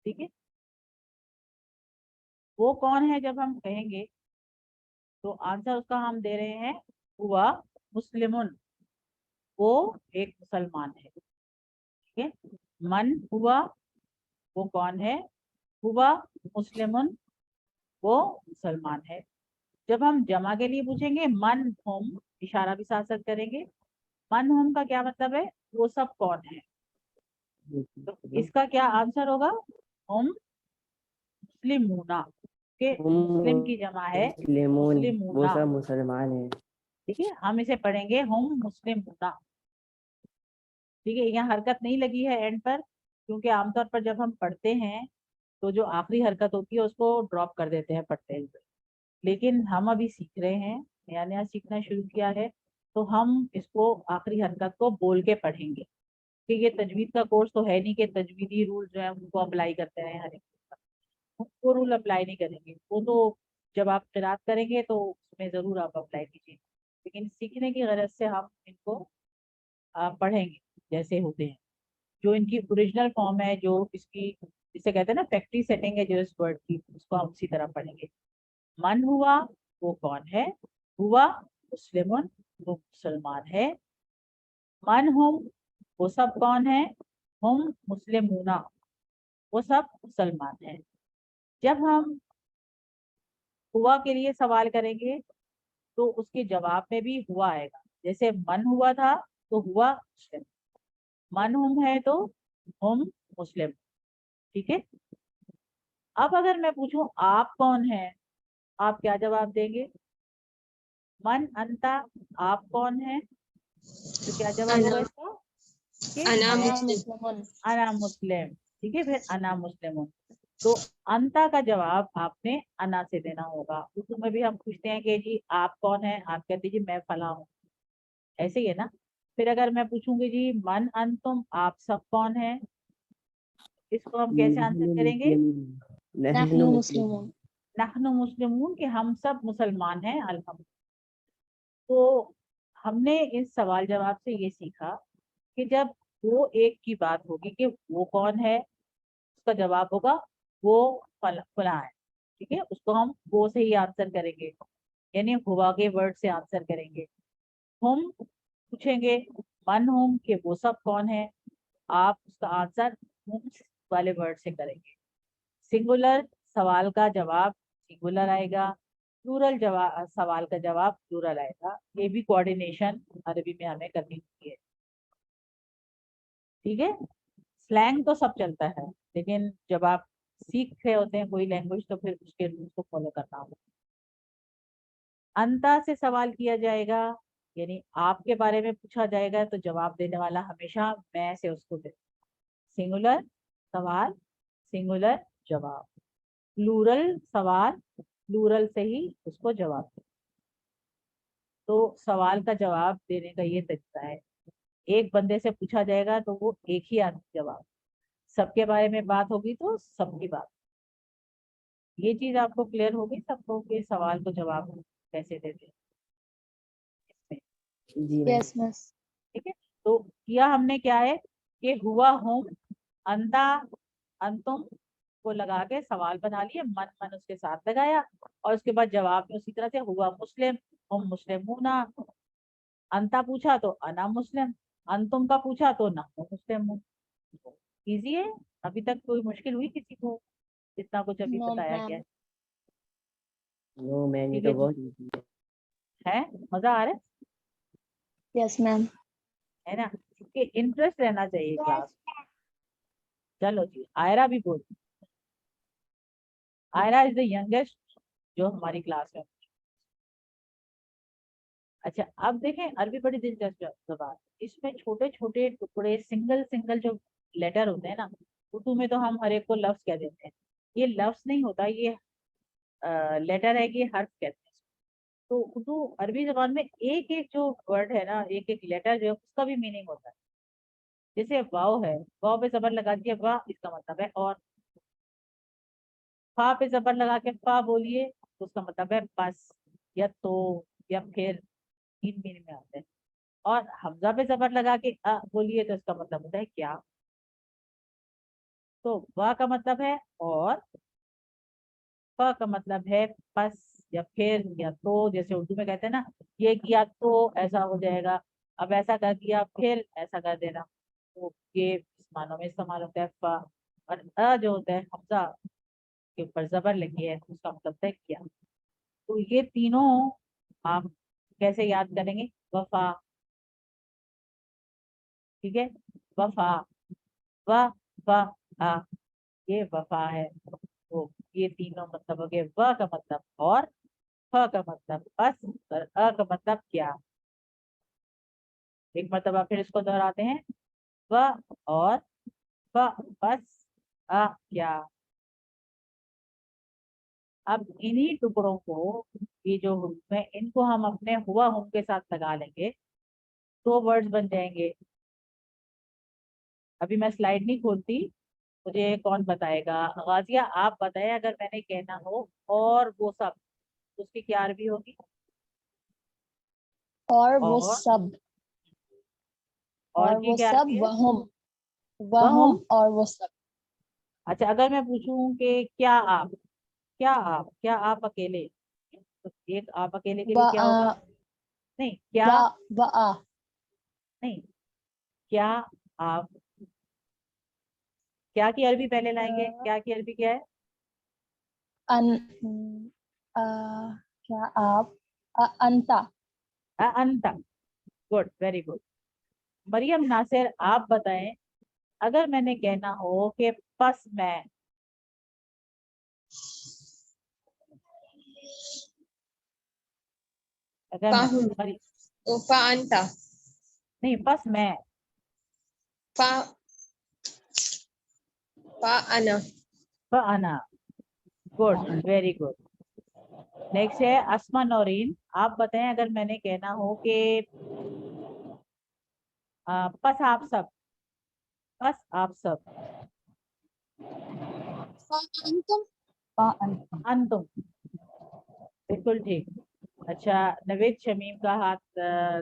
ठीक है, वो कौन है जब हम कहेंगे, तो आंसर उसका हम दे रहे हैं हुआ मुस्लिमुन, वो एक मुसलमान है. ठीक है, मन हुआ, वो कौन है. हुआ मुस्लिमुन, वो मुसलमान है. जब हम जमा के लिए पूछेंगे मन हुम, इशारा भी साथ साथ करेंगे. मन हुम का क्या मतलब है? वो सब कौन है. तो इसका क्या आंसर होगा? हुम मुस्लिमूना, के मुस्लिम की जमा है मुस्लिमून, वो मुस्लिमूना. सब मुसलमान है. ठीक है, हम इसे पढ़ेंगे हुम मुस्लिमूना. ठीक है, यहाँ हरकत नहीं लगी है एंड पर, क्योंकि आमतौर पर जब हम पढ़ते हैं तो जो आखिरी हरकत होती है उसको ड्रॉप कर देते हैं पढ़ते हुए. लेकिन हम अभी सीख रहे हैं, नया नया सीखना शुरू किया है, तो हम इसको आखिरी हरकत को बोल के पढ़ेंगे. कि ये तजवीद का कोर्स तो है नहीं कि तजवीदी रूल जो है उनको अप्लाई करते रहे हर एक. वो रूल अप्लाई नहीं करेंगे, वो तो जब आप किरात करेंगे तो उसमें जरूर आप अप्लाई कीजिए, लेकिन सीखने की गरज से हम इनको पढ़ेंगे जैसे होते हैं. जो इनकी ओरिजिनल फॉर्म है, जो इसकी जिसे कहते हैं ना फैक्ट्री सेटिंग है जो इस वर्ड की, उसको हम उसी तरह पढ़ेंगे। मन हुआ वो कौन है, हुआ मुस्लिमुन वो मुसलमान है, मन हुम वो सब कौन है, हुम मुस्लिमूना वो सब मुसलमान है। जब हम हुआ के लिए सवाल करेंगे तो उसके जवाब में भी हुआ आएगा। जैसे मन हुआ था तो हुआ मुस्लिम, मन हुम है तो हुम मुस्लिम, ठीक है। अब अगर मैं पूछूं आप कौन है, आप क्या जवाब देंगे? मन अंता आप कौन है, तो क्या जवाब होगा इसका कि अना मुस्लिम, ठीक है। फिर अना मुस्लिम, तो अंता का जवाब आपने अना से देना होगा। उर्दू में भी हम पूछते हैं कि जी आप कौन है, आप कहते जी मैं फला हूँ, ऐसे ही है ना। फिर अगर मैं पूछूंगी जी मन अंतुम आप सब कौन है, इसको हम कैसे आंसर करेंगे? नहनु मुस्लिमून, नहनु मुस्लिमून, कि हम सब मुसलमान हैं अल्हम्दुलिल्लाह। तो हमने इस सवाल जवाब से ये सीखा कि जब वो एक की बात होगी कि वो कौन है, उसका जवाब होगा वो फला है, ठीक है। उसको हम वो से ही आंसर करेंगे, यानी हुआ के वर्ड से आंसर करेंगे। हम पूछेंगे मन हुम कि वो सब कौन है, आप उसका आंसर हुम वाले वर्ड से करेंगे। सिंगुलर सवाल का जवाब सिंगुलर आएगा, प्लूरल जवाब सवाल का जवाब प्लूरल आएगा। ये भी कोऑर्डिनेशन अरबी में हमें करनी होती है, ठीक है। स्लैंग तो सब चलता है, लेकिन जब आप सीख रहे होते हैं कोई लैंग्वेज तो फिर उसके रूल्स को फॉलो करना होगा। अंता से सवाल किया जाएगा, यानी आपके बारे में पूछा जाएगा, तो जवाब देने वाला हमेशा मैं से उसको दे। सिंगुलर सवाल सिंगुलर जवाब, प्लूरल सवाल प्लूरल से ही उसको जवाब दे। तो सवाल का जवाब देने का ये तरीका है, एक बंदे से पूछा जाएगा तो वो एक ही आंसर जवाब, सबके बारे में बात होगी तो सबकी बात। ये चीज आपको क्लियर होगी सबको कि सवाल को जवाब कैसे देते हैं। Yes miss. ठीक है, तो किया हमने क्या है कि हुआ हुम अंता अंतुम को लगा के सवाल बना लिए, मन मन उसके साथ लगाया, और उसके बाद जवाब में उसी तरह से हुआ मुस्लिम हुम मुस्लिमूना। अंता पूछा तो अना मुस्लिम, अंतुम का पूछा तो ना मुस्लिम। इजी है, अभी तक कोई मुश्किल हुई किसी को? इतना कुछ अभी नो बताया मैम। गया नो मैम, ये ठीक है तो बहुत easy है, मजा आ रहा है यस मैम। है ना? कि इंटरेस्ट रहना चाहिए क्लास। चलो जी, आयरा भी बोल। आयरा इज द यंगेस्ट जो हमारी क्लास में। अच्छा, अब देखें अरबी बड़ी दिलचस्प जबान, इसमें छोटे छोटे टुकड़े सिंगल सिंगल जो लेटर होते हैं ना, उर्दू में तो हम हर एक को लफ्ज कह देते हैं, ये लफ्ज नहीं होता, ये लेटर है कि हर्फ कहते हैं। तो उर्दू अरबी जबान में एक एक जो वर्ड है ना, एक एक लेटर जो है उसका भी मीनिंग होता है। जैसे वाव है, वाव पे जबर लगा दिया वाह, इसका मतलब है और। फा पे जबर लगा के फा बोलिए तो उसका मतलब है बस या तो या फिर, इन मीनिंग में आते हैं। और हमजा पे जबर लगा के बोलिए तो इसका मतलब होता है क्या। तो वाह का मतलब है और, फा का मतलब है बस या फिर या तो। जैसे उर्दू में कहते हैं ना ये किया तो ऐसा हो जाएगा, अब ऐसा कर दिया फिर ऐसा कर देना, तो ये इस मानों में इस्तेमाल होता है फा। और जो होता है हमजा के ऊपर जबर लगी है, उसका मतलब है क्या। तो ये तीनों आप कैसे याद करेंगे? वफा, ठीक है, वफा व ये वफा है। तो ये तीनों मतलब हो गए, व का मतलब और, फ का मतलब बस, और अ का मतलब क्या। एक मतलब फिर इसको दोहराते हैं, व और, फ बस, क्या। अब इन्हीं टुकड़ों को, ये जो हुर्फ है इनको हम अपने हुआ हुम के साथ लगा लेंगे तो वर्ड्स बन जाएंगे। अभी मैं स्लाइड नहीं खोलती, मुझे कौन बताएगा? गाजिया आप बताएं अगर मैंने कहना हो और वो सब, उसकी क्या अरबी होगी? और वो और सब, और की वो क्या सब अरबी है? वहुम, वहुम वहुम और वो सब। अच्छा, अगर मैं पूछूं कि क्या आप अकेले, तो एक आप अकेले के लिए क्या होगा? नहीं, क्या नहीं, क्या आप, क्या की अरबी पहले लाएंगे, क्या की अरबी क्या है? क्या आप अंता अंता। Good, very good. Mariam Nasir, आप बताएं, अगर मैंने कहना हो कि पस मैं, अगर मैं فأنت नहीं, पस मैं, ف فأنا अना। Good, very good. नेक्स्ट है अस्मा नौरीन, आप बताएं, अगर मैंने कहना हो कि पस आप सब, बस आप सब, अंतुम, बिल्कुल ठीक। अच्छा, नवेद शमीम का हाथ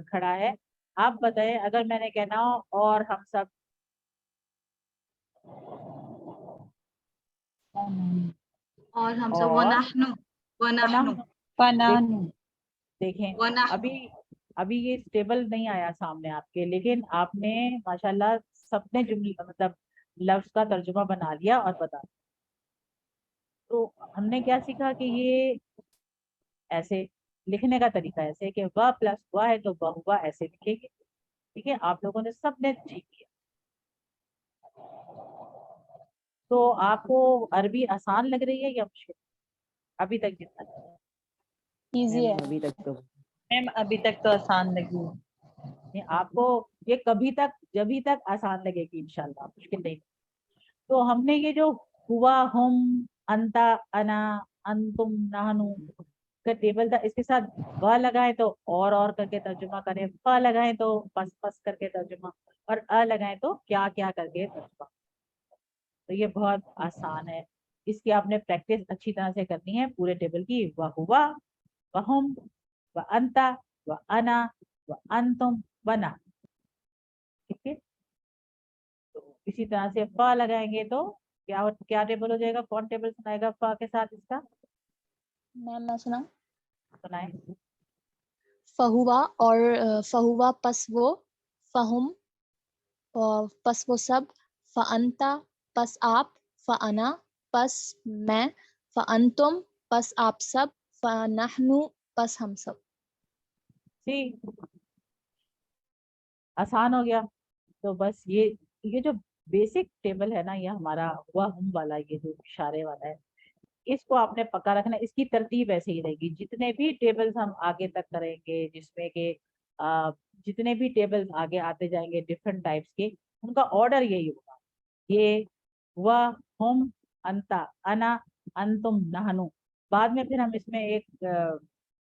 खड़ा है, आप बताएं, अगर मैंने कहना हो और हम सब, और हम सब और वनहनु देखें, अभी ये स्टेबल नहीं आया सामने आपके, लेकिन आपने माशाल्लाह सबने जुमले मतलब लफ्ज का तर्जुमा बना लिया और बता दिया। तो हमने क्या सीखा कि ये ऐसे लिखने का तरीका ऐसे है कि वह प्लस हुआ है तो बहुआ ऐसे लिखेंगे। ठीक है, आप लोगों ने सबने ठीक किया। तो आपको अरबी आसान लग रही है या मुश्किल अभी तक जितना? इजी है अभी तक तो मैम अभी तक तो आसान लगी। नहीं, आपको ये कभी तक जभी तक आसान लगेगी इंशाल्लाह, मुश्किल नहीं। तो हमने ये जो हुआ, हम, अंता, अना, अंतुम, नाहनु का टेबल था, इसके साथ व लगाए तो और करके तर्जुमा करें, फ लगाए तो पस करके तर्जुमा, और अ लगाए तो क्या करके तर्जुमा। तो ये बहुत आसान है, इसकी आपने प्रैक्टिस अच्छी तरह से करनी है पूरे टेबल की। वह हुआ, वह हम, वह अंता, वह अना, वह अंतुम, वना। ठीक है, तो इसी तरह से फ लगाएंगे तो क्या टेबल हो जाएगा? कौन टेबल सुनाएगा फ के साथ इसका? मैम मैं सुना सुनाए। फहुआ और फहुआ पस वो, फहुम पस वो सब, फअंता पस आप, फअना पस मैं, फअंतुम पस आप सब, फनहनु पस हम सब। ठीक, आसान हो गया। तो बस ये जो बेसिक टेबल है ना, ये हमारा हुआ हम वाला, ये जो इशारे वाला है, इसको आपने पक्का रखना। इसकी तरतीब ऐसे ही रहेगी, जितने भी टेबल्स हम आगे तक करेंगे, जिसमें के जितने भी टेबल्स आगे आते जाएंगे डिफरेंट टाइप्स के, उनका ऑर्डर यही होगा। ये हुआ, हम, अंता, अना, अंतुम, नहनु। बाद में फिर हम इसमें एक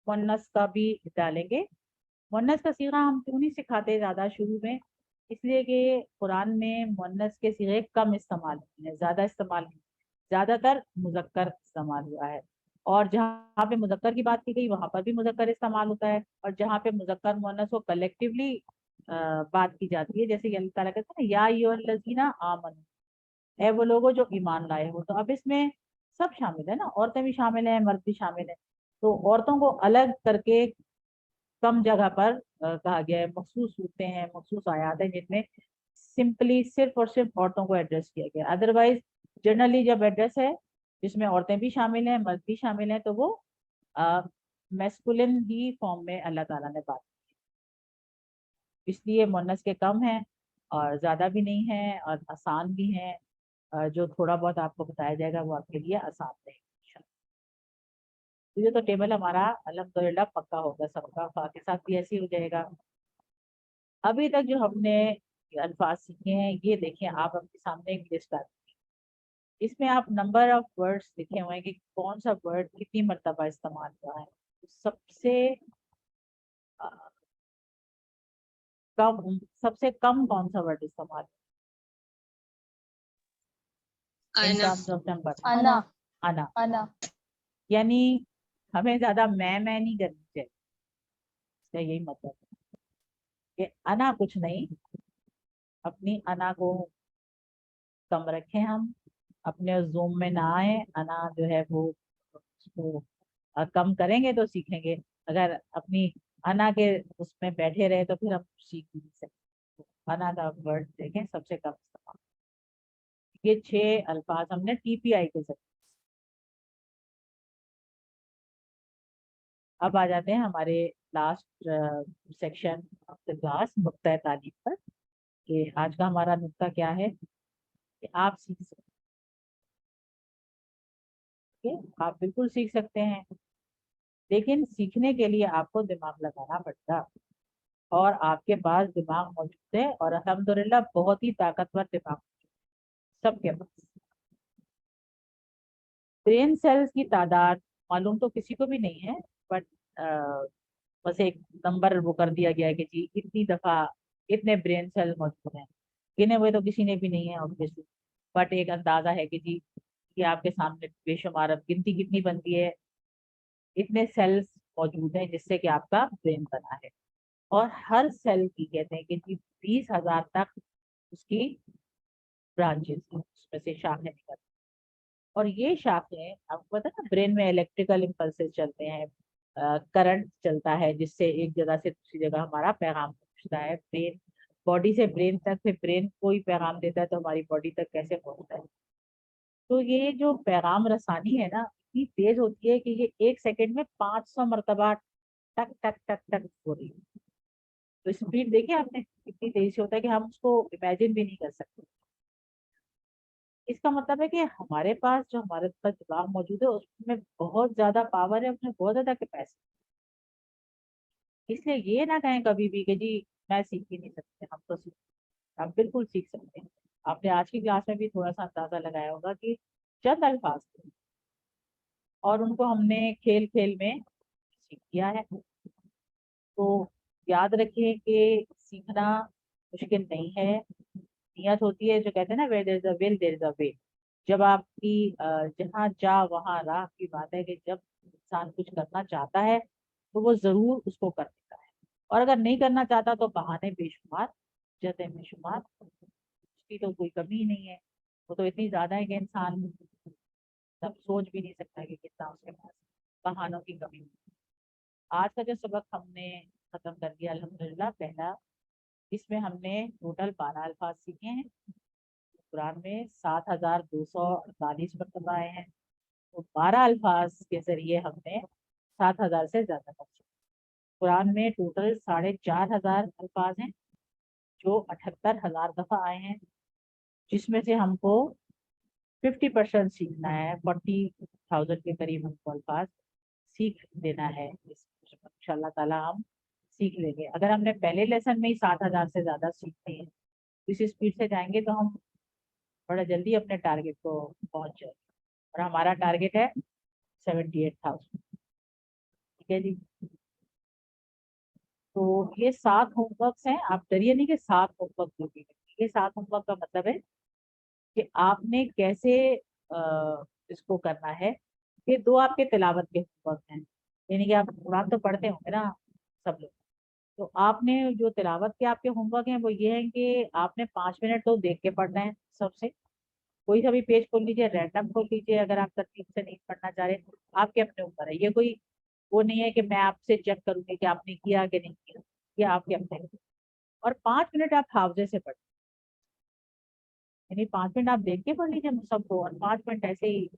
मुन्नस का भी डालेंगे। मुन्नस का सीगा हम क्यों नहीं सिखाते ज्यादा शुरू में? इसलिए कि कुरान में मुन्नस के सीगे कम इस्तेमाल हुए हैं, ज्यादा इस्तेमाल नहीं, ज्यादातर मुजक्कर इस्तेमाल हुआ है। और जहाँ पे मुजक्कर की बात की गई वहां पर भी मुजक्कर इस्तेमाल होता है, और जहाँ पे मुजक्कर मुन्नस को कलेक्टिवली बात की जाती है, जैसे अल्लाह ताला कहते हैं ना, या अय्युहल्लज़ीना आमनू, है वो लोगों जो ईमान लाए हो। तो अब इसमें सब शामिल है ना, औरतें भी शामिल हैं, मर्द भी शामिल है। तो औरतों को अलग करके कम जगह पर कहा गया है। मखसूस सूरतें हैं, मखसूस आयात है जिनमें सिंपली सिर्फ और सिर्फ औरतों को एड्रेस किया गया। अदरवाइज जनरली जब एड्रेस है जिसमें औरतें भी शामिल हैं, मर्द भी शामिल हैं, तो वो मैस्कुलिन ही फॉर्म में अल्लाह ताला ने बात की। इसलिए मुन्नस के कम हैं और ज्यादा भी नहीं है, और आसान भी हैं। जो थोड़ा बहुत आपको बताया जाएगा वो आपके लिए आसान रहेगा। ये तो टेबल हमारा अल्हम्दुलिल्लाह पक्का होगा सबका, फा के साथ भी ऐसे ही हो जाएगा। अभी तक जो हमने अल्फाज सीखे हैं, ये देखें आप अपने सामने एक लिस्ट आती है, इसमें आप नंबर ऑफ वर्ड्स लिखे हुए हैं कि कौन सा वर्ड कितनी मर्तबा इस्तेमाल हुआ है। अ, सबसे कम कौन सा वर्ड इस्तेमाल इन टर्म्स ऑफ नंबर? अना अना। अना यानी हमें ज्यादा मैं नहीं करनी चाहिए, इसका यही मतलब है कि अना कुछ नहीं, अपनी अना को कम रखें हम, अपने जूम में ना आए, अना जो है वो उसको कम करेंगे तो सीखेंगे। अगर अपनी अना के उसमें बैठे रहे तो फिर हम सीख नहीं सकते। अना का वर्ड देखें सबसे कम इस्तेमाल। ये 6 अल्फाज हमने TPI के जरिए। अब आ जाते हैं हमारे last section of the class, नुक्ता तालीम पर, कि आज का हमारा नुक्ता क्या है कि आप सीख सकते हैं। आप बिल्कुल सीख सकते हैं, लेकिन सीखने के लिए आपको दिमाग लगाना पड़ता, और आपके पास दिमाग मौजूद है, और अल्हम्दुलिल्लाह बहुत ही ताकतवर दिमाग सबके पास। ब्रेन सेल्स की तादाद मालूम तो किसी को भी नहीं है, बट बस एक नंबर वो कर दिया गया है कि जी इतनी दफा इतने ब्रेन सेल मौजूद हैं। गिने हुए तो किसी ने भी नहीं है ऑब्वियसली, बट एक अंदाजा है कि जी ये आपके सामने बेशुमार, अब गिनती कितनी बनती है, इतने सेल्स मौजूद हैं जिससे कि आपका ब्रेन बना है। और हर सेल की कहते हैं कि जी 20,000 तक उसकी ब्रांचेस हैं, उसमें से शाखें निकलती हैं। और ये शाखें, आपको पता है ना, ब्रेन में इलेक्ट्रिकल इम्पल्सेस चलते हैं, करंट चलता है, जिससे एक जगह से दूसरी जगह हमारा पैगाम पहुंचता है। ब्रेन, बॉडी से ब्रेन तक, फिर ब्रेन कोई पैगाम देता है तो हमारी बॉडी तक कैसे पहुंचता है। तो ये जो पैगाम रसानी है ना, इतनी तेज होती है कि ये 1 सेकंड में 500 मरतबा टक टक टक टक हो रही है। तो स्पीड देखिए आपने कितनी तेज से होता है कि हम उसको इमेजिन भी नहीं कर सकते। इसका मतलब है कि हमारे पास जो हमारे पास दिमाग मौजूद है उसमें बहुत ज्यादा पावर है, उसमें बहुत ज्यादा कैपेसिटी। इसलिए ये ना कहें कभी भी कि जी मैं सीख ही नहीं सकते, हम तो सीख, आप बिल्कुल सीख सकते हैं। आपने आज की क्लास में भी थोड़ा सा अंदाजा लगाया होगा कि चंद अल्फाज थे, और उनको हमने खेल खेल में सीख किया है। तो याद रखिए कि सीखना मुश्किल नहीं है, नियत होती है। जो कहते हैं ना, where there is a will there is a way. जब आपकी जहाँ जा वहाँ राह की बात है कि जब इंसान कुछ करना चाहता है तो वो जरूर उसको कर देता है, और अगर नहीं करना चाहता तो बहाने बेशुमार, जते बेशुमार, उसकी तो कोई कमी ही नहीं है। वो तो इतनी ज्यादा है कि इंसान तब सोच भी नहीं सकता कि कितना उसके पास बहानों की कमी है। आज का जो सबक हमने खत्म कर दिया अल्हम्दुलिल्लाह पहला, इसमें हमने टोटल 12 अल्फाज सीखे हैं। कुरान में 7,248 मरतबा आए हैं, तो 12 अल्फाज के जरिए हमने 7,000 से ज्यादा बच्चे। कुरान में टोटल 4,500 अल्फाज हैं जो 78,000 दफा आए हैं, जिसमें से हमको 50% सीखना है। 40,000 के करीब हमको अल्फाज सीख देना है। इंशाल्लाह ताला हम सीख लेंगे। अगर हमने पहले लेसन में ही 7,000 से ज्यादा सीखते हैं, इस स्पीड से जाएंगे तो हम बड़ा जल्दी अपने टारगेट को पहुंच जाएंगे। और हमारा टारगेट है 78,000। ठीक है जी। तो ये 7 होमवर्क्स हैं, आप डरिए नहीं कि 7 होमवर्क होंगे। ये 7 होमवर्क का मतलब है कि आपने कैसे इसको करना है। ये 2 आपके तिलावत के होमवर्क हैं, यानी कि आप कुरान तो पढ़ते होंगे ना सब लोग। तो आपने जो तिलावत के आपके होमवर्क हैं वो ये है कि आपने 5 मिनट तो देख के पढ़ना है। सबसे कोई सा भी पेज खोल लीजिए, रैंडम खोल लीजिए, अगर आप तरतीब से नहीं पढ़ना चाह रहे, आपके अपने ऊपर है। ये कोई वो नहीं है कि मैं आपसे चेक करूंगी कि आपने किया कि नहीं किया, ये आपके अपने। और 5 मिनट आप हावजे से पढ़, यानी 5 मिनट आप देख के पढ़ लीजिए सबको, और 5 मिनट ऐसे ही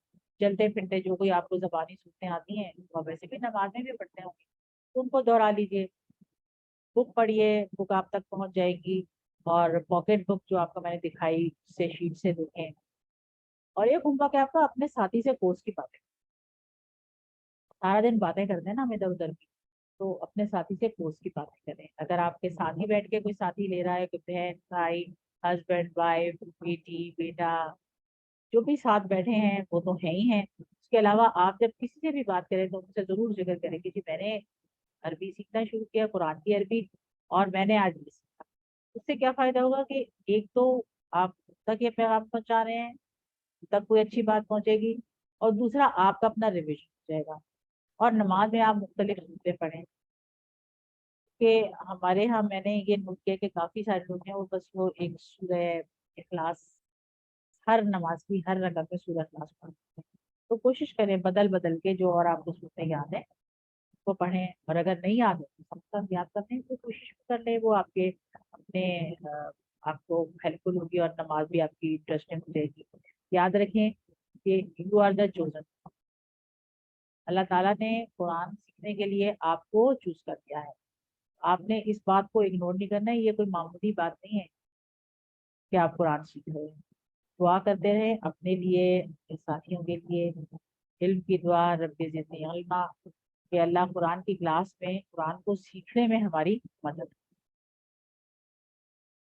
चलते फिरते जो कोई आपको जबानी सूरतें आती हैं, वो वैसे भी नमाज में भी पढ़ते होंगे, तो उनको दोहरा लीजिए। बुक पढ़िए, बुक आप तक पहुंच जाएगी। और पॉकेट बुक जो आपको मैंने दिखाई से शीट से देखें। और एक होमवर्क है आपका, अपने साथी से कोर्स की बातें। सारा दिन बातें करते हैं ना हम इधर उधर की, तो अपने साथी से कोर्स की बातें करें। अगर आपके साथ ही बैठ के कोई साथी ले रहा है, कोई बहन भाई, हस्बैंड वाइफ, बेटी बेटा, जो भी साथ बैठे हैं वो तो है ही हैं। उसके अलावा आप जब किसी से भी बात करें तो उनसे जरूर जिक्र करें कि जी मैंने अरबी सीखना शुरू किया, कुरान की अरबी, और मैंने आज भी सीखा। उससे क्या फायदा होगा कि एक तो आप तक ये पैगाम पहुंचा रहे हैं, तक कोई अच्छी बात पहुंचेगी, और दूसरा आपका अपना रिविजन हो जाएगा। और नमाज में आप मुख्तलिफ सूरतें पढ़ें, कि हमारे यहाँ मैंने ये नोट किया कि काफी सारे लोग हैं वो बस वो एक सूरह इखलास हर नमाज की हर रकअत में सूरह इखलास पढ़ते हैं। तो कोशिश करें बदल बदल के जो और आपको सूरतें याद है वो पढ़ें, और अगर नहीं याद है तो सब सब याद करने की कोशिश कर लें, वो आपके अपने आपको हेल्पफुल होगी और नमाज भी आपकी इंटरेस्टिंग हो जाएगी। याद रखें कि यू आर द चोजन, अल्लाह ताला ने कुरान सीखने के लिए आपको चूज कर दिया है। आपने इस बात को इग्नोर नहीं करना है, ये कोई मामूली बात नहीं है कि आप कुरान सीख रहे हैं। दुआ करते रहें अपने लिए, अपने साथियों के लिए, इल्म की दुआ, रब्बी ज़िदनी इल्मा, कि अल्लाह कुरान की क्लास में कुरान को सीखने में हमारी मदद।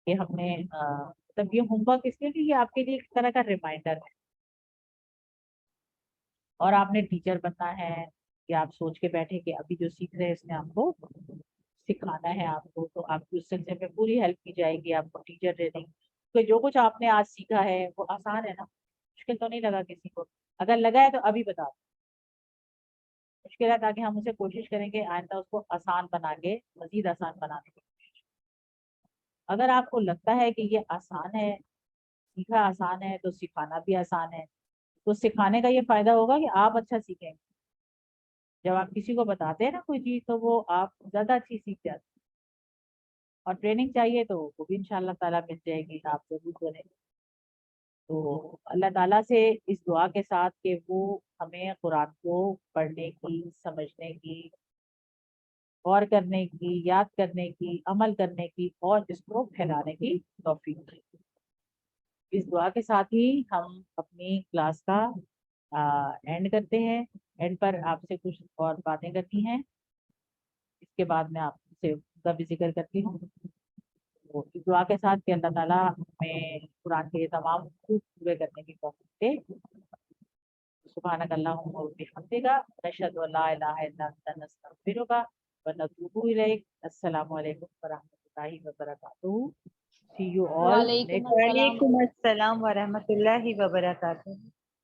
ये हमने मतलब ये होमवर्क इसलिए कि ये आपके लिए एक तरह का रिमाइंडर है, और आपने टीचर बनना है कि आप सोच के बैठे कि अभी जो सीख रहे हैं इसने आपको सिखाना है आपको, तो आपकी उस सिलसिले में पूरी हेल्प की जाएगी आपको टीचर ट्रेनिंग। तो जो कुछ आपने आज सीखा है वो आसान है ना, मुश्किल तो नहीं लगा किसी को? अगर लगा है तो अभी बता दो मुश्किल है, ताकि हम उसे कोशिश करेंगे आइंदा उसको आसान बना के, मजीद आसान बनाने की कोशिश। अगर आपको लगता है कि ये आसान है, सीखा आसान है, तो सिखाना भी आसान है। तो सिखाने का ये फायदा होगा कि आप अच्छा सीखेंगे। जब आप किसी को बताते हैं ना कोई चीज़, तो वो आप ज़्यादा अच्छी सीख जाते हैं। और ट्रेनिंग चाहिए तो वो भी इंशाल्लाह ताला मिल जाएगी, आप जरूर करें। तो अल्लाह ताला से इस दुआ के साथ कि वो हमें कुरान को पढ़ने की, समझने की, गौर करने की, याद करने की, अमल करने की और इसको फैलाने की तौफीक दे। इस दुआ के साथ ही हम अपनी क्लास का एंड करते हैं। एंड पर आपसे कुछ और बातें करनी हैं, इसके बाद मैं आपसे उसका भी जिक्र करती हूँ। तो इस दुआ के साथ कि अल्लाह ताला हमें कुरान के तमाम हुकूक पूरे करने की तौफीक दे। सुब्हानक अल्लाहुम्मा व बिहम्दिका नशहदु अल्ला इलाहा इल्ला अंता नस्तगफिरुका व नतूबु इलैक। अस्सलामु अलैकुम व रहमतुल्लाहि व बरकातुहू। See you all next वालेकुम अस्सलाम व रहमतुल्लाहि व बरकातुहू।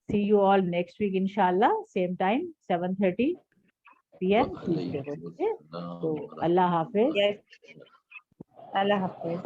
See you all next week inshallah, same time 7:30 PM Tuesday को। तो अल्लाह हाफिज। अल्लाह हाफिज।